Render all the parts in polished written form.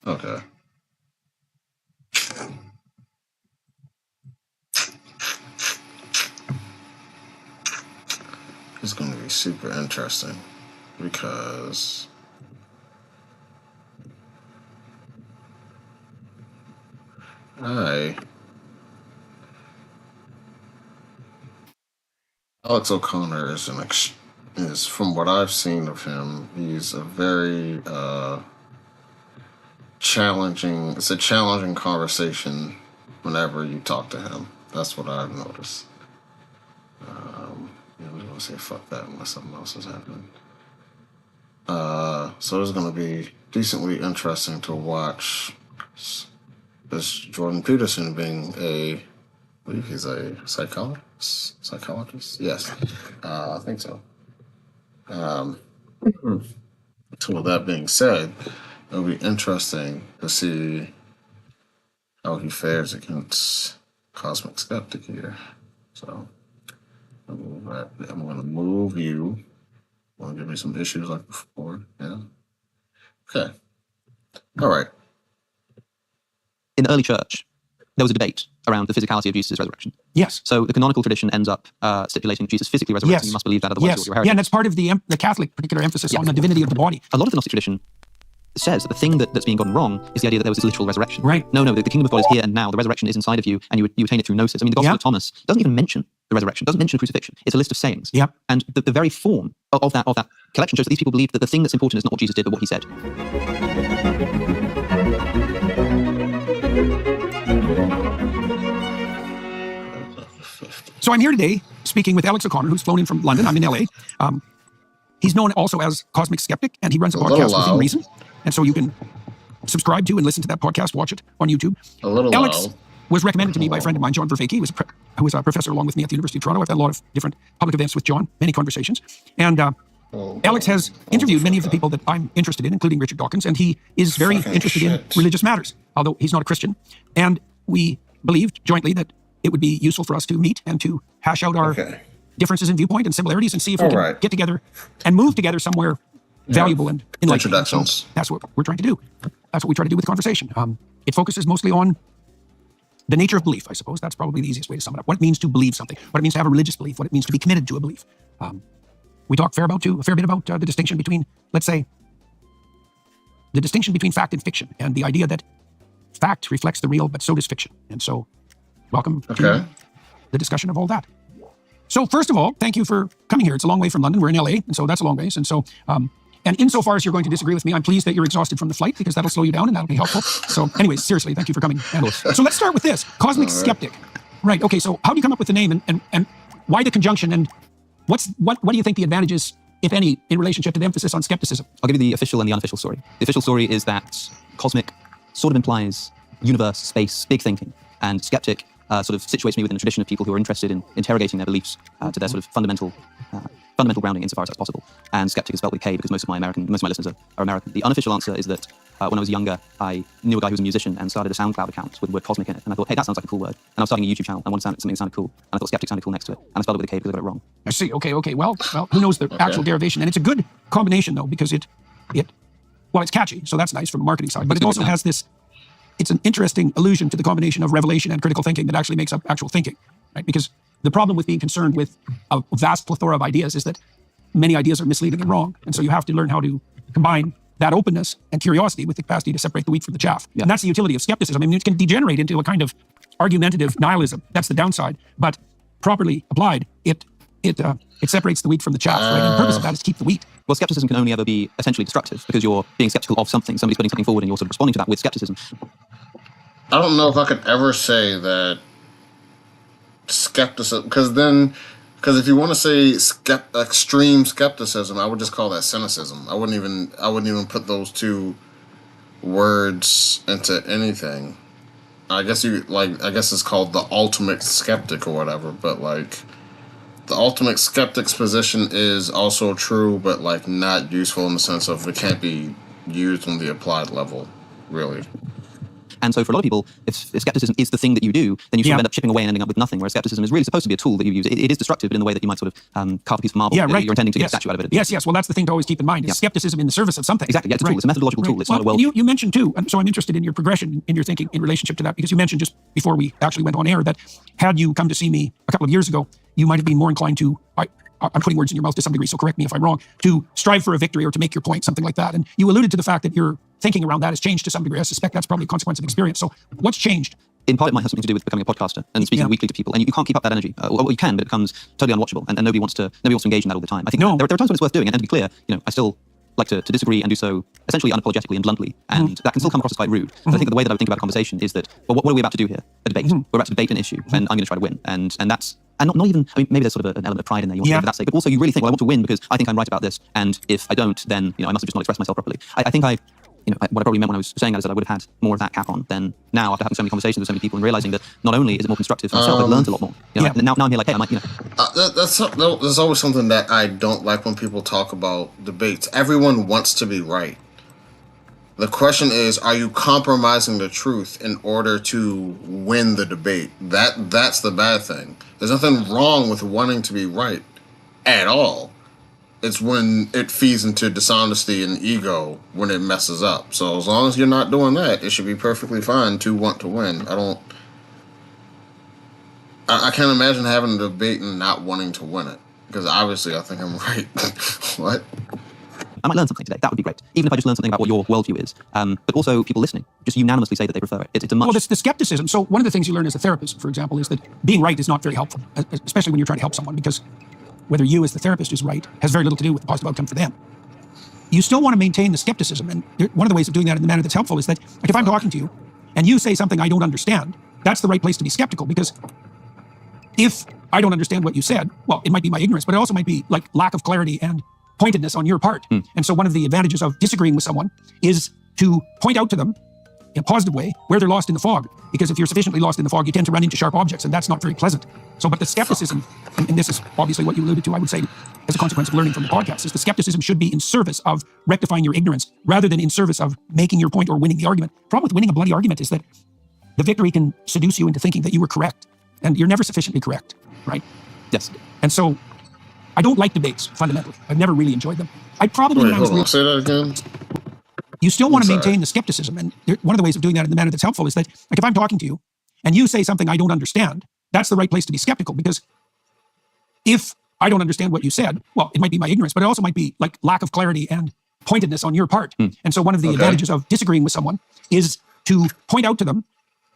Okay. It's going to be super interesting because Alex O'Connor is from what I've seen of him, he's a very challenging. It's a challenging conversation whenever you talk to him. That's what I've noticed. I'm just gonna say fuck that unless something else is happening. So it's gonna be decently interesting to watch this Jordan Peterson being I believe he's a psychologist. Yes, I think so. So with that being said, it'll be interesting to see how he fares against Cosmic Skeptic here. So I'm going to move you. Want to give me some issues like before? Yeah. Okay. All right. In the early church, there was a debate around the physicality of Jesus' resurrection. Yes. So the canonical tradition ends up stipulating Jesus physically resurrected. Yes. You must believe that, otherwise you're heretic. Yeah, and that's part of the Catholic particular emphasis on the divinity of the body. A lot of the Gnostic tradition says that the thing that's being gotten wrong is the idea that there was this literal resurrection. Right. No, the kingdom of God is here and now. The resurrection is inside of you, and you attain it through gnosis. I mean, the Gospel of Thomas doesn't even mention the resurrection, doesn't mention crucifixion. It's a list of sayings. Yep. And the very form of that collection shows that these people believed that the thing that's important is not what Jesus did, but what he said. So I'm here today speaking with Alex O'Connor, who's flown in from London. I'm in LA. He's known also as Cosmic Skeptic, and he runs a podcast within reason. And so you can subscribe to and listen to that podcast, watch it on YouTube. Alex was recommended to me by a friend of mine, John Vervaeke, who was a professor along with me at the University of Toronto. I've had a lot of different public events with John, many conversations. And Alex has interviewed many of the people that I'm interested in, including Richard Dawkins, and he is very interested in religious matters, although he's not a Christian. And we believed jointly that it would be useful for us to meet and to hash out our differences in viewpoint and similarities and see if we can get together and move together somewhere valuable and enlightening. So that's what we're trying to do. That's what we try to do with the conversation. It focuses mostly on the nature of belief, I suppose. That's probably the easiest way to sum it up. What it means to believe something, what it means to have a religious belief, what it means to be committed to a belief. We talk a fair bit about the distinction between, let's say, the distinction between fact and fiction, and the idea that fact reflects the real, but so does fiction. And so, welcome to the discussion of all that. So, first of all, thank you for coming here. It's a long way from London. We're in LA, and so that's a long ways. And so, and insofar as you're going to disagree with me, I'm pleased that you're exhausted from the flight, because that'll slow you down and that'll be helpful. So, anyways, seriously, thank you for coming. So let's start with this. Cosmic Skeptic. Right, okay, so how do you come up with the name, and why the conjunction, and what do you think the advantage is, if any, in relationship to the emphasis on skepticism? I'll give you the official and the unofficial story. The official story is that cosmic sort of implies universe, space, big thinking, and skeptic sort of situates me within a tradition of people who are interested in interrogating their beliefs to their sort of fundamental grounding insofar as that's possible. And skeptic is spelled with K because most of my listeners are American. The unofficial answer is that when I was younger, I knew a guy who was a musician and started a SoundCloud account with the word cosmic in it. And I thought, hey, that sounds like a cool word. And I was starting a YouTube channel. I wanted something that sounded cool. And I thought skeptic sounded cool next to it. And I spelled it with a K because I got it wrong. I see. Okay. Well, who knows the actual derivation? And it's a good combination, though, because it's catchy. So that's nice from the marketing side. But it also has this, it's an interesting allusion to the combination of revelation and critical thinking that actually makes up actual thinking, right? Because the problem with being concerned with a vast plethora of ideas is that many ideas are misleading and wrong. And so you have to learn how to combine that openness and curiosity with the capacity to separate the wheat from the chaff. Yeah. And that's the utility of skepticism. I mean, it can degenerate into a kind of argumentative nihilism. That's the downside. But properly applied, it separates the wheat from the chaff, right? And the purpose of that is to keep the wheat. Well, skepticism can only ever be essentially destructive because you're being skeptical of something. Somebody's putting something forward and you're sort of responding to that with skepticism. I don't know if I could ever say that skepticism, because if you want to say extreme skepticism, I would just call that cynicism. I wouldn't even put those two words into anything. I guess it's called the ultimate skeptic or whatever, but like the ultimate skeptic's position is also true, but like not useful in the sense of it can't be used on the applied level, really. And so for a lot of people, if skepticism is the thing that you do, then you sort of end up chipping away and ending up with nothing, whereas skepticism is really supposed to be a tool that you use. It is destructive, but in the way that you might sort of carve a piece of marble. Yeah, right. You're intending to get a statue out of it. Yes. Well, that's the thing to always keep in mind, is skepticism in the service of something. Exactly. Yeah, it's a tool. It's a methodological tool. It's not a world. You mentioned too, and so I'm interested in your progression in your thinking in relationship to that, because you mentioned just before we actually went on air that had you come to see me a couple of years ago, you might have been more inclined to, I'm putting words in your mouth to some degree, so correct me if I'm wrong, to strive for a victory or to make your point, something like that. And you alluded to the fact that your thinking around that has changed to some degree. I suspect that's probably a consequence of experience. So what's changed? In part, it might have something to do with becoming a podcaster and speaking weekly to people, and you can't keep up that energy. Well, you can, but it becomes totally unwatchable, and nobody wants to engage in that all the time. I think there are times when it's worth doing, and to be clear, I still like to disagree and do so essentially unapologetically and bluntly, and that can still come across as quite rude. But I think that the way that I would think about a conversation is that, well, what are we about to do here? A debate. We're about to debate an issue, and I'm going to try to win, and that's. And not even, maybe there's sort of an element of pride in there, you want to go for that sake, but also you really think, well, I want to win because I think I'm right about this, and if I don't, then, I must have just not expressed myself properly. I think what I probably meant when I was saying that is that I would have had more of that cap on than now, after having so many conversations with so many people and realizing that not only is it more constructive for myself, I've learned a lot more. Now I'm here like, hey, I might, There's always something that I don't like when people talk about debates. Everyone wants to be right. The question is, are you compromising the truth in order to win the debate? That's the bad thing. There's nothing wrong with wanting to be right at all. It's when it feeds into dishonesty and ego when it messes up. So as long as you're not doing that, it should be perfectly fine to want to win. I can't imagine having a debate and not wanting to win it, because obviously I think I'm right. What? I might learn something today. That would be great. Even if I just learn something about what your worldview is. But also people listening just unanimously say that they prefer it. It's a much... Well, it's the skepticism. So one of the things you learn as a therapist, for example, is that being right is not very helpful, especially when you're trying to help someone, because whether you as the therapist is right has very little to do with the positive outcome for them. You still want to maintain the skepticism. And one of the ways of doing that in the manner that's helpful is that, like, if I'm talking to you and you say something I don't understand, that's the right place to be skeptical, because if I don't understand what you said, well, it might be my ignorance, but it also might be like lack of clarity and pointedness on your part. And so one of the advantages of disagreeing with someone is to point out to them in a positive way where they're lost in the fog. Because if you're sufficiently lost in the fog, you tend to run into sharp objects, and that's not very pleasant. So, but the skepticism, and this is obviously what you alluded to, I would say, as a consequence of learning from the podcast, is the skepticism should be in service of rectifying your ignorance rather than in service of making your point or winning the argument. The problem with winning a bloody argument is that the victory can seduce you into thinking that you were correct, and you're never sufficiently correct, right? Yes. And so I don't like debates, fundamentally. I've never really enjoyed them. I probably... Wait, hold on. Say that again. You still want to maintain the skepticism. And one of the ways of doing that in the manner that's helpful is that, like, if I'm talking to you and you say something I don't understand, that's the right place to be skeptical, because if I don't understand what you said, well, it might be my ignorance, but it also might be like lack of clarity and pointedness on your part. And so one of the advantages of disagreeing with someone is to point out to them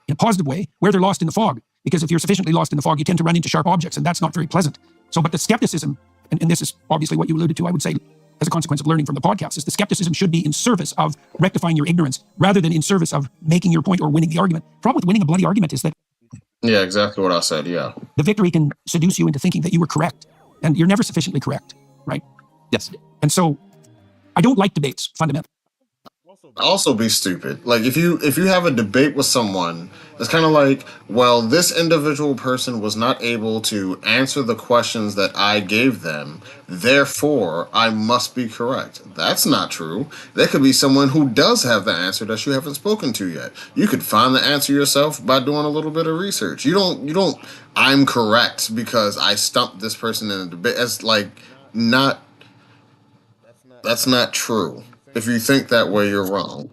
in a positive way where they're lost in the fog. Because if you're sufficiently lost in the fog, you tend to run into sharp objects, and that's not very pleasant. So, but the skepticism, and this is obviously what you alluded to, I would say, as a consequence of learning from the podcast, is the skepticism should be in service of rectifying your ignorance rather than in service of making your point or winning the argument. The problem with winning a bloody argument is that... Yeah, exactly what I said, yeah. The victory can seduce you into thinking that you were correct, and you're never sufficiently correct, right? Yes. And so I don't like debates, fundamentally. Also be stupid. Like, if you have a debate with someone, it's kind of like, well, this individual person was not able to answer the questions that I gave them, therefore I must be correct. That's not true. There could be someone who does have the answer that you haven't spoken to yet. You could find the answer yourself by doing a little bit of research. You don't I'm correct because I stumped this person in a debate. It's like that's not true. If you think that way, you're wrong.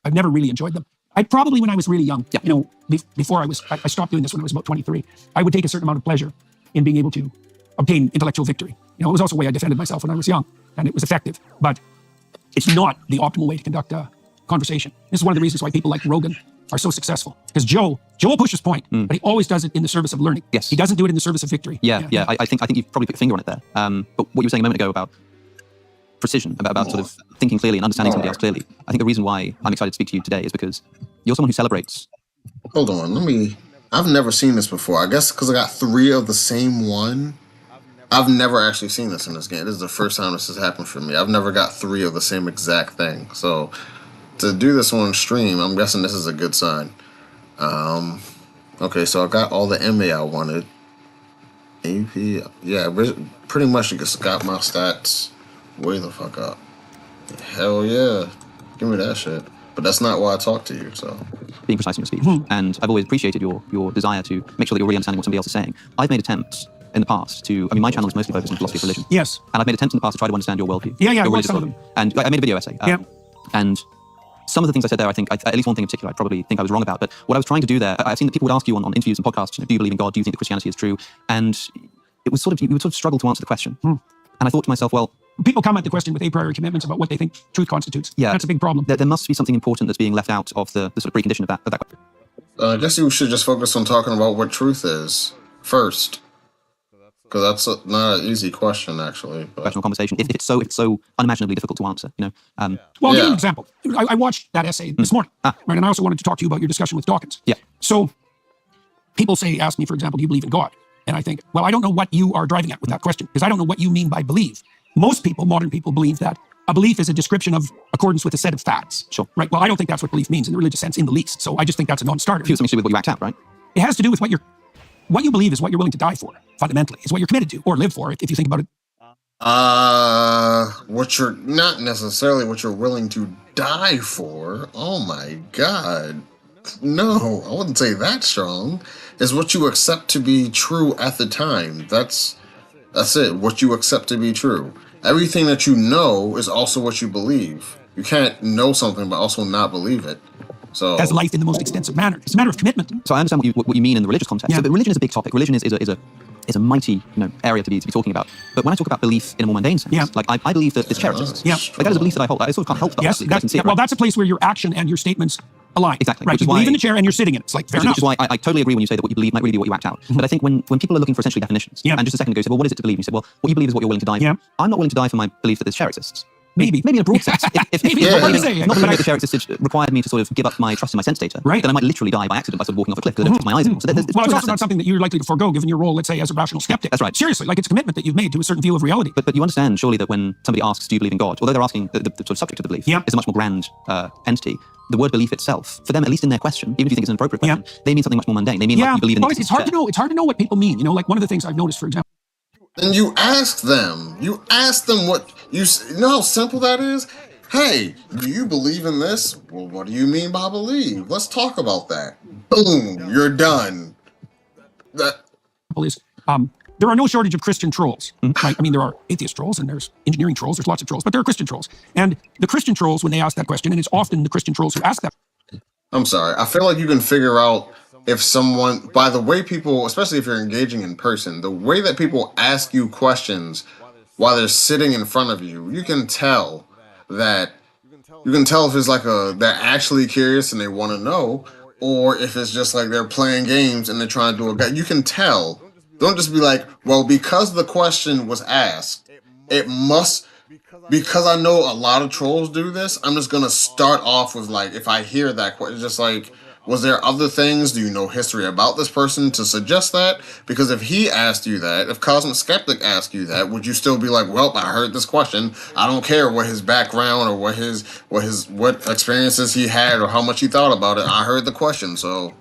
I've never really enjoyed them. I probably, when I was really young, before I stopped doing this when I was about 23, I would take a certain amount of pleasure in being able to obtain intellectual victory. It was also a way I defended myself when I was young, and it was effective. But it's not the optimal way to conduct a conversation. This is one of the reasons why people like Rogan are so successful. Because Joe pushes point, but he always does it in the service of learning. Yes. He doesn't do it in the service of victory. Yeah. I think you've probably put your finger on it there. But what you were saying a moment ago about precision, about sort of thinking clearly and understanding somebody else clearly. I think the reason why I'm excited to speak to you today is because you're someone who celebrates. Hold on, I've never seen this before. I guess because I got 3 of the same one. I've never actually seen this in this game. This is the first time this has happened for me. I've never got 3 of the same exact thing. So to do this on stream, I'm guessing this is a good sign. Okay, so I got all the MA I wanted. AP, yeah, pretty much just got my stats way the fuck up. Hell yeah. Give me that shit. but that's not why I talk to you. So being precise in your speech, and I've always appreciated your desire to make sure that you're really understanding what somebody else is saying. I've made attempts in the past to, I mean, my channel is mostly focused on philosophy of religion. Yes. And I've made attempts in the past to try to understand your worldview. Yeah, your I watched religious some of worldview. them. And I made a video essay. And some of the things I said there, I think, at least one thing in particular, I probably think I was wrong about. But what I was trying to do there, I've seen that people would ask you on interviews and podcasts, do you believe in God? Do you think that Christianity is true? And it was you would sort of struggle to answer the question. And I thought to myself, well, people come at the question with a priori commitments about what they think truth constitutes. Yeah, that's a big problem. There must be something important that's being left out of the sort of precondition of that question. I guess you should just focus on talking about what truth is first. Because that's not an easy question, actually. Professional conversation. If it's so unimaginably difficult to answer, Well, I'll give you an example. I watched that essay this morning, right? And I also wanted to talk to you about your discussion with Dawkins. Yeah. So people ask me, for example, do you believe in God? And I think, well, I don't know what you are driving at with that question, because I don't know what you mean by believe. Most people, modern people, believe that a belief is a description of accordance with a set of facts. Sure. Right? Well, I don't think that's what belief means in the religious sense in the least. So I just think that's a non-starter. It has something to do with what you act out, right? It has to do with what you believe is what you're willing to die for, fundamentally. It's what you're committed to, or live for, if you think about it. What you're not necessarily what you're willing to die for. Oh my God. No, I wouldn't say that strong. Is what you accept to be true at the time. That's it. What you accept to be true. Everything that you know is also what you believe. You can't know something but also not believe it. So as life in the most extensive manner. It's a matter of commitment. So I understand what you mean in the religious context. Yeah. So religion is a big topic. Religion is a mighty area to be talking about. But when I talk about belief in a more mundane sense, like I believe that this chair exists. Yeah. Like that is a belief that I hold. I sort of can't help but yes, believe. I can see it, well, right? that's a place where your action and your statements align. Exactly. Right. You believe in the chair and you're sitting in it. It's like fair enough. Which is why I totally agree when you say that what you believe might really be what you act out. But I think when people are looking for essentially definitions, and just a second ago you said, well, what is it to believe? And you said, well, what you believe is what you're willing to die for. I'm not willing to die for my belief that this chair exists. Maybe in a broad sense. If not believing that the chair existed required me to sort of give up my trust in my sense data, then I might literally die by accident by sort of walking off a cliff because I don't trust my eyes anymore. So well, it's also not something that you're likely to forego given your role, let's say, as a rational skeptic. That's right. Seriously, like it's a commitment that you've made to a certain view of reality. But you understand, surely, that when somebody asks, do you believe in God, although they're asking the sort of subject of the belief is a much more grand entity, the word belief itself, for them, at least in their question, even if you think it's an appropriate question, they mean something much more mundane. They mean like you believe in the it's hard to know. It's hard to know what people mean. Like one of the things I've noticed, for example. Then you ask them. You ask them what you know how simple that is. Hey, do you believe in this? Well, what do you mean by believe? Let's talk about that. Boom, you're done. That is there are no shortage of Christian trolls. Right? I mean, there are atheist trolls and there's engineering trolls. There's lots of trolls, but there are Christian trolls. And the Christian trolls, when they ask that question, and it's often the Christian trolls who ask that. I'm sorry. I feel like you can figure out if someone, by the way people, especially if you're engaging in person, the way that people ask you questions while they're sitting in front of you, you can tell if it's like they're actually curious and they want to know, or if it's just like they're playing games and they're trying to do you can tell. Don't just be like, well, because the question was asked, it must, because I know a lot of trolls do this, I'm just going to start off with like, if I hear that question, just like, was there other things? Do you know history about this person to suggest that? Because if he asked you that, if ComsicSkeptic asked you that, would you still be like, well, I heard this question. I don't care what his background or what experiences he had or how much he thought about it. I heard the question, so.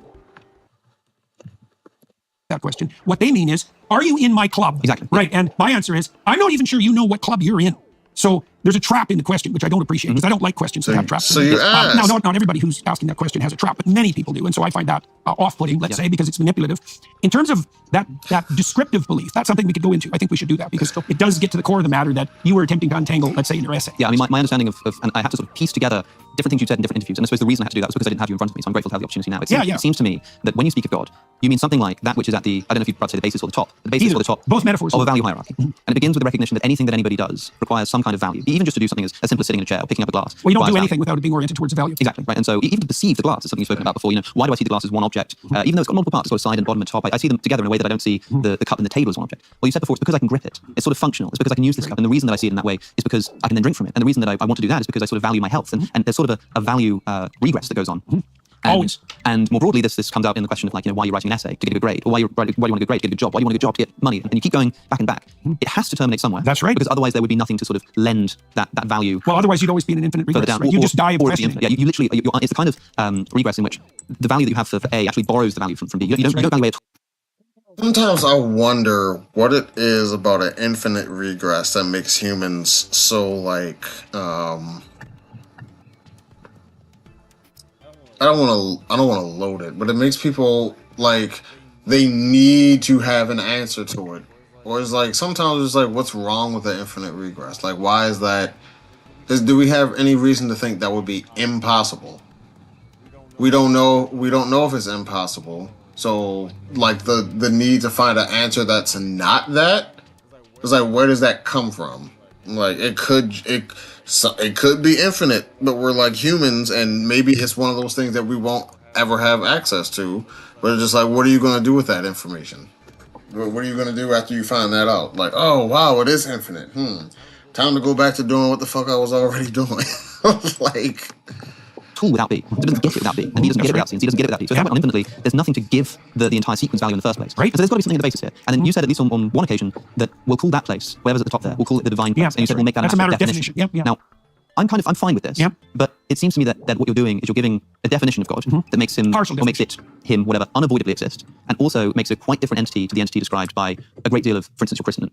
That question. What they mean is, are you in my club? Exactly. Right. And my answer is, I'm not even sure you know what club you're in. So there's a trap in the question, which I don't appreciate because I don't like questions that have traps. So you ask. Now, not everybody who's asking that question has a trap, but many people do. And so I find that off-putting, let's say, because it's manipulative. In terms of that descriptive belief, that's something we could go into. I think we should do that because it does get to the core of the matter that you were attempting to untangle, let's say, in your essay. Yeah, I mean, my understanding of and I had to sort of piece together different things you said in different interviews. And I suppose the reason I had to do that was because I didn't have you in front of me. So I'm grateful to have the opportunity now. It seems to me that when you speak of God, you mean something like that which is at the, I don't know if you'd say the basis or the top. The basis or the top. Both metaphors. Of a value hierarchy. And it begins with the recognition that anything that anybody does requires some kind of value. Even just to do something as simple as sitting in a chair or picking up a glass. Well, you don't do anything without it being oriented towards a value. Exactly, right. And so even to perceive the glass is something you've spoken about before. Why do I see the glass as one object? Even though it's got multiple parts, it's got a side and bottom and top, I see them together in a way that I don't see the cup and the table as one object. Well, you said before, it's because I can grip it. It's sort of functional. It's because I can use this cup. And the reason that I see it in that way is because I can then drink from it. And the reason that I want to do that is because I sort of value my health. And there's sort of a value regress that goes on. Always. And more broadly, this comes out in the question of why you're writing an essay to get a good grade, or why you want a good grade to get a good job, why you want a good job to get money, and you keep going back and back. It has to terminate somewhere. That's right. Because otherwise there would be nothing to sort of lend that value. Well, otherwise you'd always be in an infinite regress. Right? You just die of questioning. Yeah, you literally, it's the kind of regress in which the value that you have for A actually borrows the value from B. You don't value A at all. Sometimes I wonder what it is about an infinite regress that makes humans so I don't want to load it, but it makes people like they need to have an answer to it. Or it's like sometimes it's like, what's wrong with the infinite regress? Like, why is that? Do we have any reason to think that would be impossible? We don't know. We don't know if it's impossible. So, like the need to find an answer that's not that. It's like, where does that come from? Like, it could be infinite, but we're like humans, and maybe it's one of those things that we won't ever have access to. But it's just like, what are you going to do with that information? What are you going to do after you find that out? Like, oh wow, it is infinite. Time to go back to doing what the fuck I was already doing. Like, tool without B. So it doesn't get it without B, and he doesn't get it without C, and C doesn't get it without D. So if I went on infinitely, there's nothing to give the entire sequence value in the first place. Right. So there's got to be something in the basis here. And then you said, at least on one occasion, that we'll call that place, whatever's at the top there, we'll call it the divine place. And you said we'll make that that's a matter of definition. Yep. Now, I'm fine with this. Yep. But it seems to me that what you're doing is you're giving a definition of God that makes him, partial or makes it, him, whatever, unavoidably exist, and also makes a quite different entity to the entity described by a great deal of, for instance, your Christian.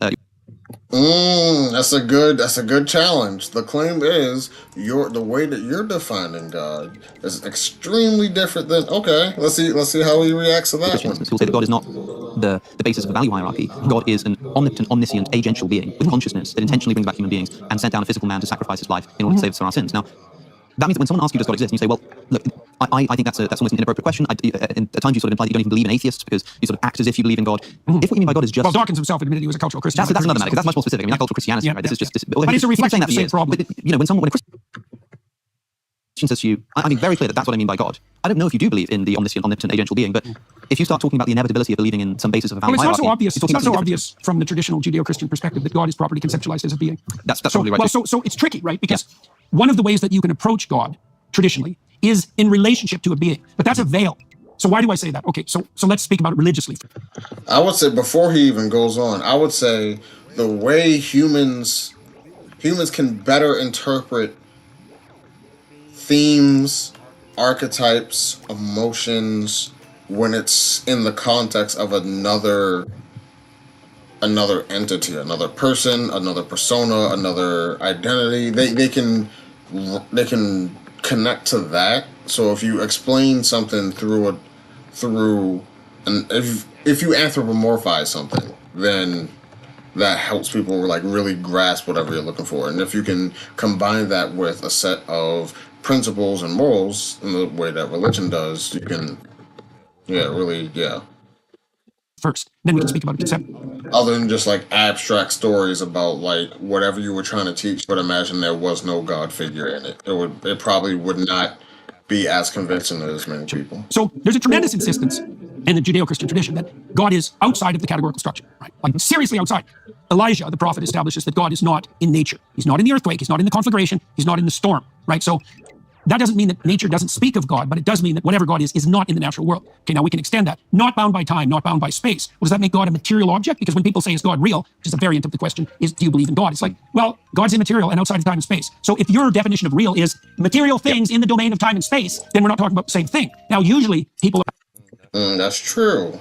That's a good challenge. The claim is the way that you're defining God is extremely different than. Okay, let's see how he reacts to that one. Who will say that God is not the basis of a value hierarchy. God is an omnipotent, omniscient, agential being with consciousness that intentionally brings back human beings and sent down a physical man to sacrifice his life in order to save us from our sins. Now, that means that when someone asks you, does God exist, and you say, well, look, I think that's almost an inappropriate question. At times you sort of imply that you don't even believe in atheists because you sort of act as if you believe in God. If what you mean by God is just... Well, Dawkins himself admitted he was a cultural Christian. That's another matter, because that's much more specific. I mean, that's cultural Christianity, right? This is just... But it's a reflection of the same problem. But, when a Christian says to you, I mean very clear that that's what I mean by God. I don't know if you do believe in the omniscient, omnipotent, agential being, but if you start talking about the inevitability of believing in some basis of a value hierarchy... It's not so obvious from the traditional Judeo-Christian perspective that God is properly conceptualized as a being. That's probably right. Well, so it's tricky, right? Because one of the ways that you can approach God traditionally is in relationship to a being, but that's a veil. So why do I say that? Okay, so let's speak about it religiously. I would say, before he even goes on, I would say the way humans can better interpret themes, archetypes, emotions when it's in the context of another entity, another person, another persona, another identity. They can connect to that. So if you explain something through if you anthropomorphize something, then that helps people like really grasp whatever you're looking for. And if you can combine that with a set of principles and morals in the way that religion does, you can first, then we can speak about concept. Other than just like abstract stories about like whatever you were trying to teach, but imagine there was no God figure in it. It probably would not be as convincing to as many people. So there's a tremendous insistence in the Judeo-Christian tradition that God is outside of the categorical structure, right? Like seriously outside. Elijah, the prophet, establishes that God is not in nature. He's not in the earthquake. He's not in the conflagration. He's not in the storm, right? So that doesn't mean that nature doesn't speak of God, but it does mean that whatever God is not in the natural world. Okay, now we can extend that. Not bound by time, not bound by space. Well, does that make God a material object? Because when people say, is God real, which is a variant of the question, is do you believe in God? It's like, well, God's immaterial and outside of time and space. So if your definition of real is material things in the domain of time and space, then we're not talking about the same thing. Now, usually people are... That's true.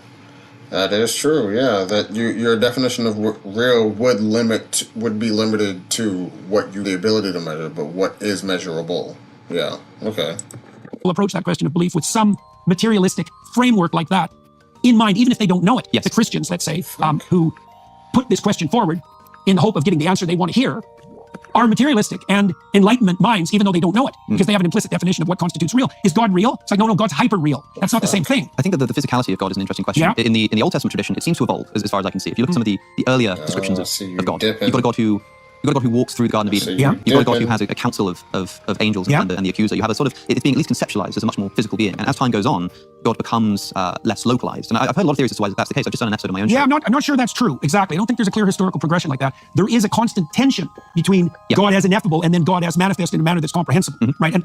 That is true, yeah. That your definition of real would be limited to the ability to measure, but what is measurable. Yeah, okay. Will approach that question of belief with some materialistic framework like that in mind, even if they don't know it. Yes. The Christians, let's say, who put this question forward in the hope of getting the answer they want to hear, are materialistic and enlightenment minds, even though they don't know it, because they have an implicit definition of what constitutes real. Is God real? It's like, no, God's hyper real. That's not the same thing. I think that the physicality of God is an interesting question. Yeah. In the Old Testament tradition, it seems to evolve as far as I can see. If you look at some of the earlier descriptions of God, you've got a God who walks through the Garden of Eden. You've got a God who has a council of angels and the accuser. You have a sort of, it's being at least conceptualized as a much more physical being. And as time goes on, God becomes less localized. And I've heard a lot of theories as to why that's the case. I've just done an episode of my own show. I'm not sure that's true. Exactly. I don't think there's a clear historical progression like that. There is a constant tension between God as ineffable and then God as manifest in a manner that's comprehensible, right? And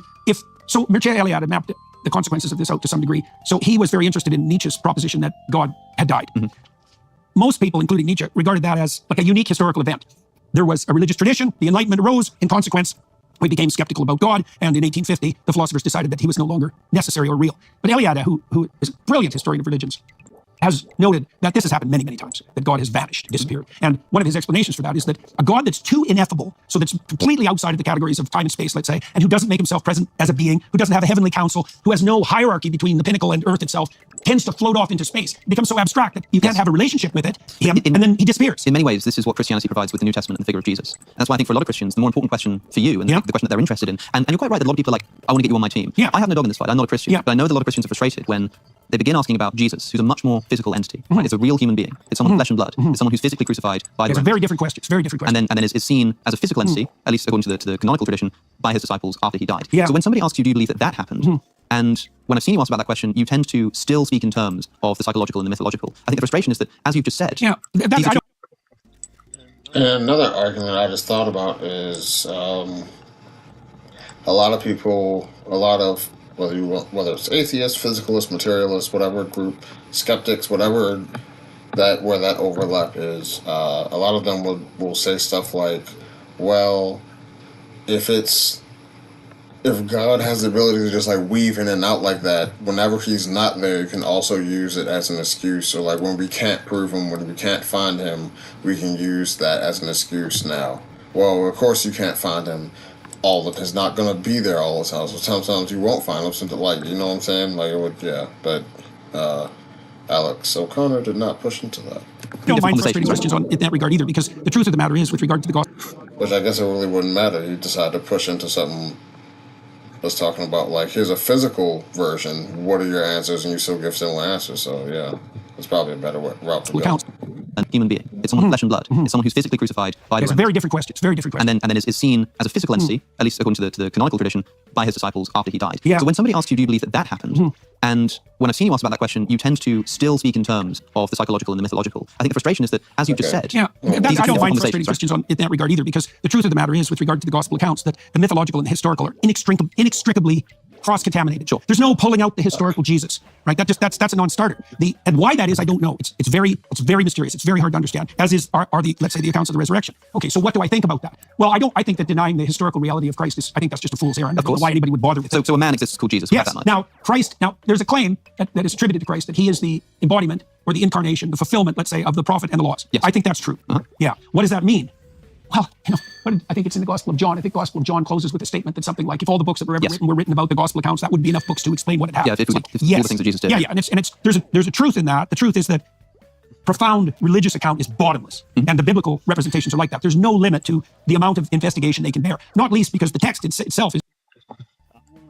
so Mircea Eliade had mapped the consequences of this out to some degree. So he was very interested in Nietzsche's proposition that God had died. Most people, including Nietzsche, regarded that as like a unique historical event. There was a religious tradition, the Enlightenment arose, in consequence, we became skeptical about God, and in 1850, the philosophers decided that he was no longer necessary or real. But Eliade, who is a brilliant historian of religions, has noted that this has happened many, many times, that God has vanished, disappeared. And one of his explanations for that is that a God that's too ineffable, so that's completely outside of the categories of time and space, let's say, and who doesn't make himself present as a being, who doesn't have a heavenly council, who has no hierarchy between the pinnacle and earth itself, tends to float off into space. It becomes so abstract that you can't have a relationship with it, and then he disappears. In many ways, this is what Christianity provides with the New Testament and the figure of Jesus. And that's why I think for a lot of Christians, the more important question for you, and the question that they're interested in, and you're quite right that a lot of people are like, I want to get you on my team. Yeah. I have no dog in this fight. I'm not a Christian. But I know that a lot of Christians are frustrated when they begin asking about Jesus, who's a much more physical entity. Right? It's a real human being. It's someone of flesh and blood. It's someone who's physically crucified by the It's a very different question. It's a very different question. and then is seen as a physical entity, at least according to the canonical tradition, by his disciples after he died. Yeah. So when somebody asks you, do you believe that happened? And when I've seen you ask about that question, you tend to still speak in terms of the psychological and the mythological. I think the frustration is that, as you've just said, And another argument I just thought about is a lot of people, whether it's atheists, physicalists, materialists, whatever group, skeptics, whatever where that overlap is, a lot of them will say stuff like, well, if God has the ability to just like weave in and out like that, whenever he's not there, you can also use it as an excuse. So like when we can't prove him, when we can't find him, we can use that as an excuse now. Well, of course you can't find him. He's not gonna be there all the time. So sometimes you won't find him. Something like, you know what I'm saying? Like it would, yeah. But Alex O'Connor did not push into that. I don't mind frustrating questions in that regard either, because the truth of the matter is, with regard to the gospel, which I guess it really wouldn't matter. He decided to push into something that's talking about like, here's a physical version. What are your answers? And you still give similar answers. So yeah, it's probably a better route to go. A human being. It's someone of flesh and blood. It's someone who's physically crucified by it's a very different question. It's a very different question. And then is seen as a physical entity, at least according to the canonical tradition, by his disciples after he died. Yeah. So when somebody asks you, do you believe that happened? And when I've seen you ask about that question, you tend to still speak in terms of the psychological and the mythological. I think the frustration is that, as you just said, I don't find frustrating questions in that regard either, because the truth of the matter is, with regard to the gospel accounts, that the mythological and the historical are inextricably cross-contaminated. Sure. There's no pulling out the historical Jesus, right? That's a non-starter. And why that is, I don't know. It's very mysterious. It's very hard to understand. As is are the, let's say, the accounts of the resurrection. Okay, so what do I think about that? Well, I think that denying the historical reality of Christ is, I think that's just a fool's errand. I don't know why anybody would bother with that. So a man exists called Jesus. Yes. Now there's a claim that is attributed to Christ that he is the embodiment or the incarnation, the fulfillment, let's say, of the prophet and the laws. Yes. I think that's true. Yeah. What does that mean? Well, I think it's in the Gospel of John. I think the Gospel of John closes with a statement that something like, if all the books that were ever written were written about the Gospel accounts, that would be enough books to explain what had happened. Yeah, if all the things that Jesus did. Yeah, and there's a truth in that. The truth is that profound religious account is bottomless, and the biblical representations are like that. There's no limit to the amount of investigation they can bear, not least because the text itself is.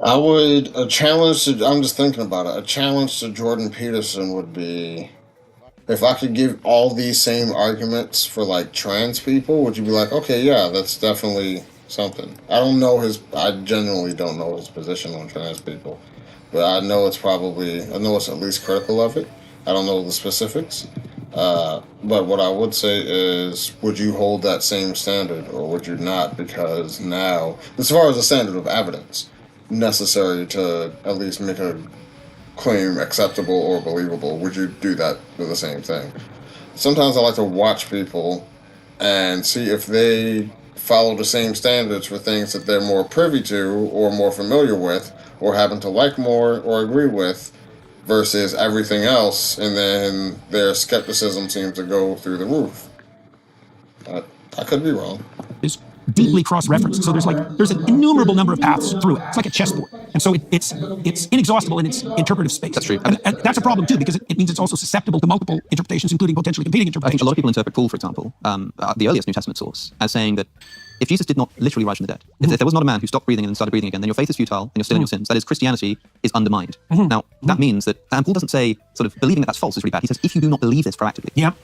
I would, I'm just thinking about it, a challenge to Jordan Peterson would be, if I could give all these same arguments for like trans people, would you be like, okay, yeah, that's definitely something. I genuinely don't know his position on trans people, but I know it's at least critical of it. I don't know the specifics. But what I would say is, would you hold that same standard or would you not? Because now, as far as the standard of evidence necessary to at least make a claim acceptable or believable, would you do that with the same thing? Sometimes I like to watch people and see if they follow the same standards for things that they're more privy to or more familiar with or happen to like more or agree with versus everything else, and then their skepticism seems to go through the roof. I could be wrong. Is deeply cross-referenced. So there's an innumerable number of paths through it. It's like a chessboard. And so it's inexhaustible in its interpretive space. That's true. And that's a problem too, because it means it's also susceptible to multiple interpretations, including potentially competing I think interpretations. a lot of people interpret Paul, for example, the earliest New Testament source, as saying that if Jesus did not literally rise from the dead, if there was not a man who stopped breathing and then started breathing again, then your faith is futile and you're still in your sins. That is, Christianity is undermined. Now, that means that, and Paul doesn't say sort of believing that that's false is really bad. He says, if you do not believe this proactively,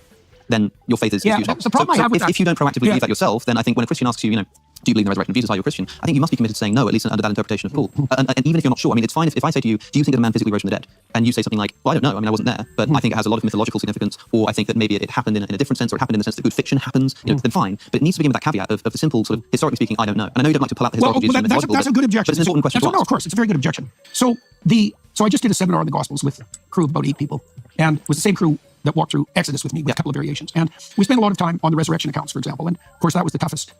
then your faith is futile. The problem I have with that, if you don't proactively believe that yourself, then I think when a Christian asks you, do you believe in the resurrection of Jesus? Are you a Christian? I think you must be committed to saying no, at least under that interpretation of Paul. And even if you're not sure, I mean, it's fine if I say to you, do you think that a man physically rose from the dead? And you say something like, well, I don't know. I mean, I wasn't there, but I think it has a lot of mythological significance, or I think that maybe it happened in a different sense, or it happened in the sense that good fiction happens, then fine. But it needs to begin with that caveat of the simple sort of, historically speaking, I don't know. And I know you don't like to pull out the historical Jesus and mythological, that's a good objection. But it's an important question to ask. No, of course, it's a very good objection. So I just did a seminar on the Gospels with a crew of about 8 people, and it was the same crew that walked through Exodus with me with a couple of variations. And we spent a lot of time on the resurrection accounts, for example. And of course, that was the toughest,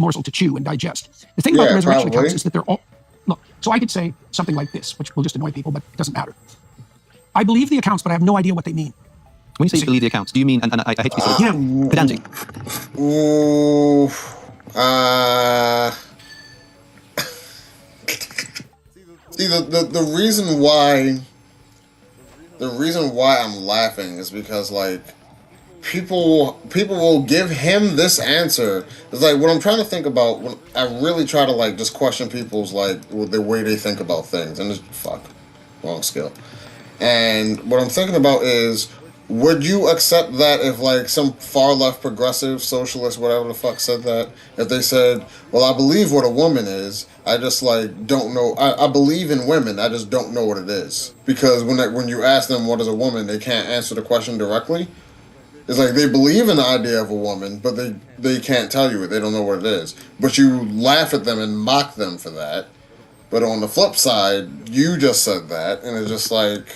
morsel to chew and digest. The thing about the resurrection accounts is that they're all, look, so I could say something like this, which will just annoy people, but it doesn't matter. I believe the accounts, but I have no idea what they mean. When you say you believe the accounts, do you mean, and I hate to be sort of pedantic. Ooh, see, the reason why I'm laughing is because, like, people will give him this answer. It's like, what I'm trying to think about, when I really try to, like, just question people's, like, the way they think about things, and it's, wrong skill. And what I'm thinking about is, would you accept that if, like, some far-left progressive socialist, whatever the fuck, said that? If they said, well, I believe what a woman is, I just, like, don't know. I believe in women, I just don't know what it is. Because when you ask them what is a woman, they can't answer the question directly. It's like they believe in the idea of a woman, but they can't tell you it. They don't know what it is. But you laugh at them and mock them for that. But on the flip side, you just said that, and it's just like...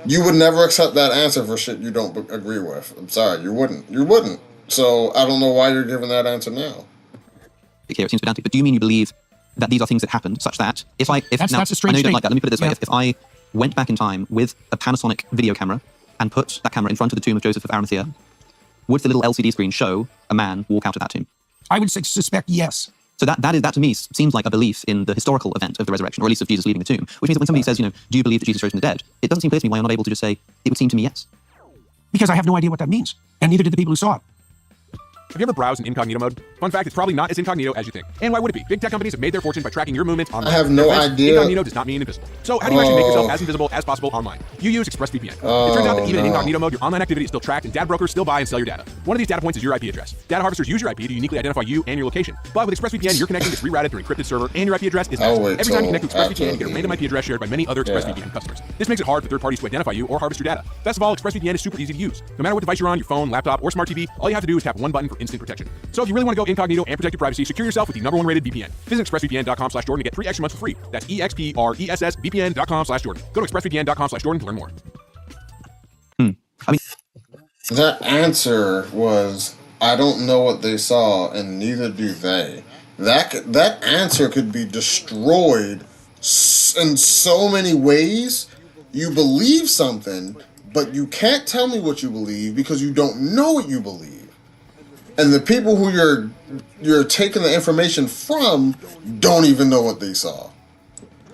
You would never accept that answer for shit you don't agree with. I'm sorry, you wouldn't. You wouldn't. So I don't know why you're giving that answer now. Here it seems pedantic, but do you mean you believe that these are things that happened, such that that's a strange I know you don't thing. like that. Let me put it this way: Yeah. if I went back in time with a Panasonic video camera and put that camera in front of the tomb of Joseph of Arimathea, would the little LCD screen show a man walk out of that tomb? I would suspect yes. So that to me seems like a belief in the historical event of the resurrection, or at least of Jesus leaving the tomb. Which means that when somebody says, do you believe that Jesus rose from the dead? It doesn't seem clear to me why I'm not able to just say, it would seem to me yes. Because I have no idea what that means. And neither did the people who saw it. Have you ever browsed in incognito mode? Fun fact, it's probably not as incognito as you think. And why would it be? Big tech companies have made their fortune by tracking your movements online. I have no idea. Incognito does not mean invisible. So how do you actually make yourself as invisible as possible online? You use ExpressVPN. It turns out that even in incognito mode, your online activity is still tracked, and data brokers still buy and sell your data. One of these data points is your IP address. Data harvesters use your IP to uniquely identify you and your location. But with ExpressVPN, your connection gets rerouted to an encrypted server, and your IP address is masked. Every time you connect to ExpressVPN, you get a random IP address shared by many other ExpressVPN customers. This makes it hard for third parties to identify you or harvest your data. Best of all, ExpressVPN is super easy to use. No matter what device you're on, your phone, laptop, or smart TV, all you have to do is tap one button for instant protection. So if you really want to go incognito and protect your privacy, secure yourself with the #1 rated VPN. Visit expressvpn.com/Jordan to get 3 extra months for free. That's expressvpn.com/Jordan. Go to expressvpn.com/Jordan to learn more. That answer was, I don't know what they saw, and neither do they. That answer could be destroyed in so many ways. You believe something, but you can't tell me what you believe because you don't know what you believe. And the people who you're taking the information from don't even know what they saw.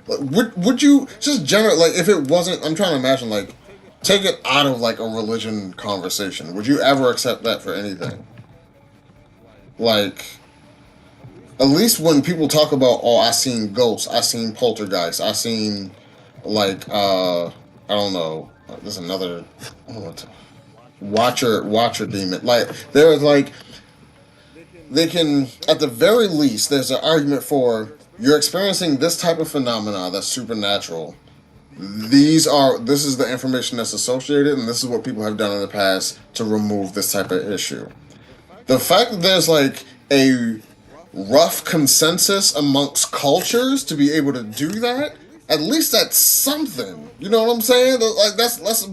Like, would you just like, if it wasn't, I'm trying to imagine, like, take it out of, like, a religion conversation. Would you ever accept that for anything? Like, at least when people talk about, oh, I seen ghosts, I seen poltergeists, I seen, like, I don't know, there's another, Watcher demon. Like, there's, like, they can, at the very least, there's an argument for, you're experiencing this type of phenomena that's supernatural. This is the information that's associated, and this is what people have done in the past to remove this type of issue. The fact that there's, like, a rough consensus amongst cultures to be able to do that, at least that's something. You know what I'm saying? Like, that's a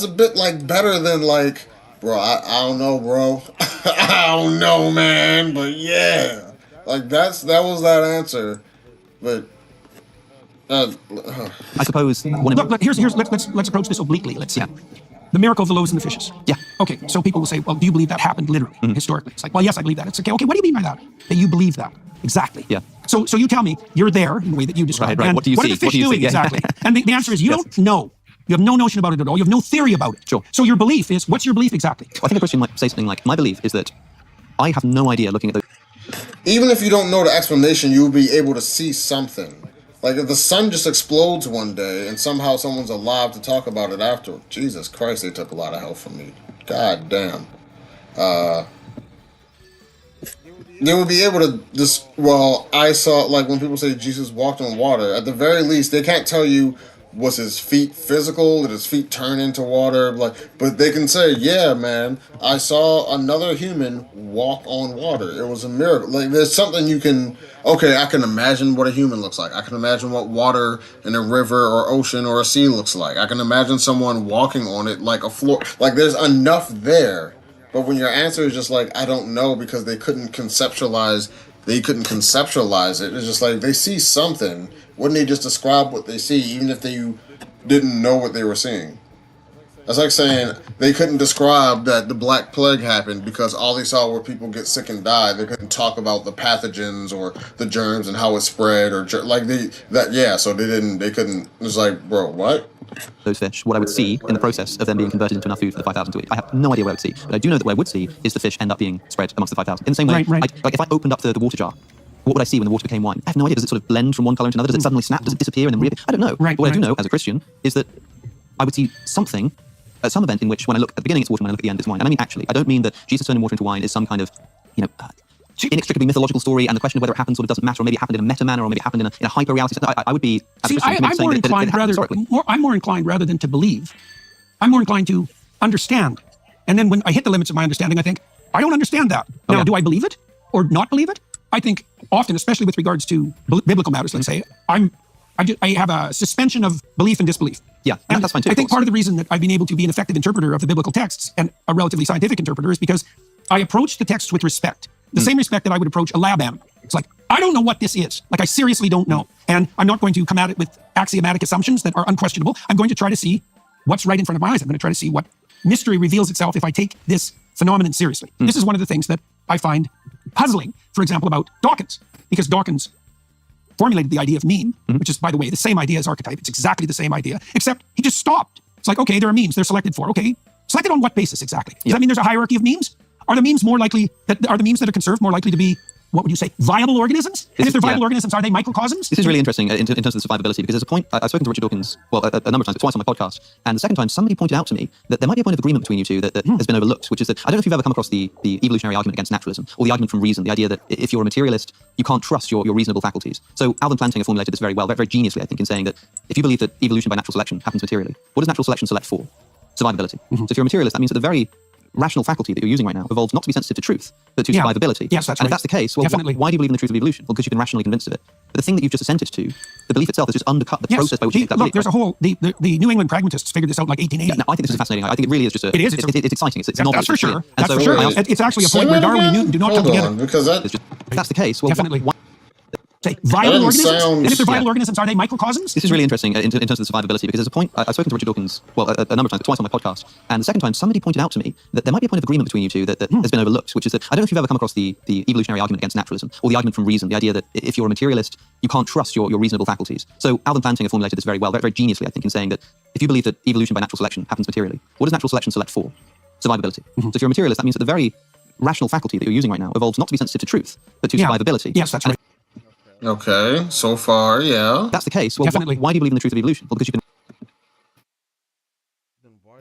bit like better than, like, bro, I don't know, bro. I don't know, man, but yeah. Like, that was that answer. But I suppose Look, here's let's approach this obliquely. Let's see. The miracle of the loaves and the fishes. Yeah. Okay, so people will say, well, do you believe that happened literally, historically? It's like, well, yes, I believe that. It's okay, what do you mean by that? That you believe that. Exactly. Yeah. So you tell me, you're there in the way that you described. Right. And What do you see? What are the fish What do you see? doing Yeah. exactly? And the answer is, you Yes. don't know. You have no notion about it at all. You have no theory about it. Sure. So your belief is, what's your belief exactly? I think a Christian might say something like, my belief is that I have no idea looking at those. even if you don't know the explanation, you'll be able to see something. Like, if the sun just explodes one day and somehow someone's alive to talk about it after, Jesus Christ, they took a lot of help from me. God damn. They would be able to just, well, I saw, like, when people say Jesus walked on water, at the very least, they can't tell you, was his feet physical? Did his feet turn into water? Like, but they can say, yeah, man, I saw another human walk on water. It was a miracle. Like, there's something you can, okay, I can imagine what a human looks like. I can imagine what water in a river or ocean or a sea looks like. I can imagine someone walking on it like a floor. Like, there's enough there. But when your answer is just like, I don't know, because they couldn't conceptualize they couldn't conceptualize it. It's just like they see something. Wouldn't they just describe what they see, even if they didn't know what they were seeing? That's like saying they couldn't describe that the Black Plague happened because all they saw were people get sick and die. They couldn't talk about the pathogens or the germs and how it spread, or so they couldn't. It's like, bro, what? Those fish, what I would see in the process of them being converted into enough food for the 5,000 to eat, I have no idea what I would see. But I do know that what I would see is the fish end up being spread amongst the 5,000. In the same way, like if I opened up the water jar, what would I see when the water became wine? I have no idea. Does it sort of blend from one color into another? Does it suddenly snap? Does it disappear and then reappear? I don't know. But what I do know as a Christian is that I would see something at some event in which when I look at the beginning it's water, when I look at the end it's wine. And I mean actually, I don't mean that Jesus turning water into wine is some kind of, inextricably mythological story, and the question of whether it happened sort of doesn't matter, or maybe it happened in a meta manner, or maybe it happened in a hyper reality. I would be. I'm more inclined rather than to believe. I'm more inclined to understand. And then when I hit the limits of my understanding, I think I don't understand that. Now, do I believe it or not believe it? I think often, especially with regards to biblical matters, let's say, I have a suspension of belief and disbelief. Yeah, and that's fine too. I think part of the reason that I've been able to be an effective interpreter of the biblical texts and a relatively scientific interpreter is because I approach the texts with respect. The same respect that I would approach a lab animal. It's like, I don't know what this is. Like, I seriously don't know. And I'm not going to come at it with axiomatic assumptions that are unquestionable. I'm going to try to see what's right in front of my eyes. I'm going to try to see what mystery reveals itself if I take this phenomenon seriously. This is one of the things that I find puzzling, for example, about Dawkins, because Dawkins formulated the idea of meme, which is, by the way, the same idea as archetype. It's exactly the same idea, except he just stopped. It's like, okay, there are memes. They're selected for. Okay, selected on what basis exactly? Does that mean there's a hierarchy of memes? Are the memes that are conserved more likely to be, what would you say, viable organisms? And if they're viable organisms, are they microcosms? This is really interesting in terms of the survivability, because there's a point, I've spoken to Richard Dawkins, well, a number of times, but twice on my podcast, and the second time somebody pointed out to me that there might be a point of agreement between you two that has been overlooked, which is that, I don't know if you've ever come across the evolutionary argument against naturalism, or the argument from reason, the idea that if you're a materialist, you can't trust your reasonable faculties. So Alvin Plantinga formulated this very well, very, very geniusly, I think, in saying that if you believe that evolution by natural selection happens materially, what does natural selection select for? Survivability. So if you're a materialist, that means that the very rational faculty that you're using right now evolved not to be sensitive to truth, but to survivability. Yes, that's and right. if that's the case, well, why do you believe in the truth of evolution? Well, because you've been rationally convinced of it. But the thing that you've just assented to, the belief itself has just undercut the process by which you think that look, there's a whole, the New England pragmatists figured this out in like 1880. Yeah, no, I think this is fascinating. I think it really is just it is. It's exciting. It's novel. That's for sure. And That's for sure. It's actually a point where Darwin and Newton do not come together. Because if that's the case, well, say viable organisms? And if they're viable organisms, are they microcosms? This is really interesting in terms of the survivability, because there's a point, I've spoken to Richard Dawkins, well, a number of times, but twice on my podcast, and the second time somebody pointed out to me that there might be a point of agreement between you two that has been overlooked, which is that, I don't know if you've ever come across the evolutionary argument against naturalism, or the argument from reason, the idea that if you're a materialist, you can't trust your reasonable faculties. So Alvin Plantinga formulated this very well, very, very geniusly, I think, in saying that if you believe that evolution by natural selection happens materially, what does natural selection select for? Survivability. So if you're a materialist, that means that the very rational faculty that you're using right now evolved not to be sensitive to truth, but to survivability. Yes, that's right. Okay, so far, yeah. That's the case. Well, why do you believe in the truth of evolution? Well, because you can.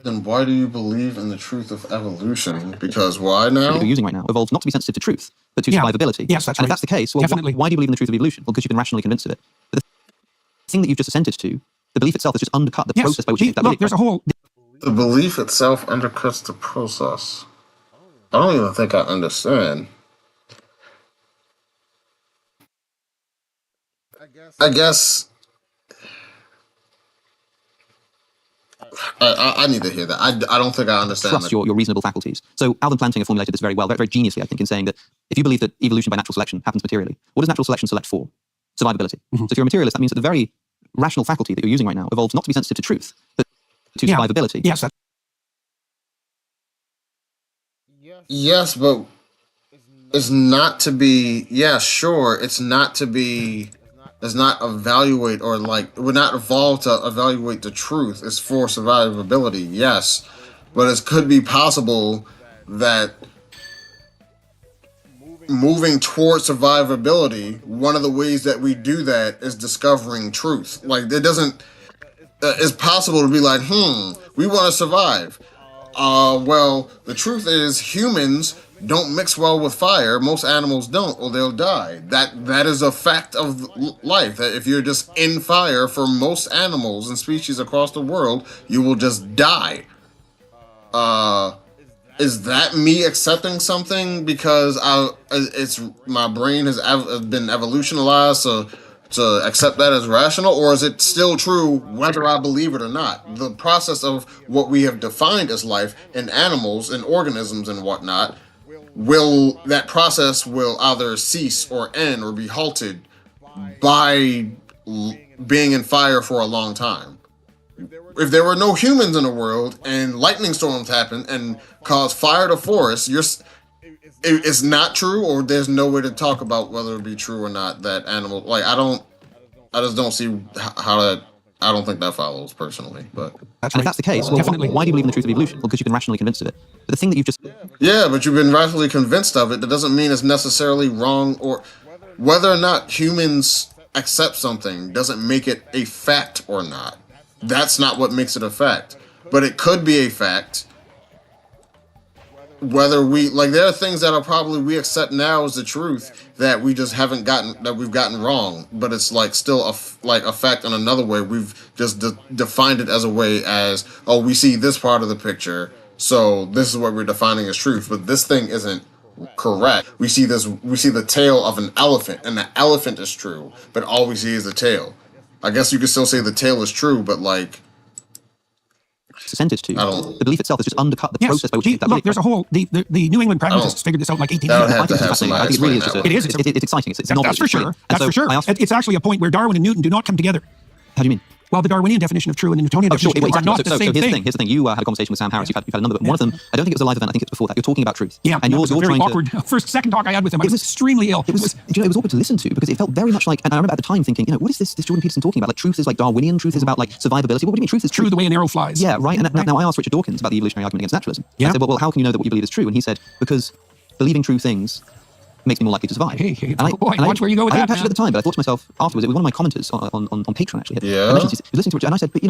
Then why do you believe in the truth of evolution? Because why now? You're using right now evolved not to be sensitive to truth, but to survivability. Yes, that's and right. if that's the case, well, why do you believe in the truth of evolution? Well, because you've been rationally convinced of it. But the thing that you've just assented to, the belief itself has just undercut the process by which you think that belief. There's a whole. The belief itself undercuts the process. I don't even think I understand. I guess I need to hear that. I don't think I understand. Trust your reasonable faculties. So Alvin Plantinga formulated this very well, very, very geniusly, I think, in saying that if you believe that evolution by natural selection happens materially, what does natural selection select for? Survivability. So if you're a materialist, that means that the very rational faculty that you're using right now evolved not to be sensitive to truth, but to survivability. Yes. Yes, but it's not to be. Yeah, sure. It's not to be. It's not evaluate or like we're not evolved to evaluate the truth. It's for survivability, yes, but it could be possible that moving towards survivability, one of the ways that we do that is discovering truth. Like it doesn't. It's possible to be like, we want to survive. Well, the truth is humans don't mix well with fire. Most animals don't, or they'll die. That is a fact of life. That if you're just in fire, for most animals and species across the world, you will just die. Is that me accepting something because it's my brain has been evolutionalized to accept that as rational, or is it still true whether I believe it or not? The process of what we have defined as life in animals and organisms and whatnot that process will either cease or end or be halted by being in fire for a long time. If there were no humans in the world and lightning storms happen and cause fire to forests, it's not true, or there's no way to talk about whether it be true or not that animal. Like I just don't see how that. I don't think that follows personally, but and if that's the case, well, definitely. Why do you believe in the truth of evolution? Well, because you've been rationally convinced of it. But the thing that you've just but you've been rationally convinced of it. That doesn't mean it's necessarily wrong, or whether or not humans accept something doesn't make it a fact or not. That's not what makes it a fact, but it could be a fact. Whether there are things that are probably we accept now as the truth that we just haven't we've gotten wrong, but it's like still a fact in another way. We've just defined it as a way as, oh, we see this part of the picture, so this is what we're defining as truth, but this thing isn't correct. We see the tail of an elephant, and the elephant is true, but all we see is the tail. I guess you could still say the tail is true, but like percentage to the belief itself has just undercut the process by which you get that look, there's a whole the New England pragmatists figured this out like 18 years ago. I think it really is. It's exciting. It's novel. That's for sure. That's for sure. It's actually a point where Darwin and Newton do not come together. How do you mean? Well, the Darwinian definition of true and the Newtonian definition are not the same thing. Here's the thing. You had a conversation with Sam Harris. You've had a number, but one of them, I don't think it was a live event. I think it's before that. You're talking about truth. Yeah, and you're very trying awkward. Second talk I had with him, I was extremely ill. It was awkward to listen to because it felt very much like. And I remember at the time thinking, what is this Jordan Peterson talking about? Like truth is like Darwinian. Truth is about like survivability. What do you mean truth is true? The way an arrow flies. Yeah, right. And now I asked Richard Dawkins about the evolutionary argument against naturalism. Yeah. I said, well, how can you know that what you believe is true? And he said, because believing true things makes me more likely to survive. Hey, watch where you go with that. I didn't catch it at the time, but I thought to myself afterwards. It was one of my commenters on Patreon actually. Yeah. He was listening to Richard, and I said, but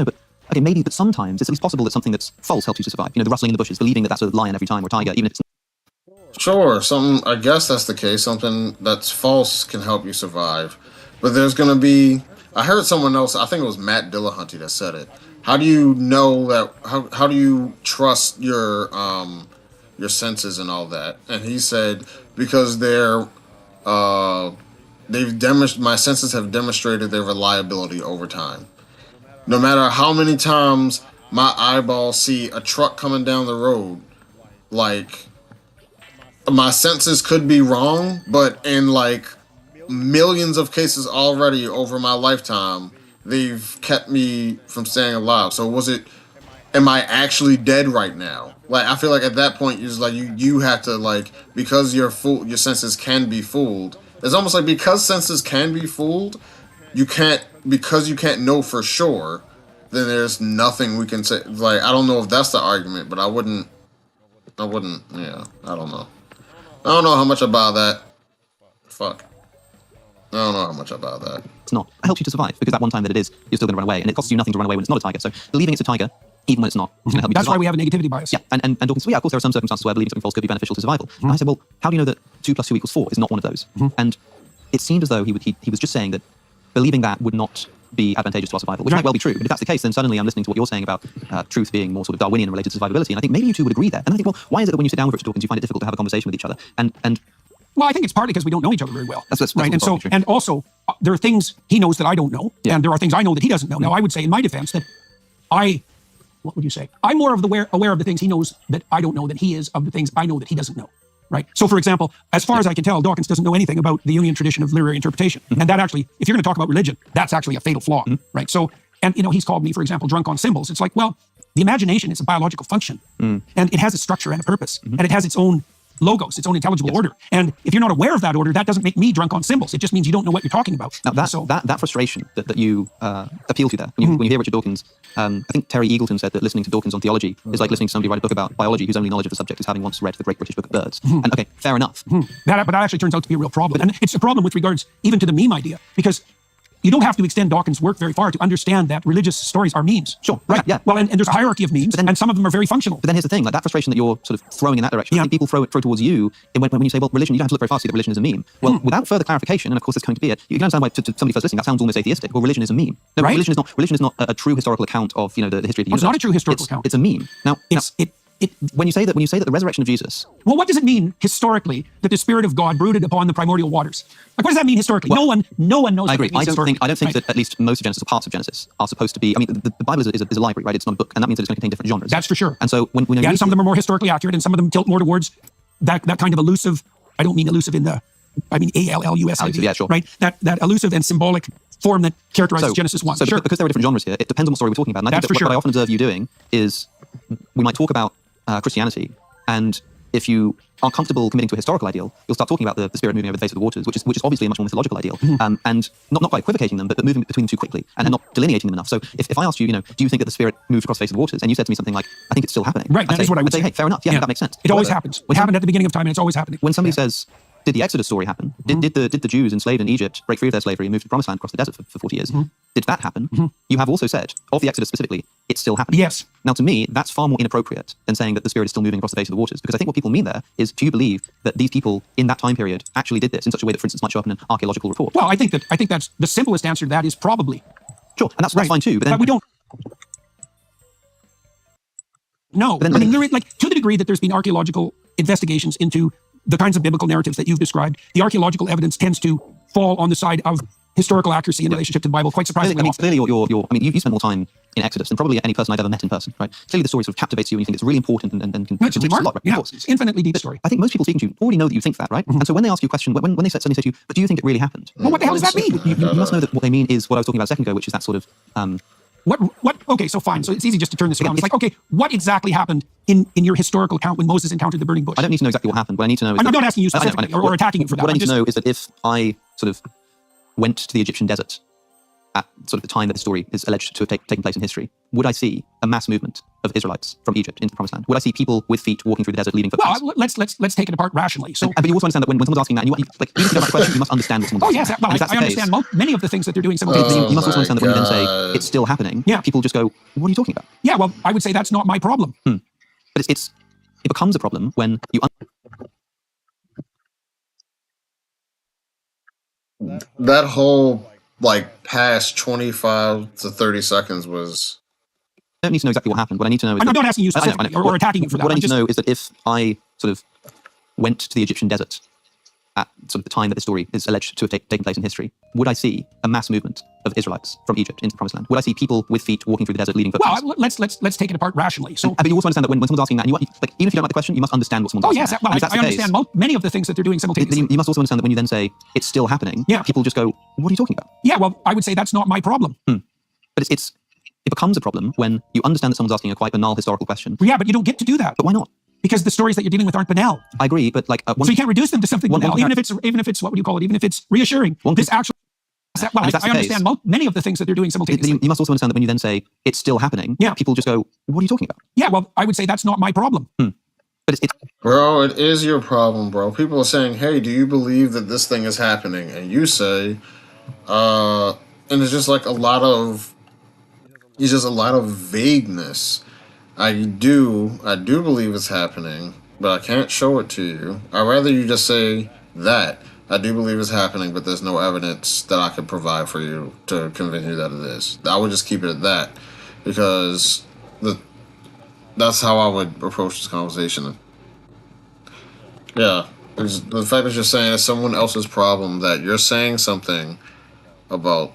okay, maybe, but sometimes it's at least possible that something that's false helps you to survive. The rustling in the bushes, believing that that's a lion every time or tiger, even if it's not. Sure, I guess that's the case. Something that's false can help you survive, but there's gonna be. I heard someone else. I think it was Matt Dillahunty that said it. How do you know that? How do you trust your senses and all that? And he said because my senses have demonstrated their reliability over time. No matter how many times my eyeballs see a truck coming down the road, like my senses could be wrong, but in like millions of cases already over my lifetime, they've kept me from staying alive. So am I actually dead right now? Like I feel like at that point you have to like, because your senses can be fooled. It's almost like because senses can be fooled, you can't know for sure, then there's nothing we can say. Like I don't know if that's the argument, but I wouldn't. Yeah, I don't know. I don't know how much I buy that. Fuck. I don't know how much I buy that. It's not. It helps you to survive because that one time that it is, you're still going to run away, and it costs you nothing to run away when it's not a tiger. So believing it's a tiger, even when it's not, is going to help you. That's why we have a negativity bias. Yeah, and Dawkins, of course there are some circumstances where believing something false could be beneficial to survival. And I said, well, how do you know that 2 + 2 = 4 is not one of those? And it seemed as though he was just saying that believing that would not be advantageous to our survival, which might well be true. But if that's the case, then suddenly I'm listening to what you're saying about truth being more sort of Darwinian related to survivability, and I think maybe you two would agree there. And I think, well, why is it that when you sit down with Richard Dawkins, you find it difficult to have a conversation with each other? And well, I think it's partly because we don't know each other very well. That's right. And also, there are things he knows that I don't know, and there are things I know that he doesn't know. Now, I would say, in my defense, that what would you say? I'm more of aware of the things he knows that I don't know than he is of the things I know that he doesn't know. Right. So, for example, as far as I can tell, Dawkins doesn't know anything about the Jungian tradition of literary interpretation, and that actually, if you're going to talk about religion, that's actually a fatal flaw. Right. So, and he's called me, for example, drunk on symbols. It's like, well, the imagination is a biological function, and it has a structure and a purpose, and it has its own logos, its own intelligible order. And if you're not aware of that order, that doesn't make me drunk on symbols. It just means you don't know what you're talking about. Now, that frustration that you appeal to there, when you hear Richard Dawkins, I think Terry Eagleton said that listening to Dawkins on theology is like listening to somebody write a book about biology whose only knowledge of the subject is having once read the Great British Book of Birds. And okay, fair enough. But that actually turns out to be a real problem. And it's a problem with regards even to the meme idea, because you don't have to extend Dawkins' work very far to understand that religious stories are memes. Sure. Right. Yeah. Well, and there's a hierarchy of memes, and some of them are very functional. But then here's the thing, like that frustration that you're sort of throwing in that direction, I think people throw towards you when you say, well, religion, you don't have to look very far to see that religion is a meme. Well, without further clarification, and of course there's going to be you can understand why to somebody first listening, that sounds almost atheistic. Well, religion is a meme. No, right? Religion is not a true historical account of the history of the universe. It's not a true historical account. It's a meme. Now, when you say that the resurrection of Jesus. Well, what does it mean historically that the Spirit of God brooded upon the primordial waters? Like, what does that mean historically? Well, no one knows. I agree. I don't think that at least most of Genesis or parts of Genesis are supposed to be. I mean, the Bible is a library, right? It's not a book, and that means that it's going to contain different genres. That's for sure. And so when some of them are more historically accurate, and some of them tilt more towards that kind of elusive, I don't mean elusive in the, I mean ALLUSIV, yeah, sure. right? That elusive and symbolic form that characterizes Genesis 1. So sure. because there are different genres here, it depends on what story we're talking about. And I That's think for what sure. I often observe you doing is we might talk about Christianity, and if you are comfortable committing to a historical ideal, you'll start talking about the spirit moving over the face of the waters, which is obviously a much more mythological ideal, and not quite equivocating them, but moving between them too quickly and not delineating them enough. So if I asked you, do you think that the spirit moved across the face of the waters, and you said to me something like, I think it's still happening. Right, that is what I would say. Hey, fair enough. Yeah, that makes sense. It always happens. It happened at the beginning of time, and it's always happening. When somebody says, did the Exodus story happen? Did the Jews enslaved in Egypt break free of their slavery and move to the Promised Land across the desert for 40 years? Did that happen? You have also said, of the Exodus specifically, it's still happening. Yes. Now, to me, that's far more inappropriate than saying that the spirit is still moving across the face of the waters, because I think what people mean there is, do you believe that these people in that time period actually did this in such a way that, for instance, might show up in an archaeological report? Well, I think that's the simplest answer to that is probably. Sure, and that's fine too. But we don't. No, I mean, to the degree that there's been archaeological investigations into the kinds of biblical narratives that you've described, the archaeological evidence tends to fall on the side of historical accuracy in relationship to the Bible, quite surprisingly often. Clearly, you spend more time in Exodus than probably any person I've ever met in person, right? Clearly, the story sort of captivates you, and you think it's really important and can It's teach a lot, right? Yeah, Of course. it's infinitely deep story. I think most people speaking to you already know that you think that, right? And so when they ask you a question, when they suddenly say to you, but do you think it really happened? Well, what the hell does that mean? You must know that what they mean is what I was talking about a second ago, which is that sort of... What? Okay, so fine. So it's easy just to turn this around. It's like, okay, what exactly happened in your historical account when Moses encountered the burning bush? I don't need to know exactly what happened. What I need to know is... I'm not asking you specifically or attacking you for that. What I need to know is that if I sort of went to the Egyptian desert at sort of the time that the story is alleged to have taken place in history, would I see a mass movement of Israelites from Egypt into the Promised Land? Would I see people with feet walking through the desert, leaving footprints? Well, let's take it apart rationally. So, but you also understand that when someone's asking that, and even if you don't have a question, you must understand what someone's asking. Well, I understand many of the things that they're doing simultaneously. You must also understand that when you then say it's still happening, people just go, what are you talking about? Yeah, well, I would say that's not my problem. But it becomes a problem when you... That whole past 25 to 30 seconds was... I don't need to know exactly what happened. What I need to know is... I'm not asking you specifically or attacking you for that. What I need to know is that if I sort of went to the Egyptian desert at sort of the time that the story is alleged to have taken place in history, would I see a mass movement of Israelites from Egypt into the Promised Land? Would I see people with feet walking through the desert, leaving footprints? Well, let's take it apart rationally. So, but you also understand that when someone's asking that, and even if you don't like the question, you must understand what someone's asking. Well, I understand many of the things that they're doing simultaneously. You must also understand that when you then say it's still happening, people just go, what are you talking about? Yeah, well, I would say that's not my problem. But it becomes a problem when you understand that someone's asking a quite banal historical question. Yeah, but you don't get to do that. But why not? Because the stories that you're dealing with aren't banal. I agree, but so you can't reduce them to something banal, even if it's what would you call it? Even if it's reassuring. This actually. Well, I understand many of the things that they're doing simultaneously. You must also understand that when you then say it's still happening, people just go, what are you talking about? Yeah, well, I would say that's not my problem. But it's Bro, it is your problem, bro. People are saying, hey, do you believe that this thing is happening? And you say, and it's just a lot of vagueness. I do believe it's happening, but I can't show it to you. I'd rather you just say that. I do believe it's happening, but there's no evidence that I could provide for you to convince you that it is. I would just keep it at that, because that's how I would approach this conversation. Yeah, the fact that you're saying it's someone else's problem, that you're saying something about,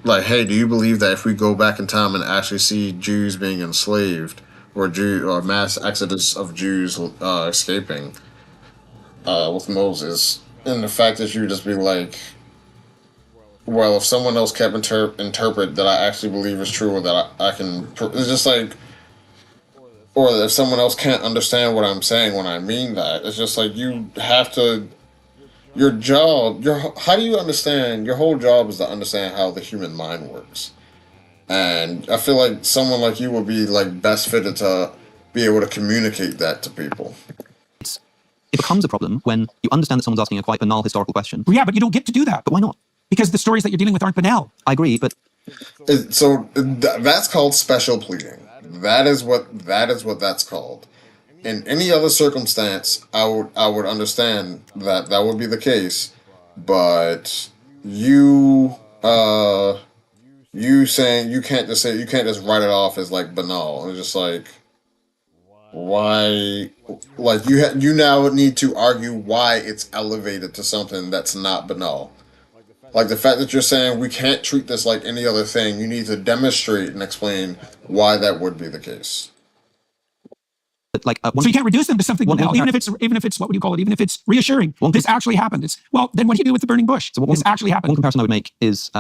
hey, do you believe that if we go back in time and actually see Jews being enslaved, or mass exodus of Jews escaping with Moses, and the fact that you just be like, well, if someone else kept interpret that I actually believe is true, or that I can, it's just or if someone else can't understand what I'm saying when I mean that, it's just you have to, how do you understand, your whole job is to understand how the human mind works. And I feel like someone like you would be best fitted to be able to communicate that to people. It becomes a problem when you understand that someone's asking a quite banal historical question. Yeah, but you don't get to do that. But why not? Because the stories that you're dealing with aren't banal. I agree, but that's called special pleading. That is what that's called. In any other circumstance, I would understand that would be the case. But you saying you can't just write it off as banal. It's just why, you now need to argue why it's elevated to something that's not banal. The fact that you're saying we can't treat this like any other thing, you need to demonstrate and explain why that would be the case. But like, so you can't reduce them to something banal, even if it's what would you call it? Even if it's reassuring. This actually happened. It's, well, then what do you do with the burning bush? So this actually happened. One comparison I would make is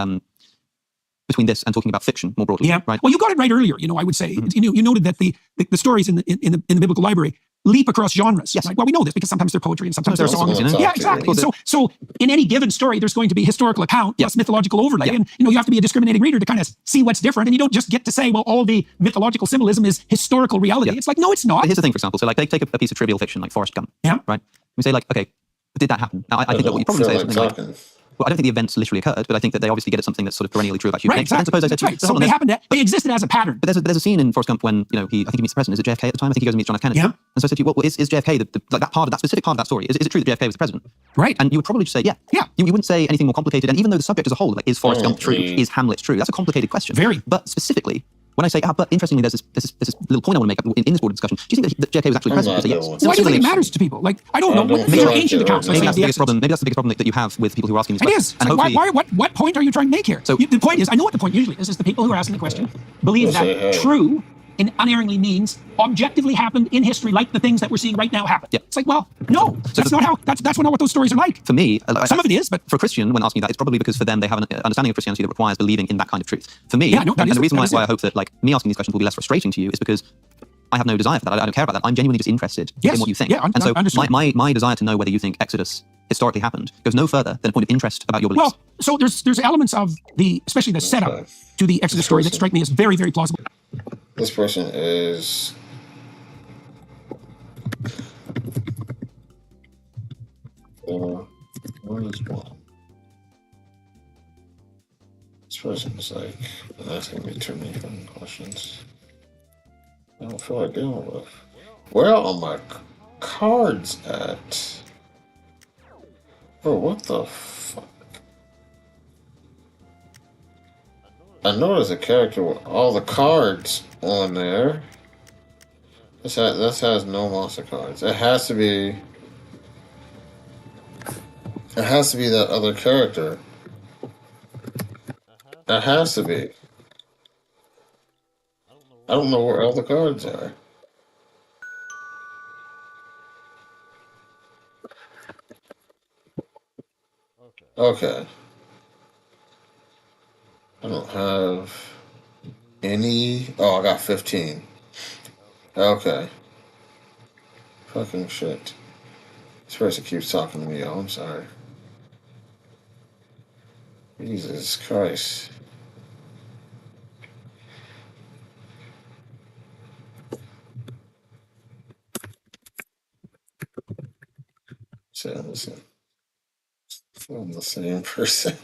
between this and talking about fiction more broadly. Yeah. Right. Well, you got it right earlier. I would say you noted that the stories in the biblical library leap across genres. Yes. Right? Well, we know this because sometimes they're poetry and sometimes they're songs. Exactly. Yeah, exactly. So in any given story, there's going to be historical account plus mythological overlay, and you have to be a discriminating reader to kind of see what's different, and you don't just get to say, well, all the mythological symbolism is historical reality. It's like, no, it's not. But here's the thing, for example. So like, take a piece of trivial fiction like Forrest Gump. Yeah. Right. We say like, okay, did that happen? Now, I think that what you probably say is something like, well, I don't think the events literally occurred, but I think that they obviously get at something that's sort of perennially true about human nature. Right, exactly. That's right. So they happened. They existed as a pattern. But there's a scene in Forrest Gump when I think he meets the president. Is it JFK at the time? I think he goes and meets John F. Kennedy. Yeah. And so I said to you, well, is JFK that specific part of that story? Is it true that JFK was the president? Right. And you would probably just say, yeah. Yeah. You wouldn't say anything more complicated. And even though the subject as a whole, like, is Forrest Gump true? Is Hamlet true? That's a complicated question. Very. But specifically, when I say, but interestingly, there's this little point I want to make in this board discussion. Do you think that JFK was actually president? Yes. Why do you think it matters to people? Like, I don't know. These are ancient accounts. Maybe that's the biggest problem. Maybe that's the biggest problem that you have with people who are asking these questions. It is. And what point are you trying to make here? So the point is, I know what the point usually is the people who are asking the question believe that true and unerringly means objectively happened in history, like the things that we're seeing right now happen. Yeah. It's like, well, no, that's not what those stories are like. For me, some of it is, but for a Christian, when asking that, it's probably because for them they have an understanding of Christianity that requires believing in that kind of truth. For me, and the reason why I hope that like me asking these questions will be less frustrating to you is because I have no desire for that. I don't care about that. I'm genuinely just interested in what you think. Yeah, and so my desire to know whether you think Exodus historically happened goes no further than a point of interest about your beliefs. Well, so there's elements of especially the setup to the Exodus story that strike me as very, very plausible. This person is what is one? This person is like asking me too many fucking questions. I don't feel like dealing with. Where are my cards at? Bro, what the fuck? I know there's a character with all the cards on there. This has no monster cards. It has to be that other character. It has to be. I don't know where all the cards are. Okay. I don't have any. Oh, I got 15. Okay. Fucking shit. This person keeps talking to me, I'm sorry. Jesus Christ. Listen. I'm the same person.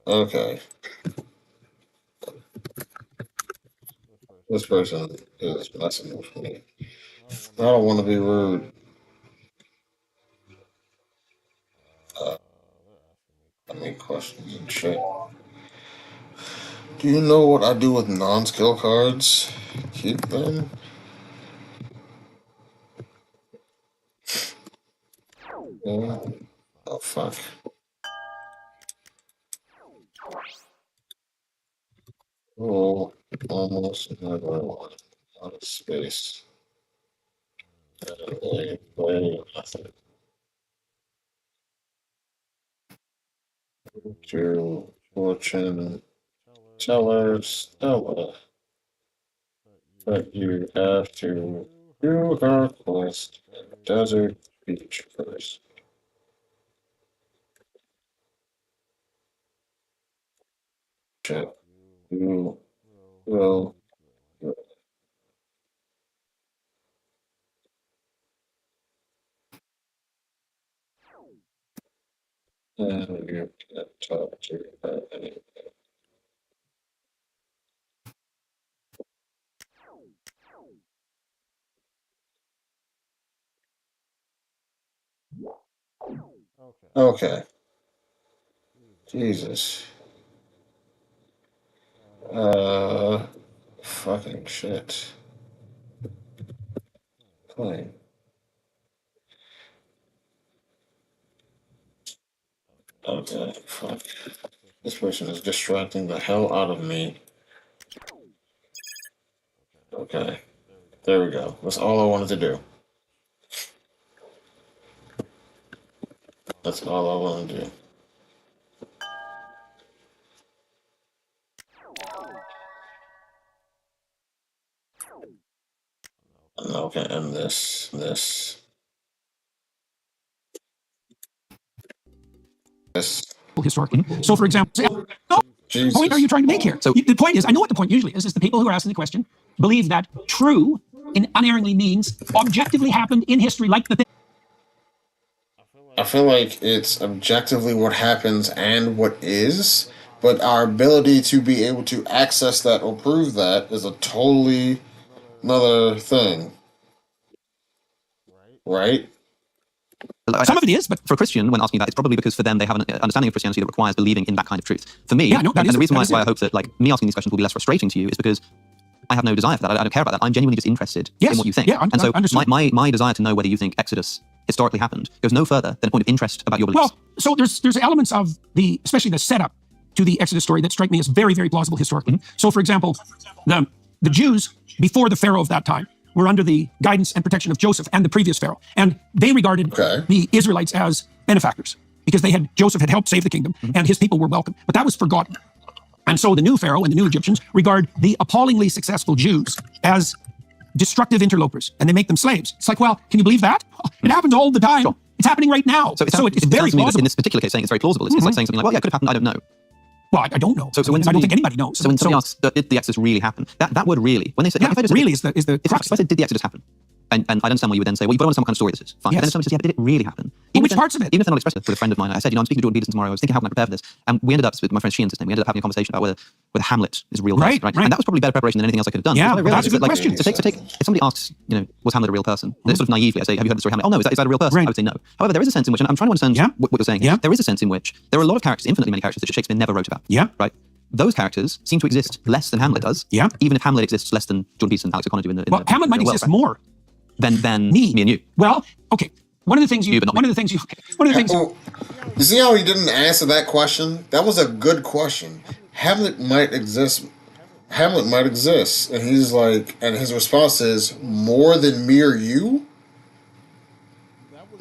Okay. This person is messing with me. I don't want to be rude. I mean, questions and shit. Do you know what I do with non-skill cards? Keep them? Yeah. Oh, fuck. Oh, almost never one. Out of space. Nothing. To fortune teller Stella. But you have to do her quest at Desert Beach first. Shit. You will. And you can talk to her anyway. Okay. Jesus. Fucking shit. Plane. Okay, fuck. This person is distracting the hell out of me. Okay. There we go. That's all I wanted to do. That's all I wanted to do. And now I can end this. Historically. So, for example, what point are you trying to make here? So the point is, I know what the point usually is the people who are asking the question believe that true unerringly means objectively happened in history like the thing. I feel like it's objectively what happens and what is, but our ability to be able to access that or prove that is a totally another thing. Right? Some of it is, but for a Christian, when asking that, it's probably because for them they have an understanding of Christianity that requires believing in that kind of truth. For me, and the reason why I hope that me asking these questions will be less frustrating to you is because I have no desire for that. I don't care about that. I'm genuinely just interested in what you think. Yeah, and so my desire to know whether you think Exodus historically happened goes no further than a point of interest about your beliefs. Well, so there's elements of especially the setup to the Exodus story that strike me as very, very plausible historically. So, for example, the Jews before the Pharaoh of that time were under the guidance and protection of Joseph and the previous Pharaoh. And they regarded the Israelites as benefactors because Joseph had helped save the kingdom and his people were welcome. But that was forgotten. And so the new Pharaoh and the new Egyptians regard the appallingly successful Jews as destructive interlopers and they make them slaves. It's like, well, can you believe that? It happens all the time. Sure. It's happening right now. So it's very plausible. In this particular case, saying it's very plausible. It's like saying something like, well, yeah, it could have happened. I don't know. Well, I don't know. So when I don't think anybody knows. So when somebody asks, did the Exodus really happen? That word really, when they say, really is the if I said, did the Exodus happen? And I understand why you would then say, well, you've got to understand what kind of story this is. Fine. Yes. But then somebody says, yeah, but did it really happen? Well, which parts of it? Even if they're not expressed with a friend of mine, I said, I'm speaking to Jordan Peterson tomorrow. I was thinking, how can I prepare for this? And we ended up, with my friend Sheehan's name, we ended up having a conversation about whether Hamlet is a real person, right? And that was probably better preparation than anything else I could have done. Yeah, that's a good question. So take, if somebody asks, was Hamlet a real person? Sort of naively, I say, have you heard the story of Hamlet? Oh no, is that a real person? I would say no. However, there is a sense in which, and I'm trying to understand what you're saying, there is a sense in which there are a lot of characters, infinitely many characters that Shakespeare never wrote about. Yeah. Right? Those characters seem to exist less than Hamlet does. Yeah. Even if Hamlet exists less than Jordan Peterson and Alex O'Connor do in the Hamlet might exist more than me and you. Well, okay. One of the things you see how he didn't answer that question? That was a good question. Hamlet might exist, and he's like, and his response is more than me or you.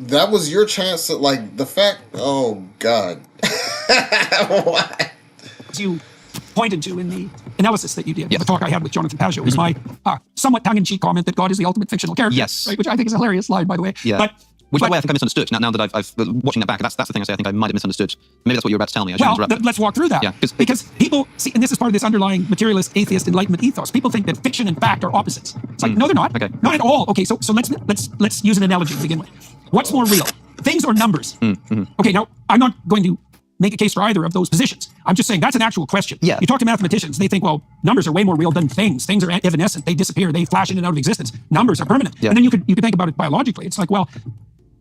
That was your chance to the fact. Oh God. What? You pointed to in the analysis that you did, the talk I had with Jonathan Pageau, is my somewhat tongue-in-cheek comment that God is the ultimate fictional character. Yes. Right, which I think is a hilarious line, by the way. Yeah. Which, by the way, I think I misunderstood. Now that I've watching that back, that's the thing I say. I think I might have misunderstood. Maybe that's what you were about to tell me. Let's walk through that. Yeah, because people see, and this is part of this underlying materialist, atheist, enlightenment ethos. People think that fiction and fact are opposites. It's like, no, they're not. Okay. Not at all. Okay, so let's use an analogy to begin with. What's more real, things or numbers? Mm-hmm. Okay, now I'm not going to make a case for either of those positions. I'm just saying that's an actual question. Yeah. You talk to mathematicians, they think, well, numbers are way more real than things. Things are evanescent. They disappear. They flash in and out of existence. Numbers are permanent. Yeah. And then you could think about it biologically. It's like, well,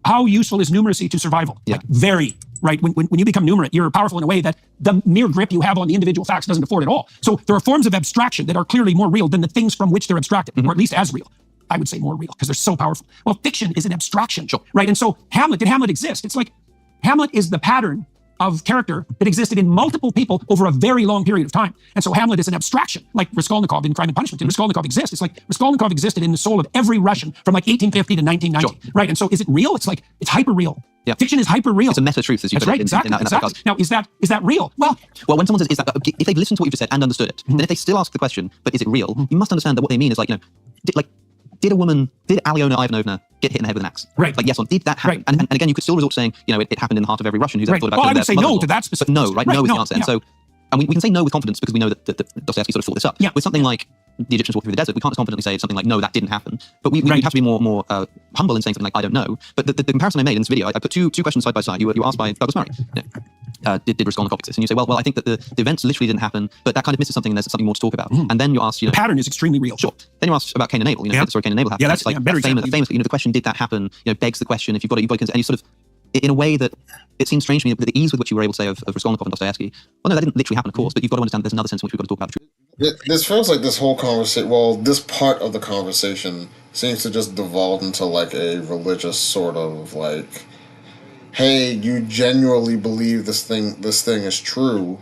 how useful is numeracy to survival? Yeah. Very, right? When you become numerate, you're powerful in a way that the mere grip you have on the individual facts doesn't afford at all. So there are forms of abstraction that are clearly more real than the things from which they're abstracted, or at least as real. I would say more real because they're so powerful. Well, fiction is an abstraction, right? And so did Hamlet exist? It's like Hamlet is the pattern of character that existed in multiple people over a very long period of time. And so Hamlet is an abstraction, like Raskolnikov in Crime and Punishment. Did Raskolnikov exist? It's like Raskolnikov existed in the soul of every Russian from 1850 to 1990, right? And so is it real? It's like, it's hyper-real. Yeah. Fiction is hyper-real. It's a meta-truth, as you put right, it. Exactly. Now, is that real? Well, when someone says, is that, if they've listened to what you've just said and understood it, then if they still ask the question, but is it real? You must understand that what they mean is did Aliona Ivanovna get hit in the head with an axe? Right. Yes, or did that happen? Right. And again, you could still resort to saying, it happened in the heart of every Russian who's ever thought about I would say no to that specific. But no, right? No is the answer. And so, and we can say no with confidence because we know that Dostoevsky sort of thought this up. Yeah. With something like the Egyptians walking through the desert, we can't confidently say something like, no, that didn't happen. But we have to be more humble in saying something like, I don't know. But the comparison I made in this video, I put two questions side by side. You were asked by Douglas Murray, did Raskolnikov exist? And you say, well, I think that the events literally didn't happen, but that kind of misses something and there's something more to talk about. And then you ask, the pattern is extremely real. Sure. Then you ask about Cain and Abel, the story of Cain and Abel happened. Yeah, that's better famously, the question, did that happen, begs the question, if you've got to, and you sort of, in a way that it seems strange to me, that the ease with which you were able to say of Raskolnikov and Dostoevsky, well, no, that didn't literally happen, of course, but you've got to understand there's another sense in which we've got to talk about the truth. This feels like this whole conversation, this part of the conversation seems to just devolve into a religious sort of hey, you genuinely believe this thing is true,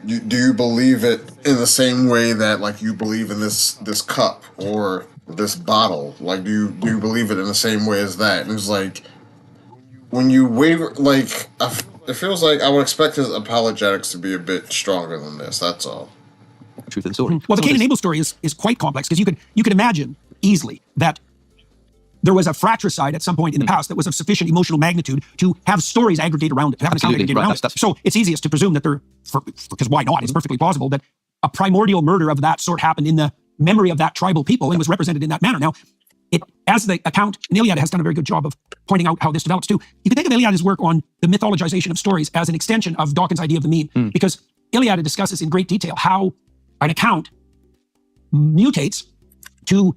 do you believe it in the same way that like you believe in this cup or this bottle? Like do you believe it in the same way as that? And it's like when you waver, like it feels like I would expect his apologetics to be a bit stronger than this. That's all. Truth of the story. Well, the Cain and Abel story is quite complex because you could imagine easily that there was a fratricide at some point in the past that was of sufficient emotional magnitude to have stories aggregate around it, to have an account aggregate around it. So it's easiest to presume that because why not? It's perfectly plausible that a primordial murder of that sort happened in the memory of that tribal people and was represented in that manner. Now, as the account in Iliad has done a very good job of pointing out how this develops too. You can think of Iliad's work on the mythologization of stories as an extension of Dawkins' idea of the meme, because Iliad discusses in great detail how an account mutates to,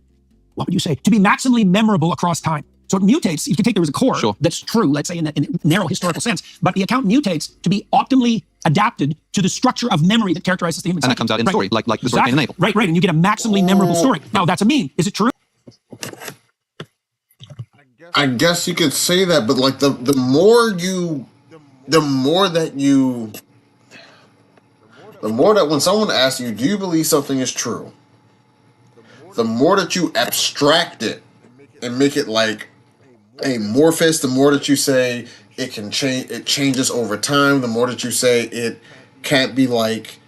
what would you say, to be maximally memorable across time. So it mutates. You can take there was a core that's true, let's say in a narrow historical sense, but the account mutates to be optimally adapted to the structure of memory that characterizes the human psyche. And that comes out in the story, like the story of Cain and Abel. Right, and you get a maximally memorable story. Now that's a meme. Is it true? I guess you could say that, but like the more that when someone asks you, do you believe something is true? The more that you abstract it and make it like amorphous, the more that you say it can change, it changes over time, the more that you say it can't be like,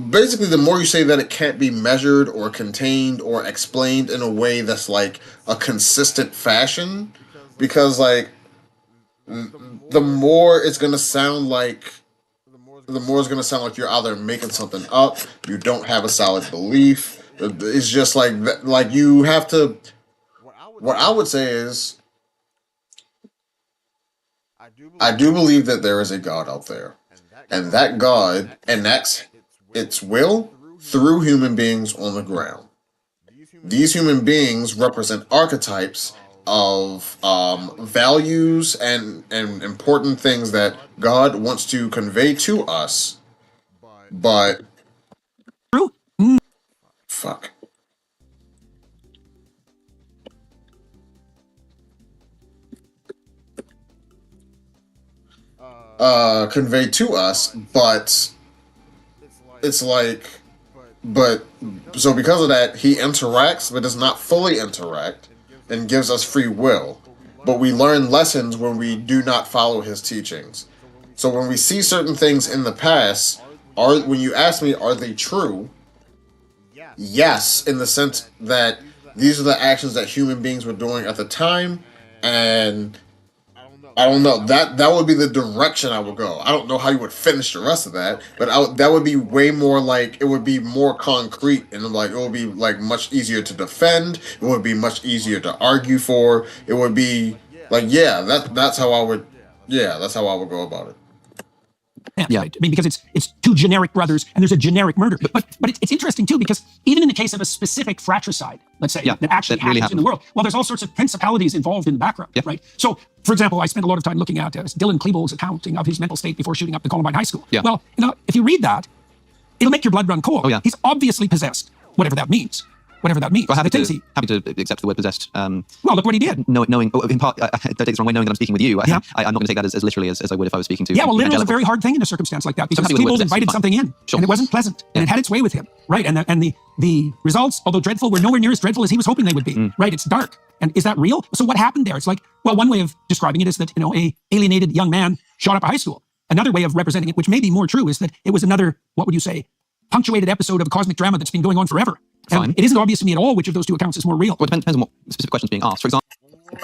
basically the more you say that it can't be measured or contained or explained in a way that's like a consistent fashion, because like the more it's gonna sound like you're either making something up, you don't have a solid belief. It's just like you have to. What I would say is, I do believe that there is a God out there, and that God enacts its will through human beings on the ground. These human beings represent archetypes of values and important things that God wants to convey to us, but fuck. Conveyed to us, but it's like, so because of that, he interacts, but does not fully interact, and gives us free will. But we learn lessons when we do not follow his teachings. So when we see certain things in the past, when you ask me, are they true? Yes, in the sense that these are the actions that human beings were doing at the time, and I don't know. That would be the direction I would go. I don't know how you would finish the rest of that, but that would be way more like, it would be more concrete, and like it would be like much easier to defend. It would be much easier to argue for. It would be like, that's how I would go about it. Yeah. Right? I mean, because it's two generic brothers and there's a generic murder. But it's interesting too, because even in the case of a specific fratricide, let's say, that actually happens in the world, well, there's all sorts of principalities involved in the background, right? So, for example, I spent a lot of time looking at Dylan Klebold's accounting of his mental state before shooting up the Columbine High School. Well, if you read that, it'll make your blood run cold. He's obviously possessed, whatever that means. Well, happy to accept the word possessed. Well, look what he did. Knowing, in part, don't take this wrong way, knowing that I'm speaking with you, I'm not going to take that as literally as I would if I was speaking to. Yeah, well, literally is a very hard thing in a circumstance like that, because Klebold invited something in, and it wasn't pleasant, and it had its way with him, right? And the results, although dreadful, were nowhere near as dreadful as he was hoping they would be, right? It's dark. And is that real? So what happened there? It's like, well, one way of describing it is that, a alienated young man shot up a high school. Another way of representing it, which may be more true, is that it was another, what would you say, punctuated episode of a cosmic drama that's been going on forever. And it isn't obvious to me at all which of those two accounts is more real. Well, it depends on what specific questions being asked. For example.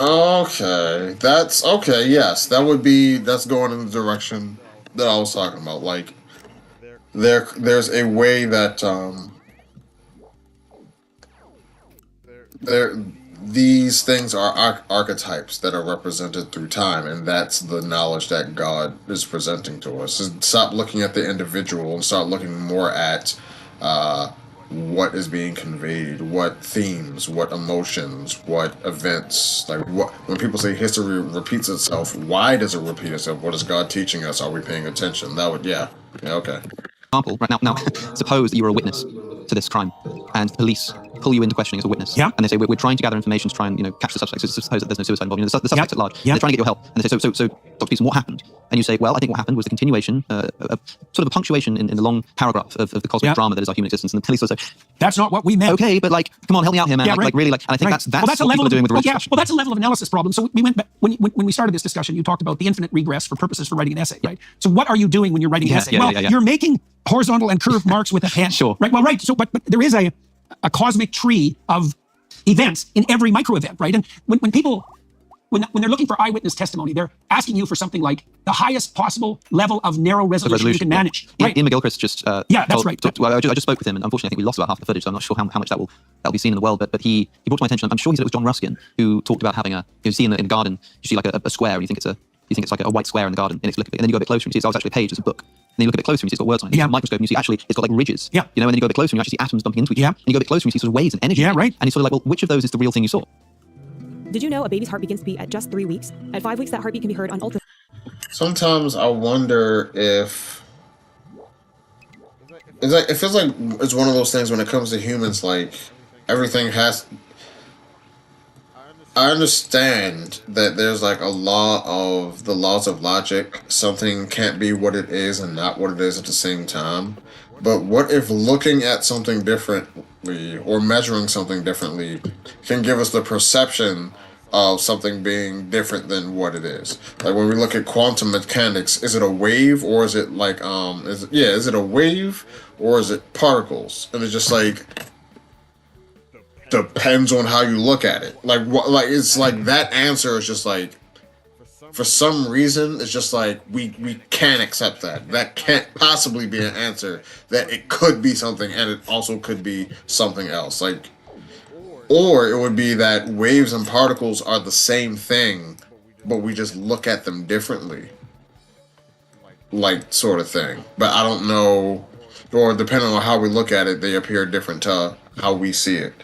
Okay, that's okay. Yes, that's going in the direction that I was talking about. Like, there's a way that these things are archetypes that are represented through time, and that's the knowledge that God is presenting to us. So stop looking at the individual and start looking more at what is being conveyed, what themes, what emotions, what events. Like, when people say history repeats itself, why does it repeat itself? What is God teaching us? Are we paying attention? That would, yeah, okay. Example, right now, suppose you were a witness to this crime, and the police pull you into questioning as a witness. Yeah. And they say, we're trying to gather information to try and, catch the suspects. So suppose that there's no suicide involved. The suspects at large. Yeah. They're trying to get your help. And they say, so Dr. Peterson, what happened? And you say, well, I think what happened was the continuation, sort of a punctuation in the long paragraph of the cosmic drama that is our human existence. And the police sort of say, that's not what we meant. Okay, but come on, help me out here, man. Yeah, right. Really, and I think that's well, that's what people are doing with religious questions. Well, that's a level of analysis problem. So we went back, when we started this discussion, you talked about the infinite regress for purposes for writing an essay, right? So what are you doing when you're writing an essay? You're making horizontal and curved marks with a pen. Sure. Right. Well, right. So, but there is a cosmic tree of events in every micro event, right? And when people, when they're looking for eyewitness testimony, they're asking you for something like the highest possible level of narrow resolution you can manage. Right. Ian McGilchrist just that's right. I just spoke with him, and unfortunately I think we lost about half the footage, so I'm not sure how much that'll be seen in the world. But he brought to my attention. I'm sure he said it was John Ruskin who talked about having you see in the garden, you see like a square, and you think it's like a white square in the garden inexplicably, and then you go a bit closer and you see it's actually a page, it's a book. And then you look a bit closer and you see it's got words on it. Yeah. Microscope and you see actually it's got like ridges. Yeah. And then you go a bit closer and you actually see atoms bumping into each other. Yeah. And you go a bit closer and you see sort of waves and energy. Yeah, right. And he's sort of like, well, which of those is the real thing you saw? Did you know a baby's heart begins to beat at just 3 weeks? At 5 weeks, that heartbeat can be heard on ultrasound. Sometimes I wonder if it feels like it's one of those things when it comes to humans, like everything has. I understand that there's like a law of the laws of logic. Something can't be what it is and not what it is at the same time. But what if looking at something differently or measuring something differently can give us the perception of something being different than what it is? Like when we look at quantum mechanics, is it a wave or is it like is it a wave or is it particles? And it's just like depends on how you look at it. Like what? Like it's like that answer is just like for some reason it's just like we can't accept that. That can't possibly be an answer. That it could be something and it also could be something else. Like, or it would be that waves and particles are the same thing, but we just look at them differently. Like sort of thing. But I don't know, or depending on how we look at it, they appear different to how we see it.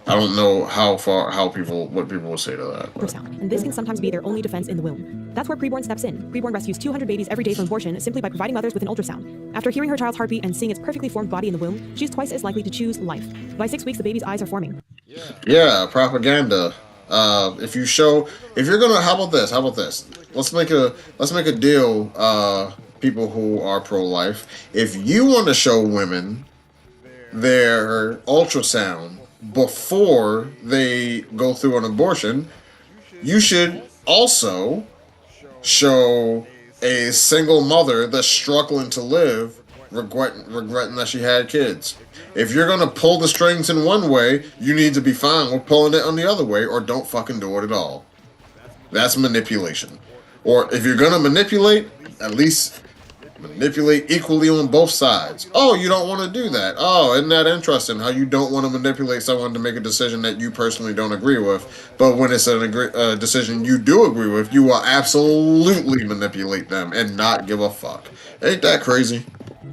I don't know what people will say to that. Ultrasound, and this can sometimes be their only defense in the womb. That's where Preborn steps in. Preborn rescues 200 babies every day from abortion simply by providing mothers with an ultrasound. After hearing her child's heartbeat and seeing its perfectly formed body in the womb, she's twice as likely to choose life. By 6 weeks, the baby's eyes are forming. Yeah, propaganda. If you're gonna, how about this? Let's make a deal. People who are pro-life, if you want to show women their ultrasound before they go through an abortion, you should also show a single mother that's struggling to live, regretting that she had kids. If you're gonna pull the strings in one way, you need to be fine with pulling it on the other way, or don't fucking do it at all. That's manipulation. Or if you're gonna manipulate, at least manipulate equally on both sides. Oh, you don't want to do that. Oh, isn't that interesting how you don't want to manipulate someone to make a decision that you personally don't agree with, but when it's a decision you do agree with, you will absolutely manipulate them and not give a fuck. Ain't that crazy?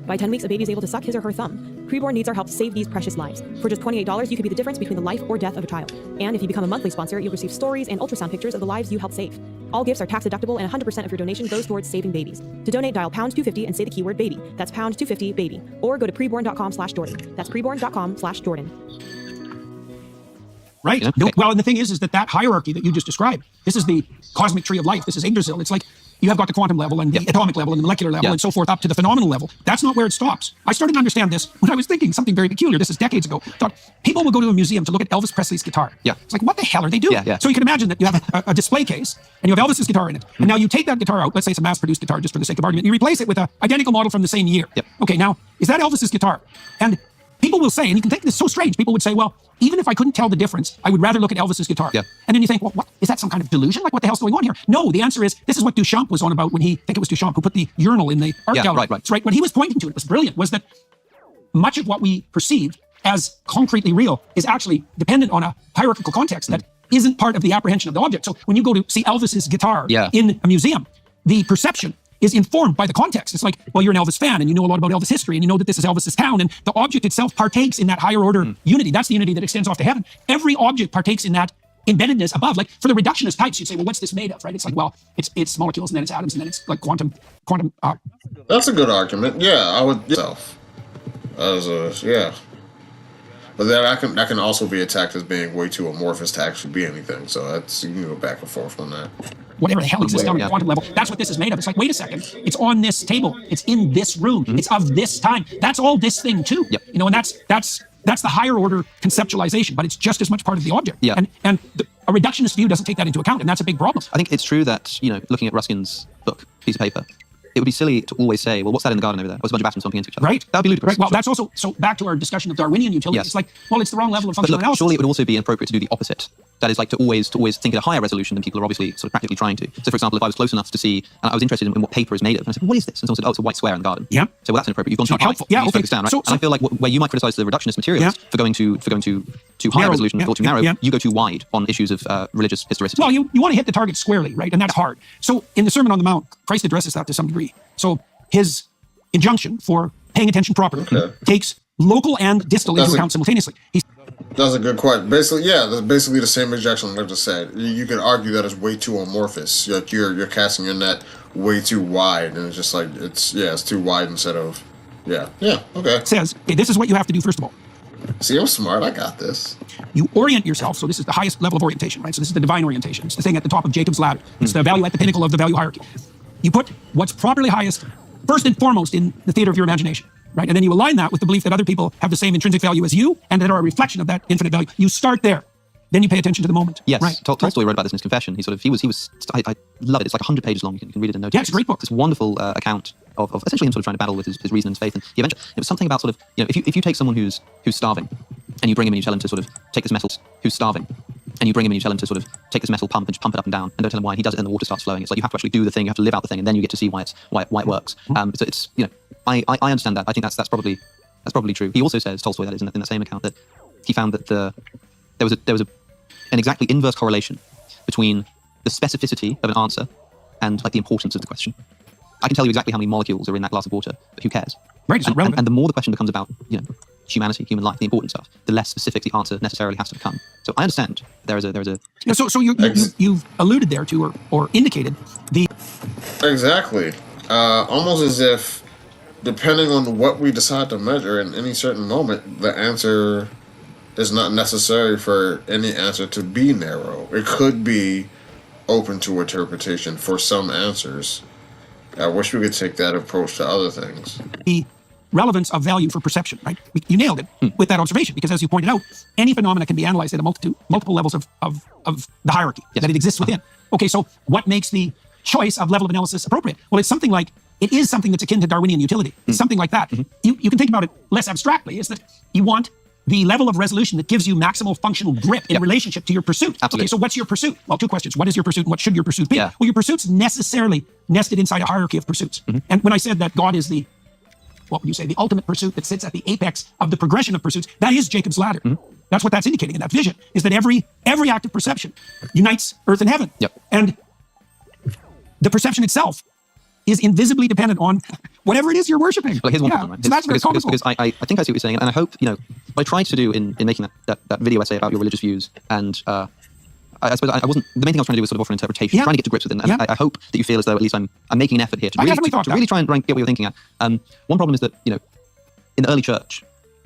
By 10 weeks, a baby is able to suck his or her thumb. Preborn needs our help to save these precious lives. For just $28, you could be the difference between the life or death of a child. And if you become a monthly sponsor, you'll receive stories and ultrasound pictures of the lives you helped save. All gifts are tax deductible and 100% of your donation goes towards saving babies. To donate, dial #250 and say the keyword baby. That's #250 baby. Or go to preborn.com/Jordan. That's preborn.com/Jordan. Right. Yeah. No, well, and the thing is that hierarchy that you just described, this is the cosmic tree of life. This is Yggdrasil. It's like you have got the quantum level and the atomic level and the molecular level and so forth up to the phenomenal level. That's not where it stops. I started to understand this when I was thinking something very peculiar. This is decades ago. I thought people will go to a museum to look at Elvis Presley's guitar. Yeah. It's like, what the hell are they doing? Yeah. So you can imagine that you have a display case and you have Elvis's guitar in it. And now you take that guitar out, let's say it's a mass-produced guitar just for the sake of argument, and you replace it with an identical model from the same year. Yep. Okay, now, is that Elvis's guitar? And people will say, and you can think this is so strange, people would say, well, even if I couldn't tell the difference, I would rather look at Elvis's guitar. Yeah. And then you think, well, what is that, some kind of delusion? Like, what the hell's going on here? No, the answer is, this is what Duchamp was on about when I think it was Duchamp who put the urinal in the art gallery. Right. So, right, what he was pointing to, it was brilliant, was that much of what we perceive as concretely real is actually dependent on a hierarchical context that isn't part of the apprehension of the object. So when you go to see Elvis's guitar in a museum, the perception is informed by the context. It's like, well, you're an Elvis fan and you know a lot about Elvis history and you know that this is Elvis's town, and the object itself partakes in that higher order unity. That's the unity that extends off to heaven. Every object partakes in that embeddedness above. Like for the reductionist types, you'd say, well, what's this made of, right? It's like, well, it's molecules and then it's atoms and then it's like quantum. That's a good argument. Yeah, I would. But then that can also be attacked as being way too amorphous to actually be anything. So that's, you can go back and forth on that. Whatever the hell exists on the quantum level, that's what this is made of. It's like, wait a second, it's on this table, it's in this room, it's of this time. That's all this thing too. Yep. You know, and that's the higher order conceptualization, but it's just as much part of the object. Yeah. And a reductionist view doesn't take that into account, and that's a big problem. I think it's true that, you know, looking at Ruskin's book, piece of paper, it would be silly to always say, well, what's that in the garden over there? Oh, it's a bunch of atoms bumping into each other. Right. That would be ludicrous. Right. Well, that's also, so back to our discussion of Darwinian utility. Yes. It's like, well, it's the wrong level of But functional look, analysis. surely it would also be inappropriate to do the opposite. That is, like, to always think at a higher resolution than people are obviously sort of practically trying to. So, for example, if I was close enough to see, and I was interested in what paper is made of, and I said, what is this? And someone said, oh, it's a white square in the garden. Yeah. So, well, that's inappropriate. You've gone too not high. helpful. You Yeah, need to okay. focus down, right? So- and I feel like where you might criticize the reductionist materialists for going to higher Narrow. resolution Yeah. or too narrow, Yeah. you go too wide on issues of religious historicity. Well, you want to hit the target squarely, right? And that's hard. So in the Sermon on the Mount, Christ addresses that to some degree. So his injunction for paying attention properly takes local and distal into account simultaneously. That's a good question. Basically, yeah, that's basically the same objection I just said. You could argue that it's way too amorphous. Like you're casting your net way too wide, and it's just like it's too wide instead of okay. Says, okay, this is what you have to do first of all. See, I'm smart. I got this. You orient yourself. So this is the highest level of orientation, right? So this is the divine orientation. It's the thing at the top of Jacob's ladder. It's the value at the pinnacle of the value hierarchy. You put what's properly highest first and foremost in the theater of your imagination, right? And then you align that with the belief that other people have the same intrinsic value as you and that are a reflection of that infinite value. You start there. Then you pay attention to the moment. Yes, right. Tolstoy wrote about this in his Confession. He was. I love it. It's like 100 pages long. You can read it in no time. Yeah, it's a great book. This wonderful account of essentially him sort of trying to battle with his reason and his faith. And he eventually, it was something about sort of, you know, if you take someone who's starving, and you bring him and you tell him to sort of take this metal, who's starving, and you bring him and you tell him to sort of take this metal pump and just pump it up and down, and don't tell him why, and he does it and the water starts flowing. It's like you have to actually do the thing, you have to live out the thing, and then you get to see why it works. So it's, you know, I understand that. I think that's probably true. He also says, Tolstoy, that is in that same account, that he found that there was an exactly inverse correlation between the specificity of an answer and like the importance of the question. I can tell you exactly how many molecules are in that glass of water, but who cares? Right, it's irrelevant. And the more the question becomes about, you know, humanity, human life, the important stuff, the less specific the answer necessarily has to become. So I understand there is a. Yeah, so you've alluded there to or indicated the Exactly. Almost as if, depending on what we decide to measure in any certain moment, the answer is not necessary for any answer to be narrow. It could be open to interpretation for some answers. I wish we could take that approach to other things. the relevance of value for perception, right? You nailed it with that observation, because as you pointed out, any phenomena can be analyzed at multiple levels of the hierarchy that it exists within. Okay, so what makes the choice of level of analysis appropriate? Well, it's something like, it is something that's akin to Darwinian utility. It's something like that. You can think about it less abstractly, is that you want the level of resolution that gives you maximal functional grip in relationship to your pursuit. Absolutely. Okay, so what's your pursuit? Well, two questions. What is your pursuit and what should your pursuit be? Yeah. Well, your pursuit's necessarily nested inside a hierarchy of pursuits. And when I said that God is the, what would you say, the ultimate pursuit that sits at the apex of the progression of pursuits, that is Jacob's ladder. That's what that's indicating in that vision, is that every act of perception unites earth and heaven. Yep. And the perception itself is invisibly dependent on whatever it is you're worshiping. Well, here's one problem, right? So that's very comical. Because I think I see what you're saying, and I hope, you know, what I tried to do in making that video essay about your religious views, and I suppose I wasn't, the main thing I was trying to do was sort of offer an interpretation, trying to get to grips with it, and I hope that you feel as though at least I'm making an effort here to really try and get what you're thinking at. One problem is that, you know, in the early church,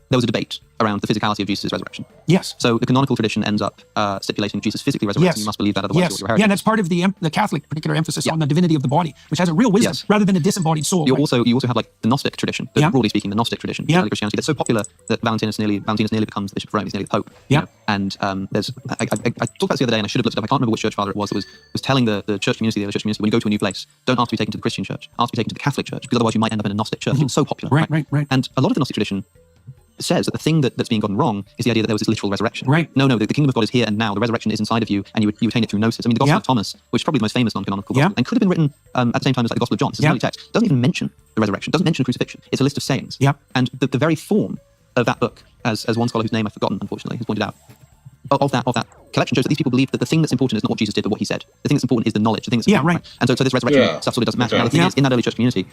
there was a debate around the physicality of Jesus' resurrection. Yes. So the canonical tradition ends up stipulating Jesus physically resurrected. Yes. You must believe that, otherwise you're heretic. Yeah, and that's part of the Catholic particular emphasis on the divinity of the body, which has a real wisdom rather than a disembodied soul. You also have like the Gnostic tradition, broadly speaking, the Gnostic tradition, early Christianity, that's so popular that Valentinus nearly becomes the Bishop of Rome. He's nearly the Pope. Yeah. You know? And I talked about this the other day, and I should have looked it up. I can't remember which church father it was that was telling the church community, when you go to a new place, don't ask to be taken to the Christian church, ask to be taken to the Catholic church, because otherwise you might end up in a Gnostic church. It's so popular. Right. And a lot of the Gnostic tradition says that the thing that's being gotten wrong is the idea that there was this literal resurrection. Right. No, the kingdom of God is here and now. The resurrection is inside of you, and you attain it through gnosis. I mean, the Gospel of Thomas, which is probably the most famous non-canonical gospel, and could have been written at the same time as like the Gospel of John. It's an early text. Doesn't even mention the resurrection. Doesn't mention crucifixion. It's a list of sayings. Yeah. And the very form of that book, as one scholar whose name I've forgotten, unfortunately, has pointed out, of that collection shows that these people believe that the thing that's important is not what Jesus did, but what he said. The thing that's important is the knowledge. The thing that's important, right? And so this resurrection stuff sort of doesn't matter. Now, the thing is, in that early church community,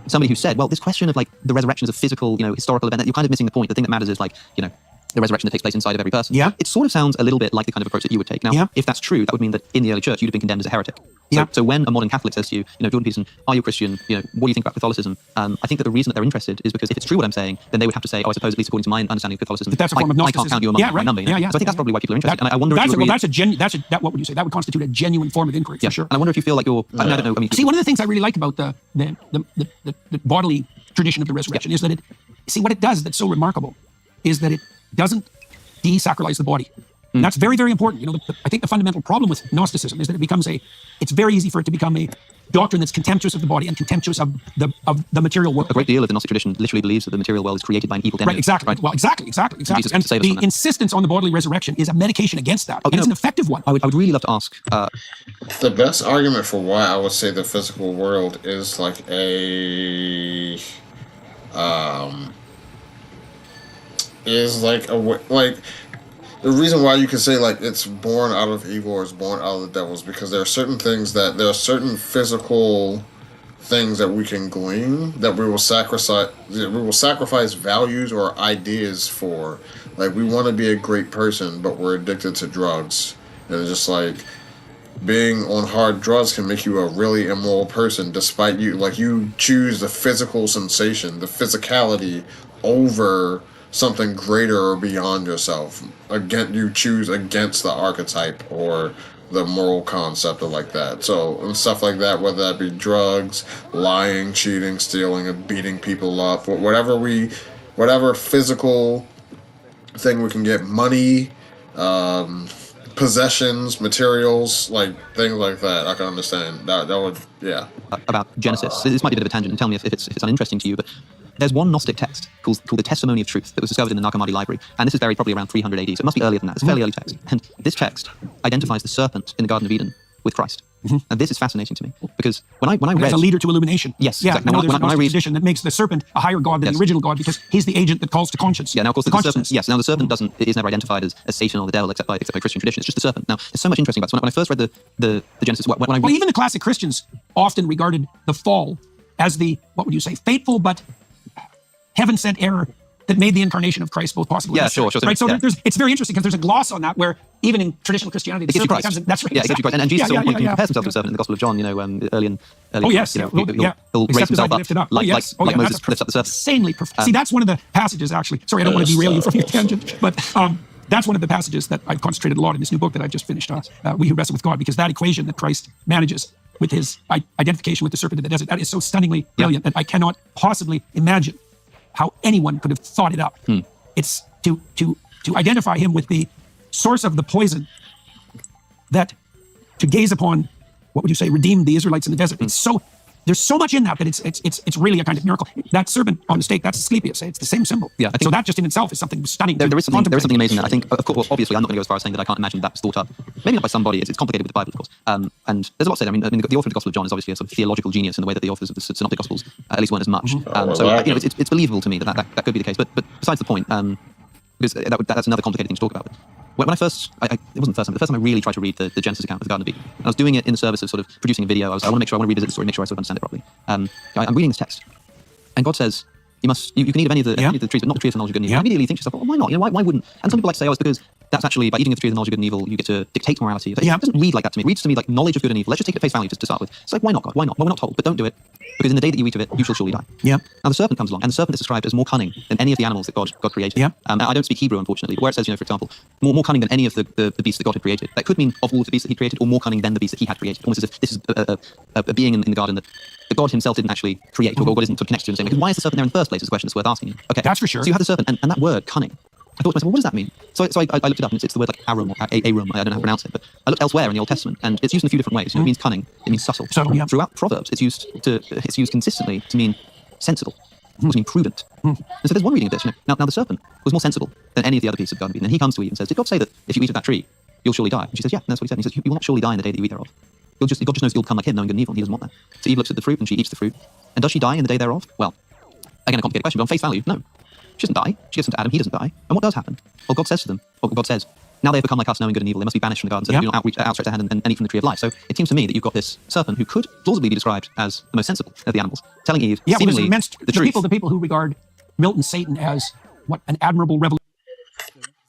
somebody who said, well, this question of like the resurrection is a physical, you know, historical event, that you're kind of missing the point. The thing that matters is like, you know, the resurrection that takes place inside of every person. Yeah. It sort of sounds a little bit like the kind of approach that you would take. Now, Yeah. if that's true, that would mean that in the early church, you'd have been condemned as a heretic. So when a modern Catholic says to you, Jordan Peterson, are you a Christian? What do you think about Catholicism? I think that the reason that they're interested is because if it's true what I'm saying, then they would have to say, I suppose at least according to my understanding of Catholicism, that's a form of I Gnosticism. can't count you among my number. So I think that's probably why people are interested. And I wonder if you agree. What would you say? That would constitute a genuine form of inquiry, for sure. And I wonder if you feel like you're, I don't know. I mean, see, one of the things I really like about the bodily tradition of the resurrection is that what it does that's so remarkable is that it doesn't desacralize the body. And that's very, very important. I think the fundamental problem with Gnosticism is that it's very easy for it to become a doctrine that's contemptuous of the body and contemptuous of the material world. A great deal of the Gnostic tradition literally believes that the material world is created by an evil demon. Right, exactly. Right? Well, exactly. And the insistence on the bodily resurrection is a medication against that. It's an effective one. I would really love to ask. The best argument for why I would say the physical world is like the reason why you can say like it's born out of evil or it's born out of the devil is because there are certain physical things that we can glean that we will sacrifice values or ideas for. Like, we want to be a great person, but we're addicted to drugs. And it's just like being on hard drugs can make you a really immoral person, despite you choose the physical sensation, the physicality over something greater or beyond yourself. Again, you choose against the archetype or the moral concept or like that. So, and stuff like that, whether that be drugs, lying, cheating, stealing, and beating people up, whatever physical thing we can get, money, possessions, materials, like things like that, I can understand. That would, yeah. About Genesis. This might be a bit of a tangent, and tell me if it's uninteresting to you, but there's one Gnostic text called the Testimony of Truth that was discovered in the Nag Hammadi library, and this is buried probably around 300 AD, so it must be earlier than that. It's a fairly early text. And this text identifies the serpent in the Garden of Eden with Christ. And this is fascinating to me, because when I read... As a leader to illumination. Yes, yeah, exactly. There's a Gnostic tradition that makes the serpent a higher god than the original god, because he's the agent that calls to conscience. Yeah, now of course the serpent... Yes, now the serpent is never identified as Satan or the devil except by Christian tradition. It's just the serpent. Now, there's so much interesting about it. So when I first read the Genesis... Well, even the classic Christians often regarded the fall as the, fateful but heaven-sent error that made the incarnation of Christ both possible. Yeah, sure. Right, so it's very interesting because there's a gloss on that where even in traditional Christianity, the serpent becomes... That's right. Yeah, exactly. And Jesus compares himself to a serpent in the Gospel of John, early. Oh, yes. He'll raise himself up like Moses lifts up the serpent. Insanely profound. See, that's one of the passages, actually. Sorry, I don't want to derail you from your tangent, but that's one of the passages that I've concentrated a lot in this new book that I've just finished, We Who Wrestle with God, because that equation that Christ manages with his identification with the serpent in the desert, that is so stunningly brilliant that I cannot possibly imagine how anyone could have thought it up. It's to identify him with the source of the poison that, to gaze upon, redeemed the Israelites in the desert. It's so, there's so much in that it's really a kind of miracle. That serpent on the stake, that's Asclepius. It's the same symbol. Yeah, so that just in itself is something stunning. There is something amazing there. I think, of course, obviously, I'm not going to go as far as saying that I can't imagine that was thought up. Maybe not by somebody. It's complicated with the Bible, of course. And there's a lot to say. I mean, the author of the Gospel of John is obviously a sort of theological genius in the way that the authors of the Synoptic Gospels at least weren't as much. It's believable to me that could be the case. But besides the point, because that's another complicated thing to talk about. When I first, it wasn't the first time, but the first time I really tried to read the Genesis account of the Garden of Eden. And I was doing it in the service of sort of producing a video. I want to revisit the story, make sure I sort of understand it properly. I'm reading this text, and God says, you can eat of any of the trees, but not the tree of the knowledge of good and evil. I immediately think to yourself, well, why not? Why wouldn't? And some people like to say, it's because that's actually, by eating of the tree of the knowledge of good and evil, you get to dictate morality. But it doesn't read like that to me. It reads to me like knowledge of good and evil. Let's just take it at face value to start with. It's like, why not, God? Why not? Well, we're not told, but don't do it. Because in the day that you eat of it, you shall surely die. Yeah. Now the serpent comes along, and the serpent is described as more cunning than any of the animals that God created. Yeah. I don't speak Hebrew, unfortunately, but where it says, for example, more cunning than any of the beasts that God had created. That could mean of all of the beasts that he created, or more cunning than the beasts that he had created. Almost as if this is a being in the garden that God himself didn't actually create, or God isn't sort of connected to him. Because why is the serpent there in the first place is a question that's worth asking. Okay. That's for sure. So you have the serpent, and that word, cunning. I thought to myself, well, what does that mean? So I looked it up, and it's the word like arum, or arum, I don't know how to pronounce it, but I looked elsewhere in the Old Testament, and it's used in a few different ways. It means cunning, it means subtle. Throughout Proverbs, it's used consistently to mean sensible, to mean prudent. And so there's one reading of this. Now the serpent was more sensible than any of the other beasts of the Garden of Eden. And he comes to Eve and says, did God say that if you eat of that tree, you'll surely die? And she says, yeah, and that's what he said. And he says, you will not surely die in the day that you eat thereof. God just knows you'll come like him, knowing good and evil, and he doesn't want that. So Eve looks at the fruit, and she eats the fruit. And does she die in the day thereof? Well, again, a complicated question, but on face value, no. She doesn't die. She gets into Adam, he doesn't die. And what does happen? Well, God says to them, God says, now they have become like us, knowing good and evil. They must be banished from the garden, so they do not outstretch their hand and eat from the tree of life. So it seems to me that you've got this serpent who could plausibly be described as the most sensible of the animals, telling Eve, seemingly the truth. The people who regard Milton's Satan as, an admirable revolution.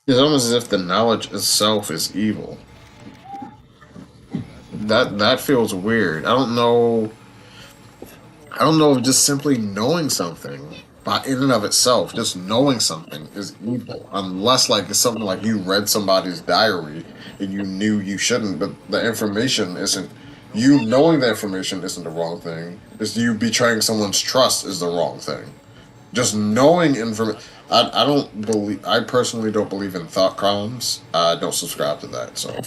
It's almost as if the knowledge itself is evil. That feels weird. I don't know. I don't know if just simply knowing something by in and of itself, just knowing something is evil. Unless like it's something like you read somebody's diary and you knew you shouldn't, but the information isn't you knowing the information isn't the wrong thing. It's you betraying someone's trust is the wrong thing. Just knowing information. I personally don't believe in thought crimes. I don't subscribe to that. So,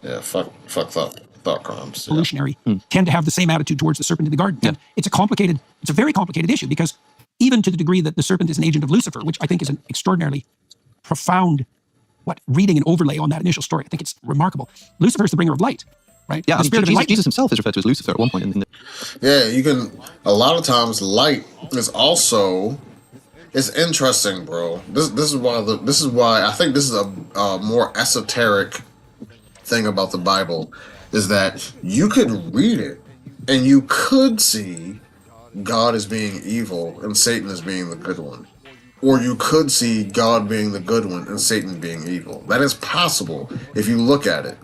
yeah, fuck thought crimes. Yeah. Evolutionary tend to have the same attitude towards the serpent in the garden. And it's a very complicated issue because even to the degree that the serpent is an agent of Lucifer, which I think is an extraordinarily profound reading and overlay on that initial story. I think it's remarkable. Lucifer is the bringer of light, right? Yeah, Jesus himself is referred to as Lucifer at one point. Yeah, you can. A lot of times, light is also. It's interesting, bro. This is why I think this is a more esoteric thing about the Bible is that you could read it and you could see God as being evil and Satan as being the good one. Or you could see God being the good one and Satan being evil. That is possible if you look at it.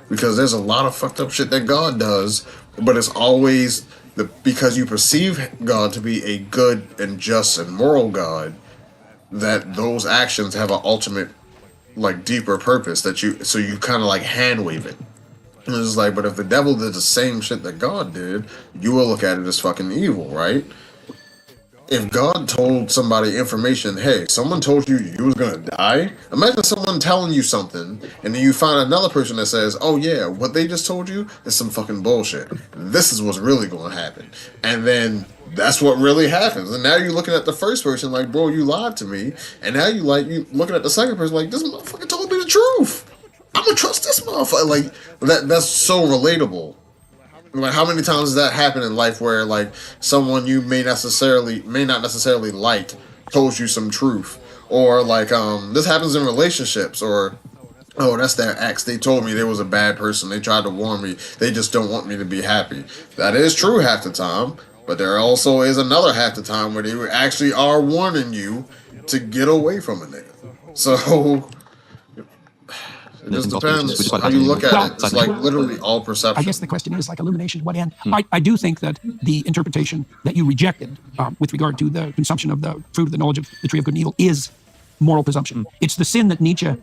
Because there's a lot of fucked up shit that God does, but it's always because you perceive God to be a good and just and moral God, that those actions have an ultimate, like, deeper purpose so you kind of like hand wave it. And it's like, but if the devil did the same shit that God did, you will look at it as fucking evil, right? If God told somebody information, hey, someone told you was gonna die. Imagine someone telling you something, and then you find another person that says, oh yeah, what they just told you is some fucking bullshit. This is what's really gonna happen. And then that's what really happens. And now you're looking at the first person like, bro, you lied to me. And now you looking at the second person like, this motherfucker told me the truth. I'm gonna trust this motherfucker. Like, that's so relatable. Like, how many times does that happen in life where like someone you may not necessarily like told you some truth, or like this happens in relationships, or oh, that's their ex, they told me they was a bad person, they tried to warn me, they just don't want me to be happy. That is true half the time, but there also is another half the time where they actually are warning you to get away from a nigga. So it just depends how you look at it. It's like literally all perception. I guess the question is like illumination to what end? I do think that the interpretation that you rejected with regard to the consumption of the fruit of the knowledge of the tree of good and evil is moral presumption. It's the sin that Nietzsche